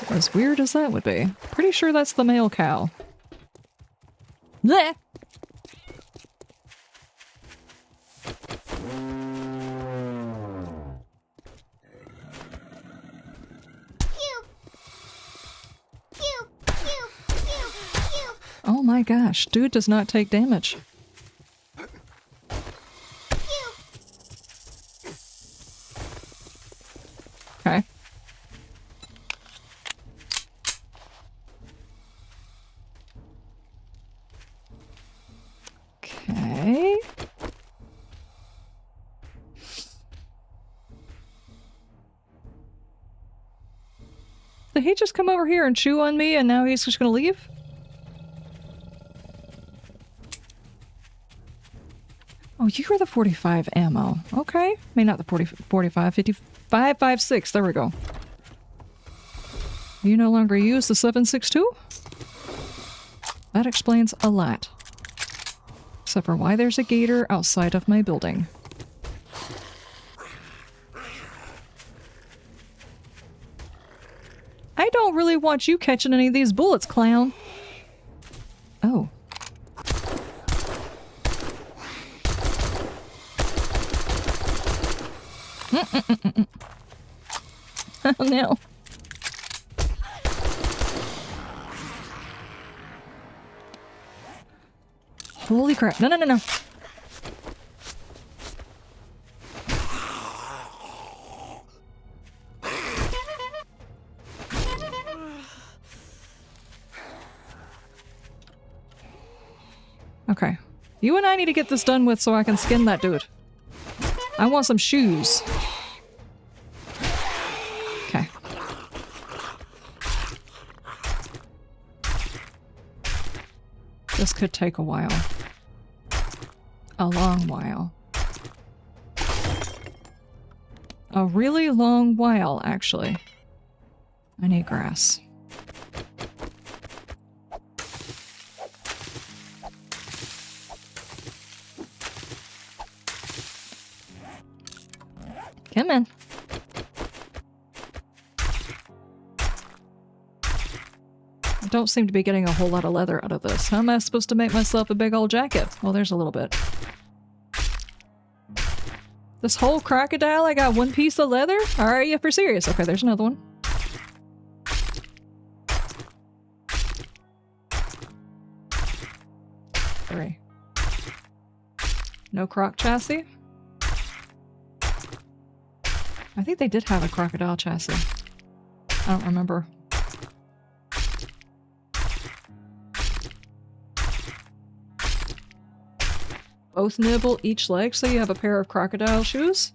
As weird as that would be. Pretty sure that's the male cow. Blech! Oh my gosh, dude does not take damage. Okay. Okay. Did he just come over here and chew on me and now he's just gonna leave? Oh, you were the 45 ammo. Okay. I mean, not the 45, 55, 56. There we go. You no longer use the 7.62? That explains a lot. Except for why there's a gator outside of my building. I don't really want you catching any of these bullets, clown. Oh. Oh no. Holy crap. No, no, no, no. Okay. You and I need to get this done with so I can skin that dude. I want some shoes. Okay. This could take a while. A long while. A really long while, actually. I need grass. Come on. I don't seem to be getting a whole lot of leather out of this. How am I supposed to make myself a big old jacket? Well, there's a little bit. This whole crocodile, I got one piece of leather? Alright, yeah, for serious. Okay, there's another one. Three. No croc chassis? I think they did have a crocodile chassis. I don't remember. Both nibble each leg so you have a pair of crocodile shoes?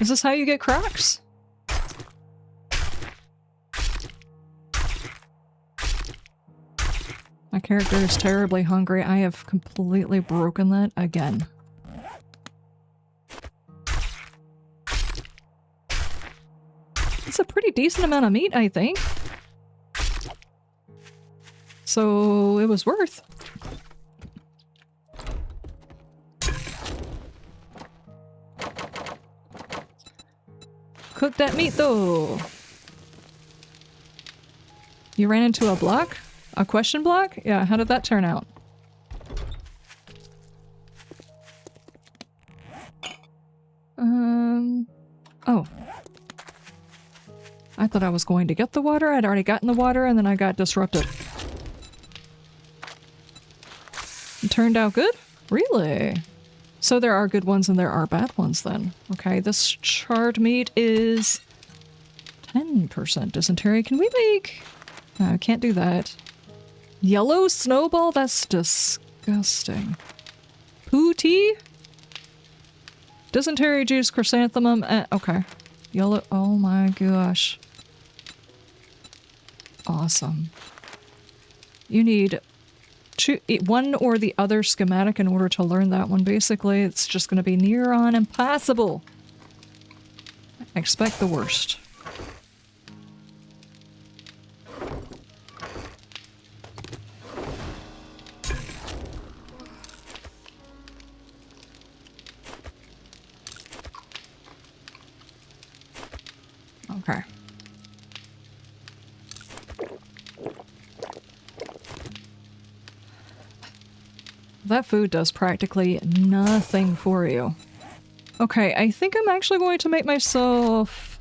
Is this how you get Crocs? My character is terribly hungry. I have completely broken that again. It's a pretty decent amount of meat, I think. So it was worth. Cook that meat though. You ran into a block? A question block? Yeah, how did that turn out? Oh. I thought I was going to get the water. I'd already gotten the water and then I got disrupted. It turned out good? Really? So there are good ones and there are bad ones then. Okay, this charred meat is 10% dysentery. Can we make... No, can't do that. Yellow snowball? That's disgusting. Poo tea? Dysentery juice, chrysanthemum, okay. Yellow, oh my gosh. Awesome. You need one or the other schematic in order to learn that one. Basically, it's just going to be near on impossible. Expect the worst. Okay. That food does practically nothing for you. Okay, I think I'm actually going to make myself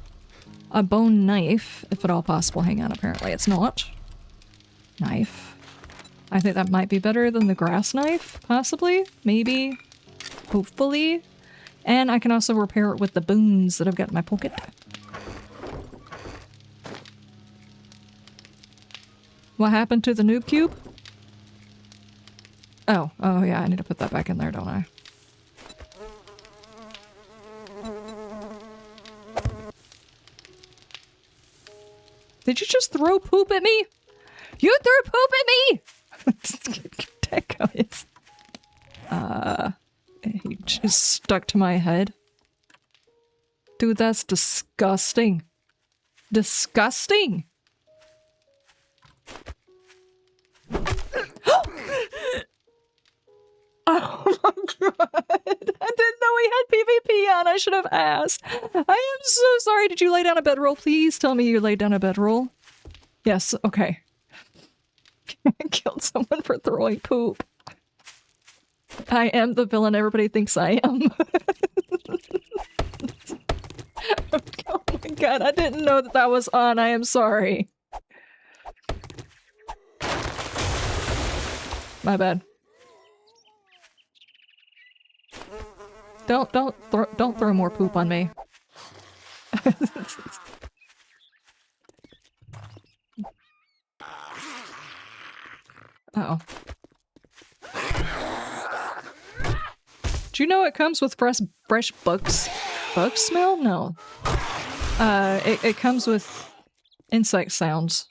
a bone knife, if at all possible. Hang on, apparently it's not. Knife. I think that might be better than the grass knife, possibly, maybe, hopefully. And I can also repair it with the bones that I've got in my pocket. What happened to the noob cube? Oh, yeah, I need to put that back in there, don't I? Did you just throw poop at me? You threw poop at me! That guy he just stuck to my head. Dude, that's disgusting. Disgusting! Oh my god! I didn't know we had PvP on. I should have asked. I am so sorry. Did you lay down a bedroll? Please tell me you laid down a bedroll. Yes, okay. I killed someone for throwing poop. I am the villain everybody thinks I am. Oh my god, I didn't know that that was on. I am sorry. My bad. Don't throw more poop on me. Uh-oh. Do you know it comes with fresh bugs? Bug smell? No. It comes with insect sounds.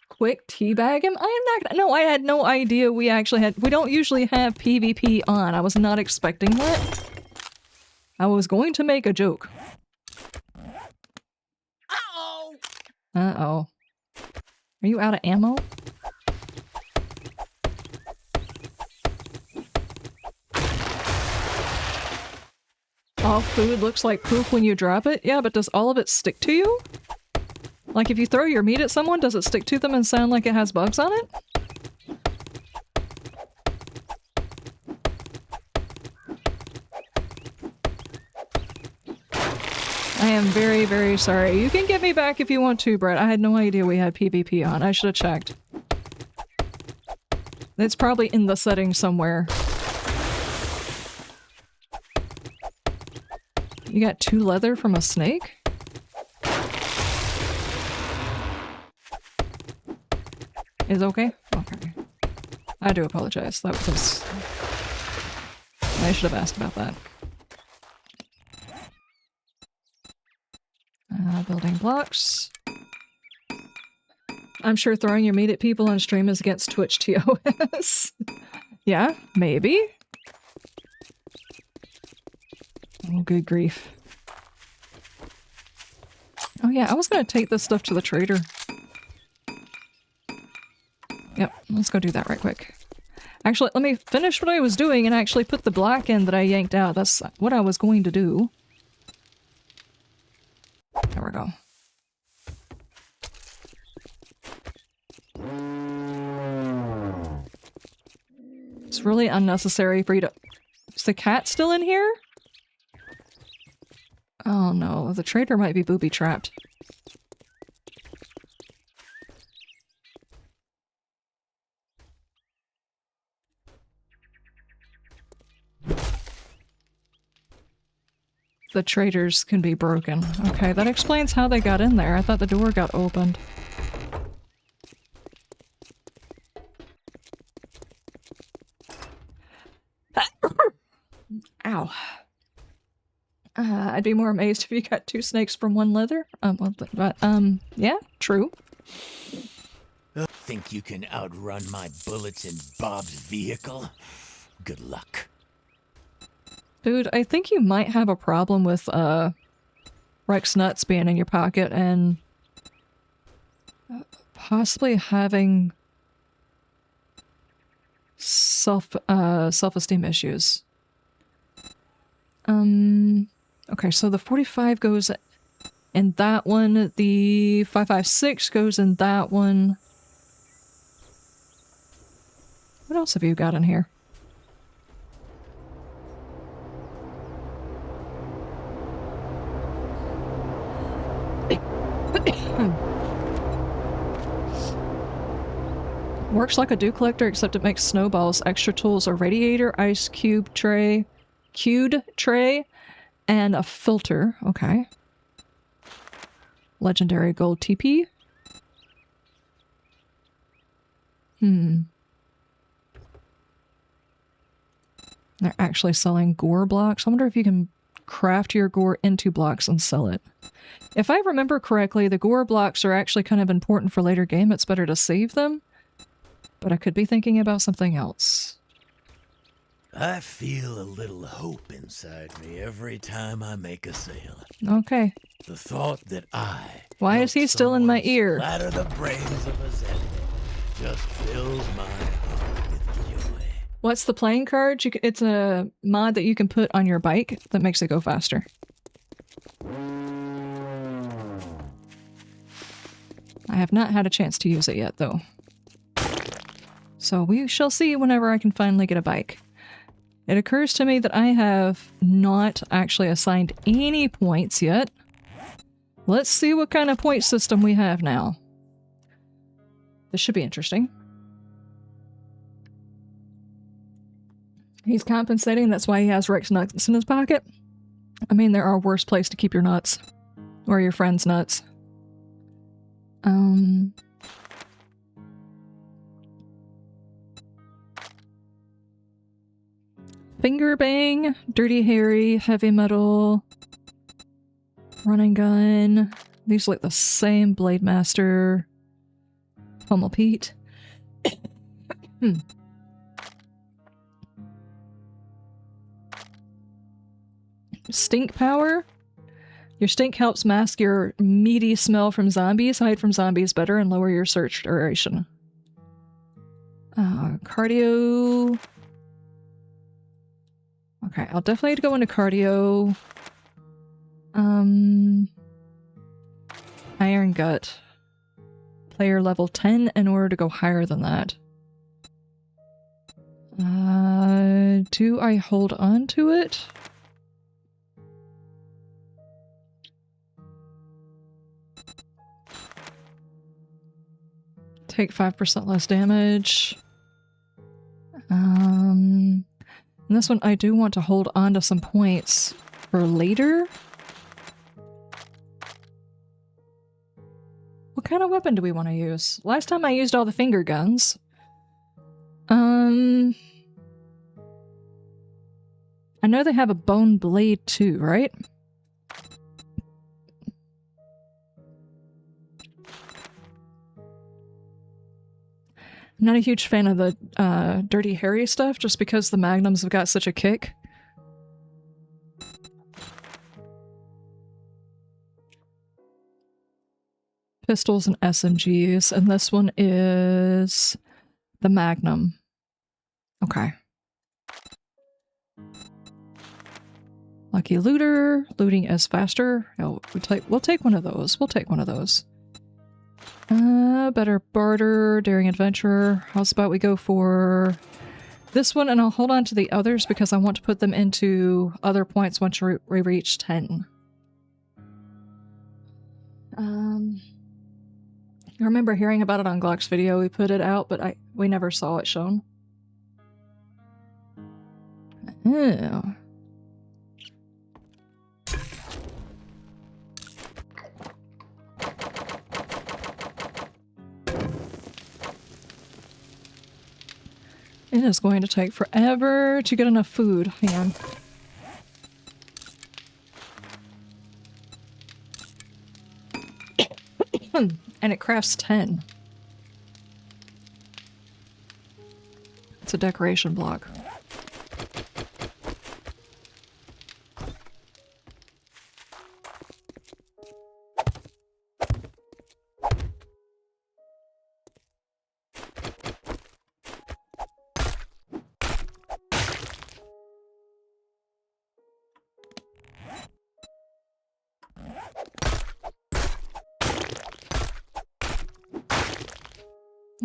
Quick teabag him? I am not. No, I had no idea we actually had. We don't usually have PvP on. I was not expecting that. I was going to make a joke. Uh-oh. Uh-oh. Are you out of ammo? All food looks like poop when you drop it. Yeah, but does all of it stick to you? Like if you throw your meat at someone, does it stick to them and sound like it has bugs on it? I am very, very sorry. You can get me back if you want to, Brett. I had no idea we had PvP on. I should have checked. It's probably in the settings somewhere. You got 2 leather from a snake? Is okay? Okay. I do apologize. That was... I should have asked about that. Building blocks. I'm sure throwing your meat at people on stream is against Twitch TOS. Yeah, maybe. Oh, good grief. Oh yeah, I was gonna take this stuff to the trader. Yep, let's go do that right quick. Actually, let me finish what I was doing and actually put the black in that I yanked out. That's what I was going to do. There we go. It's really unnecessary for you to... Is the cat still in here? Oh no, the trader might be booby-trapped. The traders can be broken. Okay, that explains how they got in there. I thought the door got opened. Ow. I'd be more amazed if you got 2 snakes from 1 leather. Yeah, true. Think you can outrun my bullets in Bob's vehicle? Good luck. Dude, I think you might have a problem with, Rex nuts being in your pocket and possibly having self-esteem issues. Okay, so the 45 goes in that one, the 556 goes in that one. What else have you got in here? Works like a dew collector, except it makes snowballs. Extra tools: a radiator, ice cube tray, cued tray, and a filter. Okay. Legendary gold TP. They're actually selling gore blocks. I wonder if you can craft your gore into blocks and sell it. If I remember correctly, the gore blocks are actually kind of important for later game. It's better to save them. But I could be thinking about something else. I feel a little hope inside me every time I make a sale. Okay. The thought that Why is he still in my ear? Splatter the brains of his enemy just fills my heart with joy. What's the playing card? It's a mod that you can put on your bike that makes it go faster. I have not had a chance to use it yet, though. So we shall see whenever I can finally get a bike. It occurs to me that I have not actually assigned any points yet. Let's see what kind of point system we have now. This should be interesting. He's compensating, that's why he has Rex nuts in his pocket. I mean, there are worse places to keep your nuts. Or your friend's nuts. Finger bang, dirty Harry, heavy metal, running gun. These look the same. Blade Master, Pummel Pete. Stink power. Your stink helps mask your meaty smell from zombies, hide from zombies better, and lower your search duration. Cardio. Okay, I'll definitely go into cardio. Iron Gut. Player level 10 in order to go higher than that. Do I hold on to it? Take 5% less damage. And this one I do want to hold on to some points for later. What kind of weapon do we want to use? Last time I used all the finger guns. I know they have a bone blade too, right? I'm not a huge fan of the Dirty Harry stuff, just because the magnums have got such a kick. Pistols and SMGs, and this one is the Magnum. Okay. Lucky Looter. Looting is faster. Oh, we'll take one of those. We'll take one of those. Better Barter, Daring Adventurer. How's about we go for this one, and I'll hold on to the others because I want to put them into other points once we reach 10. I remember hearing about it on Glock's video. We put it out, but we never saw it shown. Oh. It is going to take forever to get enough food. Hang on. And it crafts 10. It's a decoration block.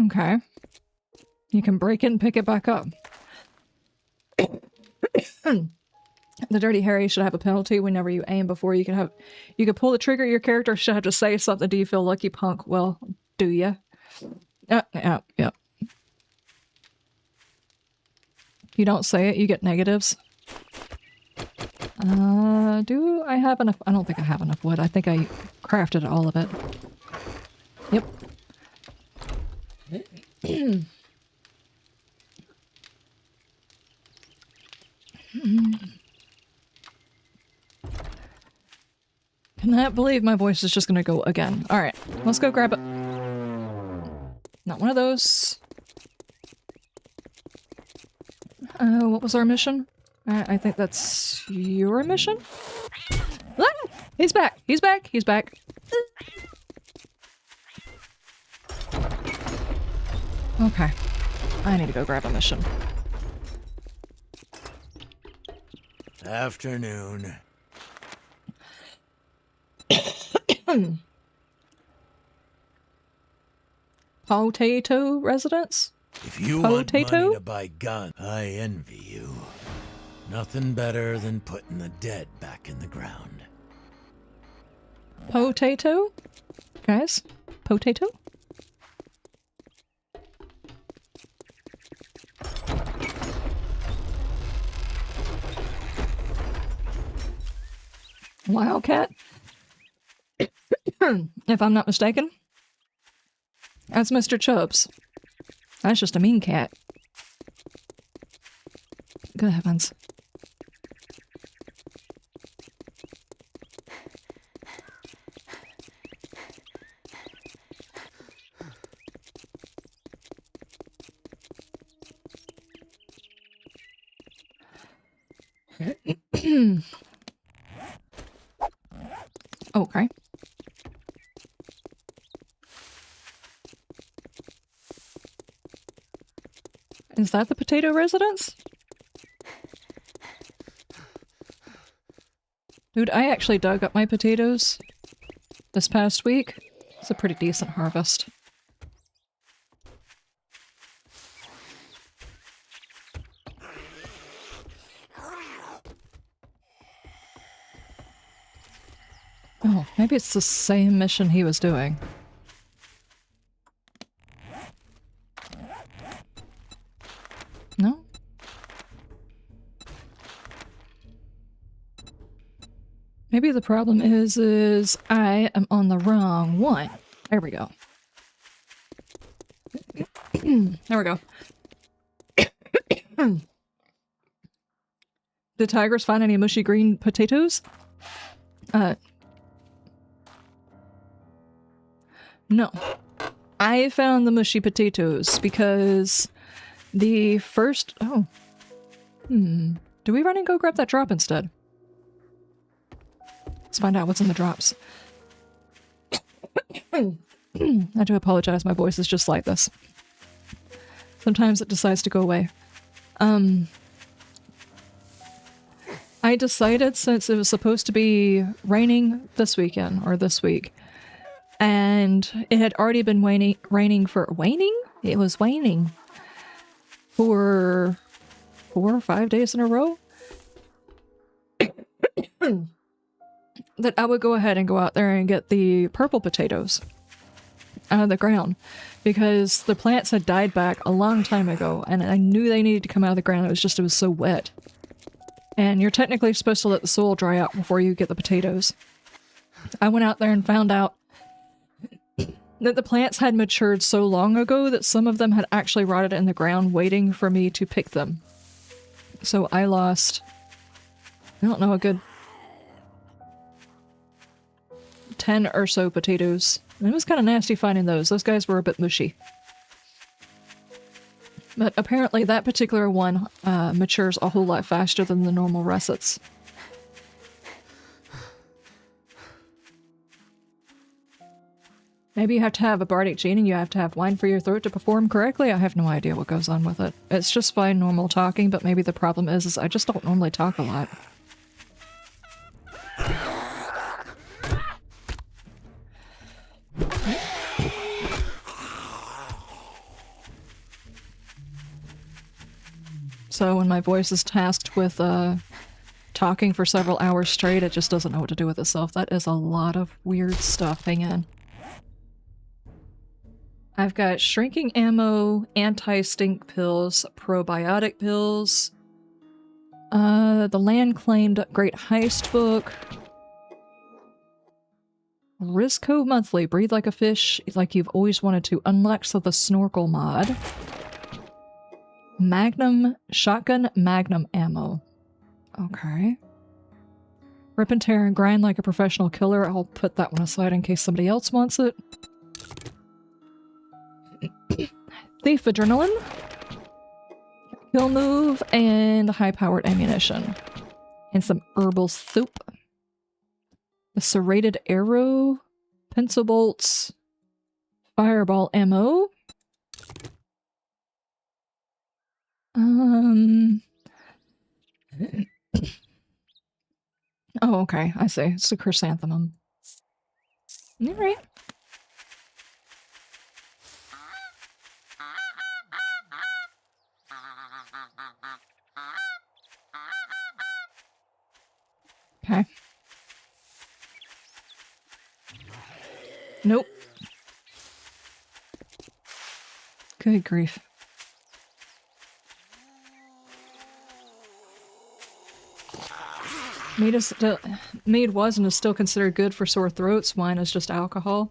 Okay. You can break it and pick it back up. The Dirty Harry should have a penalty whenever you aim before you can pull the trigger. Your character should have to say something. Do you feel lucky, punk? Well, do ya? Yeah. If you don't say it, you get negatives. Do I have enough? I don't think I have enough wood. I think I crafted all of it. Yep. Cannot believe my voice is just gonna go again. Alright, let's go grab it. Not one of those. What was our mission? I think that's your mission? Ah! He's back! He's back! He's back! Okay. I need to go grab a mission. Afternoon. Potato residence? If you want money to buy guns, I envy you. Nothing better than putting the dead back in the ground. Potato? Guys? Potato? Wildcat? If I'm not mistaken. That's Mr. Chubbs. That's just a mean cat. Good heavens. Okay. Is that the potato residence? Dude, I actually dug up my potatoes this past week. It's a pretty decent harvest. Oh, maybe it's the same mission he was doing. No? Maybe the problem is I am on the wrong one. There we go. There we go. Did tigers find any mushy green potatoes? No. I found the mushy potatoes because the first... Oh. Do we run and go grab that drop instead? Let's find out what's in the drops. I do apologize, my voice is just like this. Sometimes it decides to go away. I decided, since it was supposed to be raining this weekend, or this week, and it had already been raining for 4 or 5 days in a row, that I would go ahead and go out there and get the purple potatoes out of the ground, because the plants had died back a long time ago, and I knew they needed to come out of the ground. It was so wet. And you're technically supposed to let the soil dry out before you get the potatoes. I went out there and found out that the plants had matured so long ago that some of them had actually rotted in the ground waiting for me to pick them. So I lost, I don't know, a good 10 or so potatoes. And it was kind of nasty finding those. Those guys were a bit mushy. But apparently that particular one matures a whole lot faster than the normal russets. Maybe you have to have a bardic gene and you have to have wine for your throat to perform correctly? I have no idea what goes on with it. It's just fine normal talking, but maybe the problem is I just don't normally talk a lot. So when my voice is tasked with talking for several hours straight, it just doesn't know what to do with itself. That is a lot of weird stuff. Hang on. I've got shrinking ammo, anti-stink pills, probiotic pills, the land-claimed Great Heist book, Risco Monthly, Breathe Like a Fish, Like You've Always Wanted to, Unlex the Snorkel mod, Shotgun Magnum ammo. Okay. Rip and tear and grind like a professional killer. I'll put that one aside in case somebody else wants it. Thief adrenaline. Kill move and high-powered ammunition. And some herbal soup. A serrated arrow. Pencil bolts. Fireball ammo. Oh, okay. I see. It's a chrysanthemum. Alright. Okay. Nope. Good grief. Mead was and is still considered good for sore throats. Wine is just alcohol.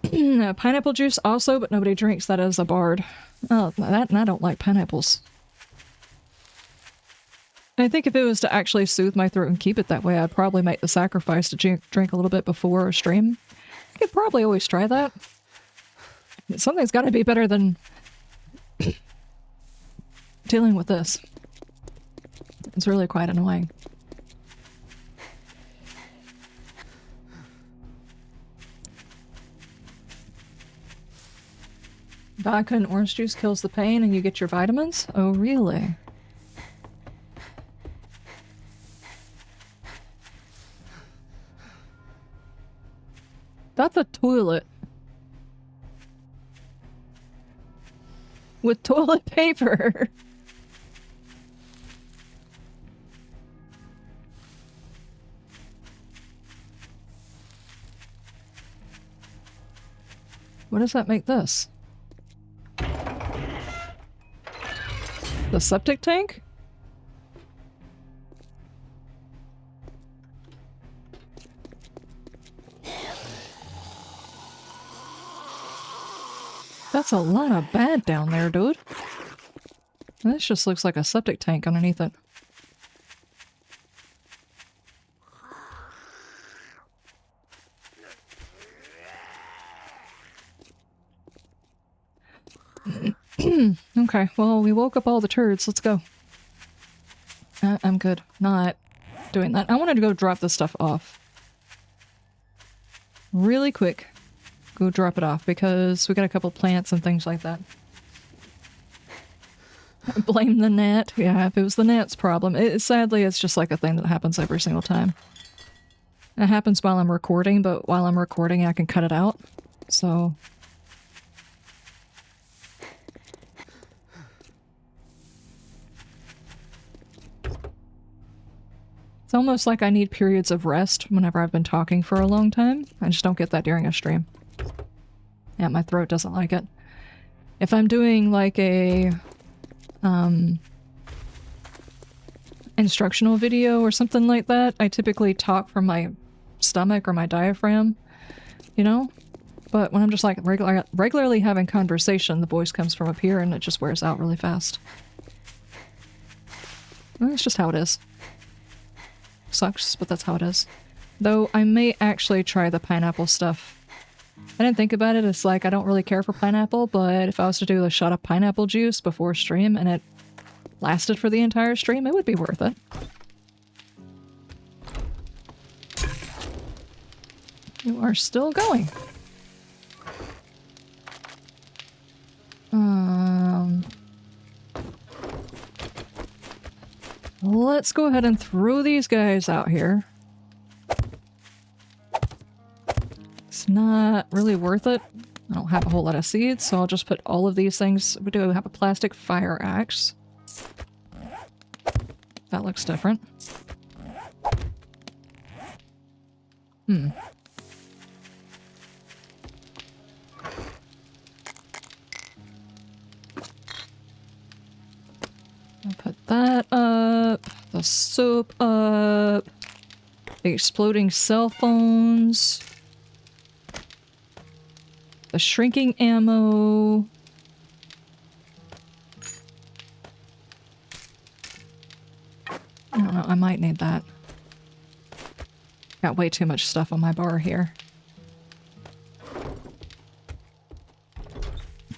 Pineapple juice also, but nobody drinks that as a bard. Oh, that, and I don't like pineapples. I think if it was to actually soothe my throat and keep it that way, I'd probably make the sacrifice to drink a little bit before a stream. I could probably always try that. Something's got to be better than dealing with this. It's really quite annoying. Vodka and orange juice kills the pain and you get your vitamins? Oh, really? That's a toilet. With toilet paper. What does that make this? The septic tank? That's a lot of bad down there, dude. This just looks like a septic tank underneath it. Okay, well, we woke up all the turds. Let's go. I'm good. Not doing that. I wanted to go drop this stuff off. Really quick. Go drop it off because we got a couple plants and things like that. Blame the net. Yeah, if it was the net's problem. Sadly, it's just like a thing that happens every single time. It happens while I'm recording, but while I'm recording, I can cut it out. So... it's almost like I need periods of rest whenever I've been talking for a long time. I just don't get that during a stream. Yeah, my throat doesn't like it. If I'm doing like a instructional video or something like that, I typically talk from my stomach or my diaphragm, you know? But when I'm just like regularly having conversation, the voice comes from up here and it just wears out really fast. Well, that's just how it is. Sucks, but that's how it is. Though I may actually try the pineapple stuff. I didn't think about it. It's like I don't really care for pineapple, but if I was to do a shot of pineapple juice before stream and it lasted for the entire stream, it would be worth it. You are still going. Let's go ahead and throw these guys out here. It's not really worth it. I don't have a whole lot of seeds, so I'll just put all of these things. We do have a plastic fire axe. That looks different. I'll put that up, the soap up, the exploding cell phones, the shrinking ammo. I don't know, I might need that. Got way too much stuff on my bar here.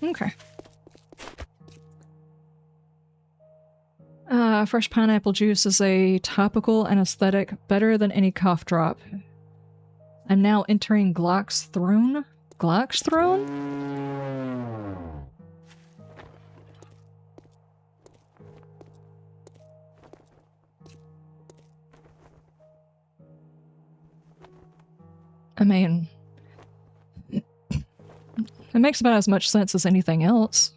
Okay. Fresh pineapple juice is a topical anesthetic better than any cough drop. I'm now entering Glock's throne? Glock's throne? I mean... it makes about as much sense as anything else.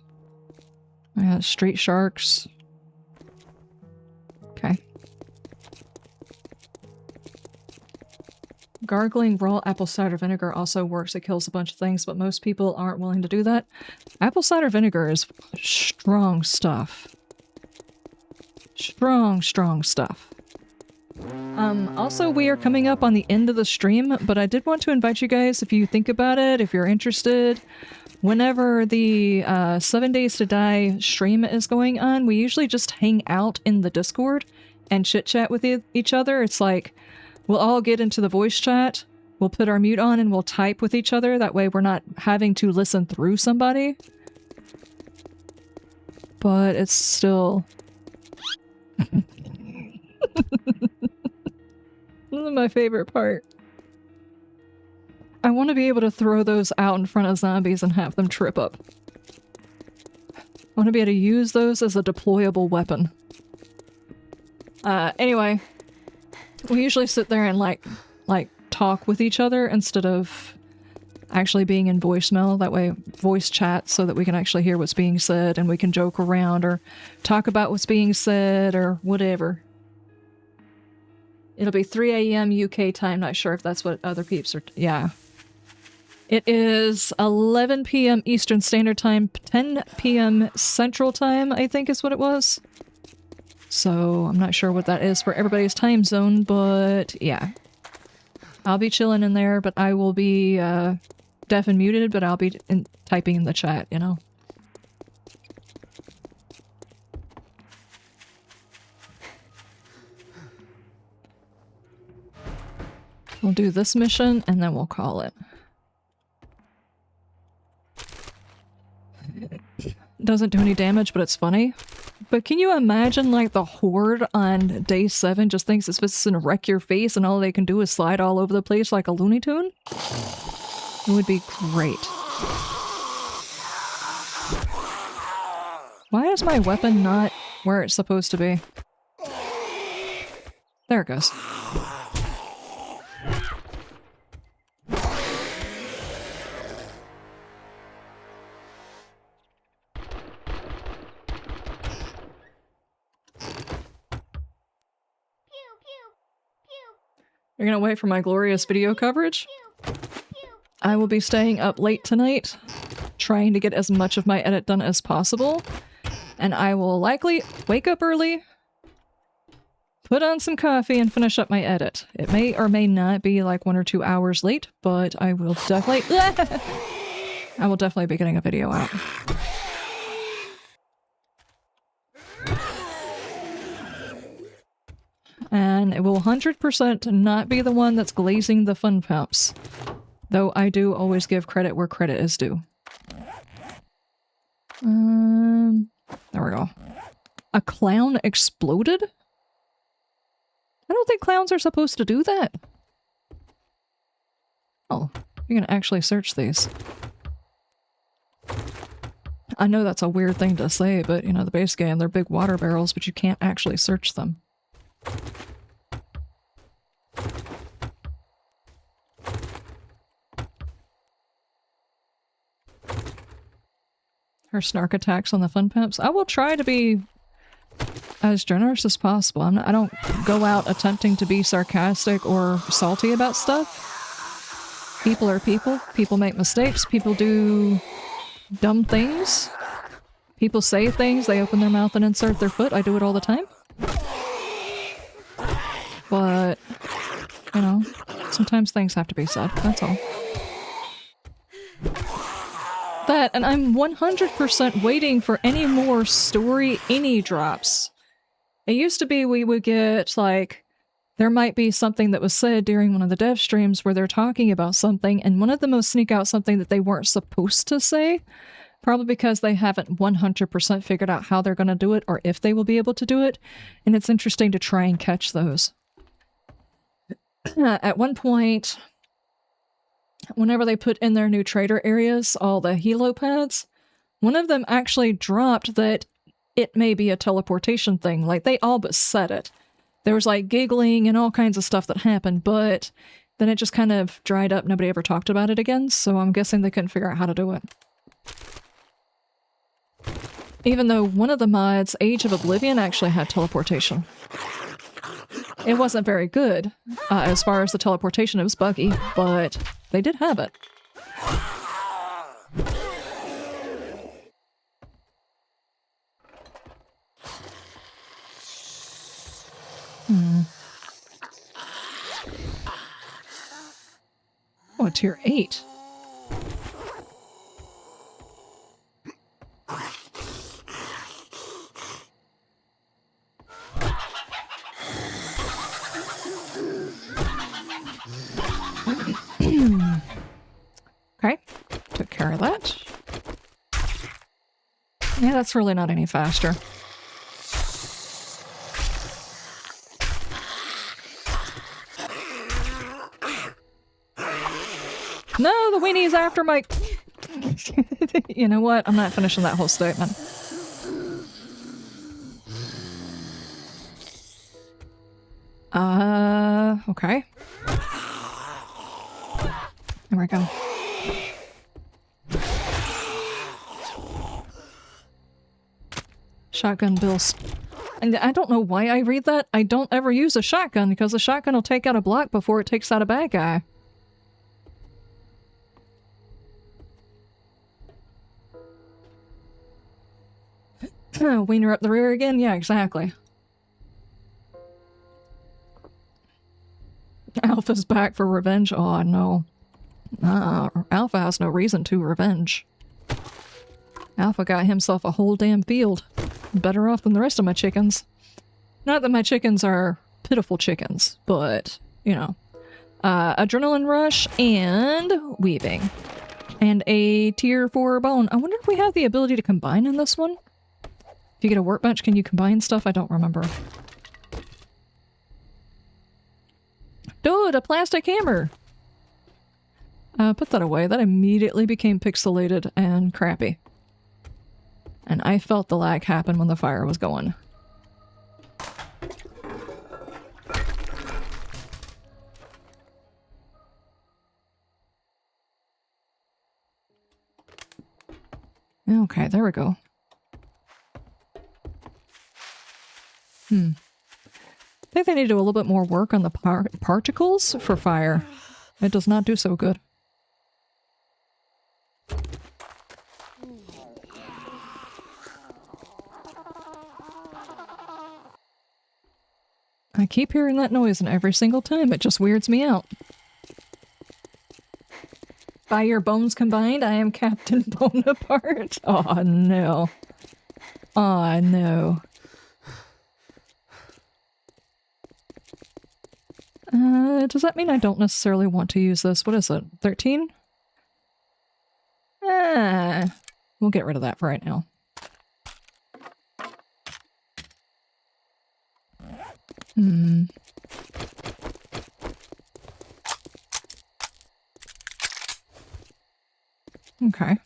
Street sharks... okay. Gargling raw apple cider vinegar also works. It kills a bunch of things, but most people aren't willing to do that. Apple cider vinegar is strong stuff. Strong, strong stuff. Also, we are coming up on the end of the stream, but I did want to invite you guys, if you think about it, if you're interested, whenever the 7 Days to Die stream is going on, we usually just hang out in the Discord and chit-chat with each other. It's like, we'll all get into the voice chat, we'll put our mute on, and we'll type with each other. That way we're not having to listen through somebody. But it's still... This is my favorite part. I want to be able to throw those out in front of zombies and have them trip up. I want to be able to use those as a deployable weapon. Anyway, we usually sit there and like talk with each other instead of actually being in voicemail, that way voice chat, so that we can actually hear what's being said and we can joke around or talk about what's being said or whatever. It'll be 3 a.m. UK time, not sure if that's what other peeps are... yeah. It is 11 p.m. Eastern Standard Time, 10 p.m. Central Time, I think is what it was. So I'm not sure what that is for everybody's time zone, but yeah. I'll be chilling in there, but I will be deaf and muted, but I'll be typing in the chat, you know? We'll do this mission, and then we'll call it. Doesn't do any damage, but it's funny. But can you imagine, like, the horde on day 7 just thinks it's just gonna wreck your face and all they can do is slide all over the place like a Looney Tune? It would be great. Why is my weapon not where it's supposed to be? There it goes. You're gonna wait for my glorious video coverage? I will be staying up late tonight, trying to get as much of my edit done as possible, and I will likely wake up early, put on some coffee, and finish up my edit. It may or may not be like 1 or 2 hours late, but I will definitely... I will definitely be getting a video out. And it will 100% not be the one that's glazing the fun pumps. Though I do always give credit where credit is due. There we go. A clown exploded? I don't think clowns are supposed to do that. Oh, you can actually search these. I know that's a weird thing to say, but you know, the base game, they're big water barrels, but you can't actually search them. Her snark attacks on the fun pimps. I will try to be as generous as possible. I don't go out attempting to be sarcastic or salty about stuff. People are people. People make mistakes. People do dumb things. People say things. They open their mouth and insert their foot. I do it all the time. But, you know, sometimes things have to be said. That's all. That, and I'm 100% waiting for any more story any drops. It used to be we would get, like, there might be something that was said during one of the dev streams where they're talking about something, and one of them will sneak out something that they weren't supposed to say, probably because they haven't 100% figured out how they're going to do it or if they will be able to do it, and it's interesting to try and catch those. At one point, whenever they put in their new trader areas, all the helo pads, one of them actually dropped that it may be a teleportation thing. Like, they all but said it. There was, like, giggling and all kinds of stuff that happened, but then it just kind of dried up. Nobody ever talked about it again, so I'm guessing they couldn't figure out how to do it. Even though one of the mods, Age of Oblivion, actually had teleportation. It wasn't very good, as far as the teleportation. It was buggy, but they did have it. Oh, tier 8. Okay, took care of that. Yeah, that's really not any faster. No, the weenie's after my... You know what? I'm not finishing that whole statement. Okay. There we go. Shotgun bills. And I don't know why I read that. I don't ever use a shotgun because a shotgun will take out a block before it takes out a bad guy. Wiener up the rear again? Yeah, exactly. Alpha's back for revenge? Oh, no. Alpha has no reason to revenge. Alpha got himself a whole damn field. Better off than the rest of my chickens. Not that my chickens are pitiful chickens, but, you know. Adrenaline rush and weaving. And a tier 4 bone. I wonder if we have the ability to combine in this one? If you get a workbench, can you combine stuff? I don't remember. Dude, a plastic hammer! Put that away. That immediately became pixelated and crappy. And I felt the lag happen when the fire was going. Okay, there we go. I think they need to do a little bit more work on the particles for fire. It does not do so good. I keep hearing that noise, and every single time it just weirds me out. Fire bones combined, I am Captain Bonaparte. Oh no. Oh no. Does that mean I don't necessarily want to use this? What is it? 13? We'll get rid of that for right now. Okay.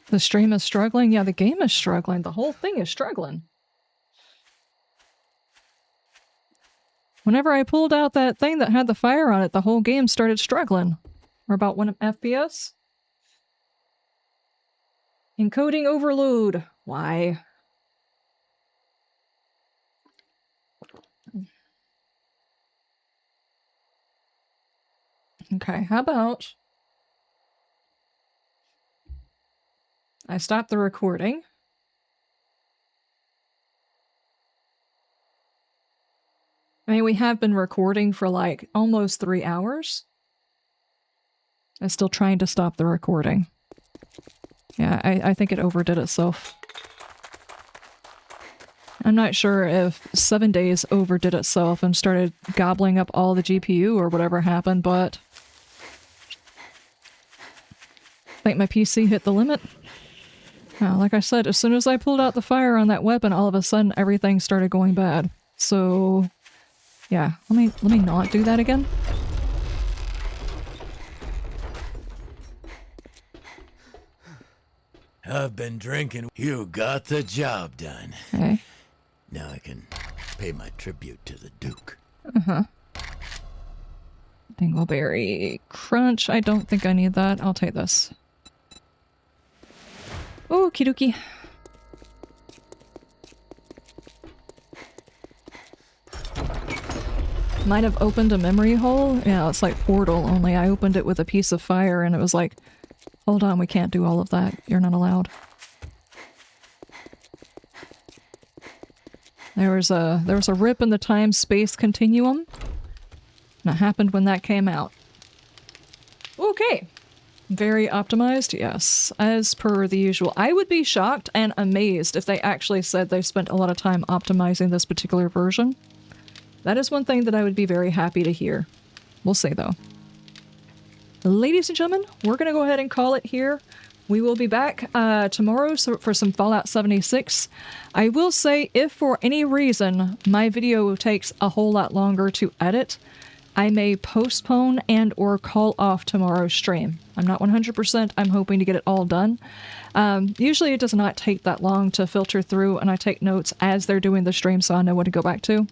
The stream is struggling? Yeah, the game is struggling. The whole thing is struggling. Whenever I pulled out that thing that had the fire on it, the whole game started struggling. We're about 1 FPS. Encoding overload. Why? Okay, how about I stop the recording. I mean, we have been recording for like almost 3 hours. I'm still trying to stop the recording. Yeah, I think it overdid itself. I'm not sure if 7 days overdid itself and started gobbling up all the GPU or whatever happened, but I think my PC hit the limit. Like I said, as soon as I pulled out the fire on that weapon, all of a sudden everything started going bad. So, yeah, let me not do that again. I've been drinking. You got the job done. Okay. Now I can pay my tribute to the Duke. Dingleberry crunch. I don't think I need that. I'll take this. Okie dokie. Might have opened a memory hole. Yeah, it's like Portal, only I opened it with a piece of fire and it was like, hold on, we can't do all of that. You're not allowed. There was a rip in the time-space continuum. And it happened when that came out. Okay. Very optimized, yes. As per the usual. I would be shocked and amazed if they actually said they spent a lot of time optimizing this particular version. That is one thing that I would be very happy to hear. We'll see, though. Ladies and gentlemen, we're going to go ahead and call it here. We will be back tomorrow for some Fallout 76. I will say, if for any reason my video takes a whole lot longer to edit, I may postpone and or call off tomorrow's stream. I'm not 100%. I'm hoping to get it all done. Usually it does not take that long to filter through, and I take notes as they're doing the stream so I know what to go back to.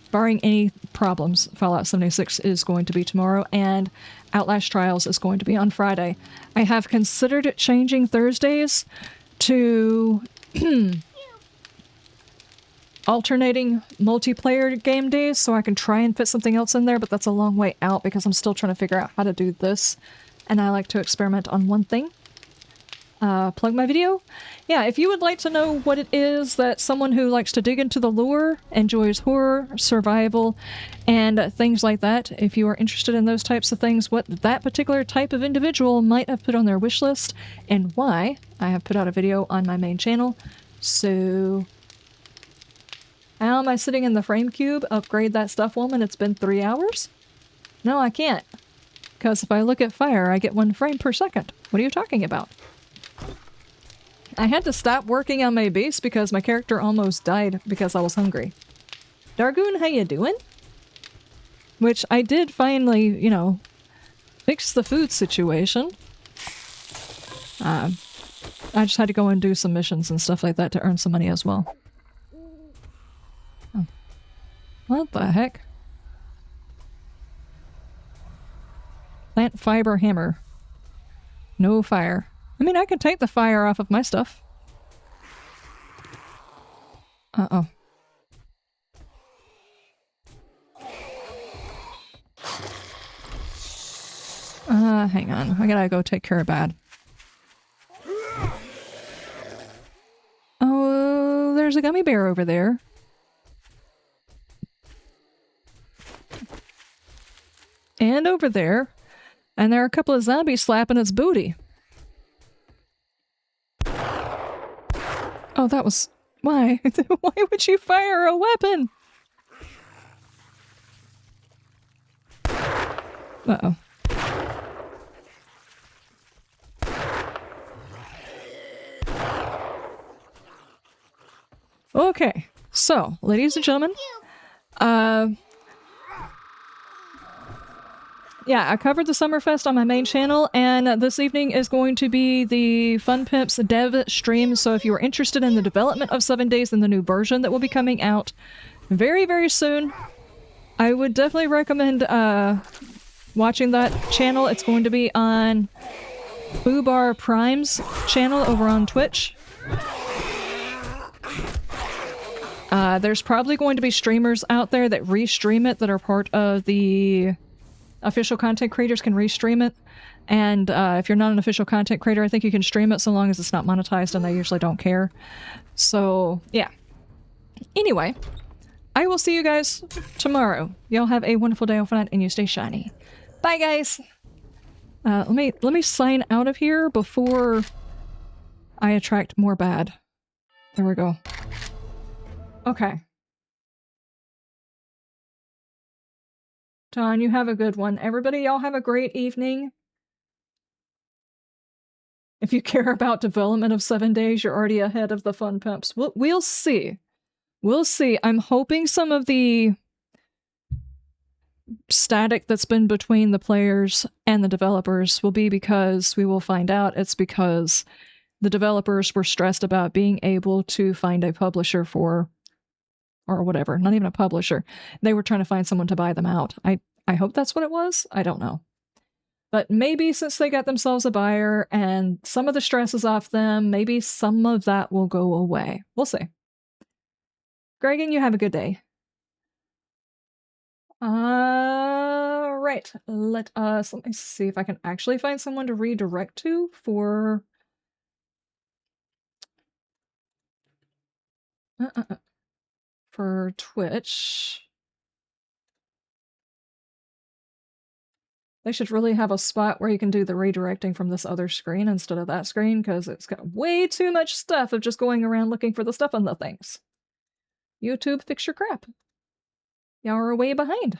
barring any problems, Fallout 76 is going to be tomorrow, and Outlast Trials is going to be on Friday. I have considered changing Thursdays to alternating multiplayer game days so I can try and fit something else in there, but that's a long way out because I'm still trying to figure out how to do this, and I like to experiment on one thing. Plug my video? Yeah, if you would like to know what it is that someone who likes to dig into the lore, enjoys horror, survival, and things like that, if you are interested in those types of things, what that particular type of individual might have put on their wish list, and why, I have put out a video on my main channel. So, how am I sitting in the frame cube? Upgrade that stuff, woman. It's been 3 hours? No, I can't. Because if I look at fire, I get 1 frame per second. What are you talking about? I had to stop working on my base because my character almost died because I was hungry. Dargoon, how you doing? Which I did finally, you know, fix the food situation. I just had to go and do some missions and stuff like that to earn some money as well. Oh. What the heck? Plant fiber hammer. No fire. I mean, I can take the fire off of my stuff. Uh-oh. Hang on. I gotta go take care of Bad. Oh, there's a gummy bear over there. And over there. And there are a couple of zombies slapping its booty. Oh, that was... Why? Why would you fire a weapon? Uh-oh. Okay, so, ladies and gentlemen, yeah, I covered the Summerfest on my main channel, and this evening is going to be the Fun Pimps dev stream, so if you are interested in the development of 7 Days and the new version that will be coming out very, very soon, I would definitely recommend watching that channel. It's going to be on Boobar Prime's channel over on Twitch. There's probably going to be streamers out there that restream it that are part of the... Official content creators can restream it, and if you're not an official content creator, I think you can stream it so long as it's not monetized, and they usually don't care. So, yeah. Anyway, I will see you guys tomorrow. Y'all have a wonderful day overnight, and you stay shiny. Bye, guys! Let me sign out of here before I attract more bad. There we go. Okay. Don, you have a good one. Everybody, y'all have a great evening. If you care about development of 7 Days, you're already ahead of the Fun Pimps. We'll see. We'll see. I'm hoping some of the static that's been between the players and the developers will be because we will find out it's because the developers were stressed about being able to find a publisher for... or whatever, not even a publisher. They were trying to find someone to buy them out. I hope that's what it was. I don't know. But maybe since they got themselves a buyer and some of the stress is off them, maybe some of that will go away. We'll see. Gregan, you have a good day. Right. Let me see if I can actually find someone to redirect to for... for Twitch. They should really have a spot where you can do the redirecting from this other screen instead of that screen, because it's got way too much stuff of just going around looking for the stuff on the things. YouTube, fix your crap. Y'all are way behind.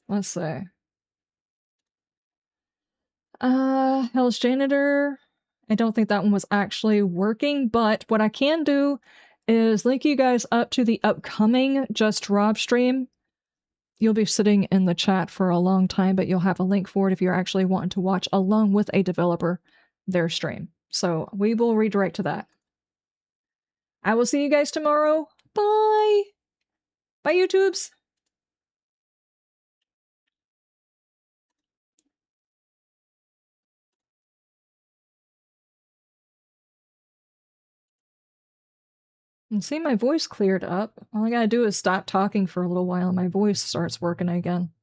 Let's see. Hell's Janitor. I don't think that one was actually working, but what I can do is link you guys up to the upcoming Just Rob stream. You'll be sitting in the chat for a long time, but you'll have a link for it if you're actually wanting to watch along with a developer their stream. So we will redirect to that. I will see you guys tomorrow. Bye! Bye, YouTubes! And see, my voice cleared up. All I gotta do is stop talking for a little while and my voice starts working again.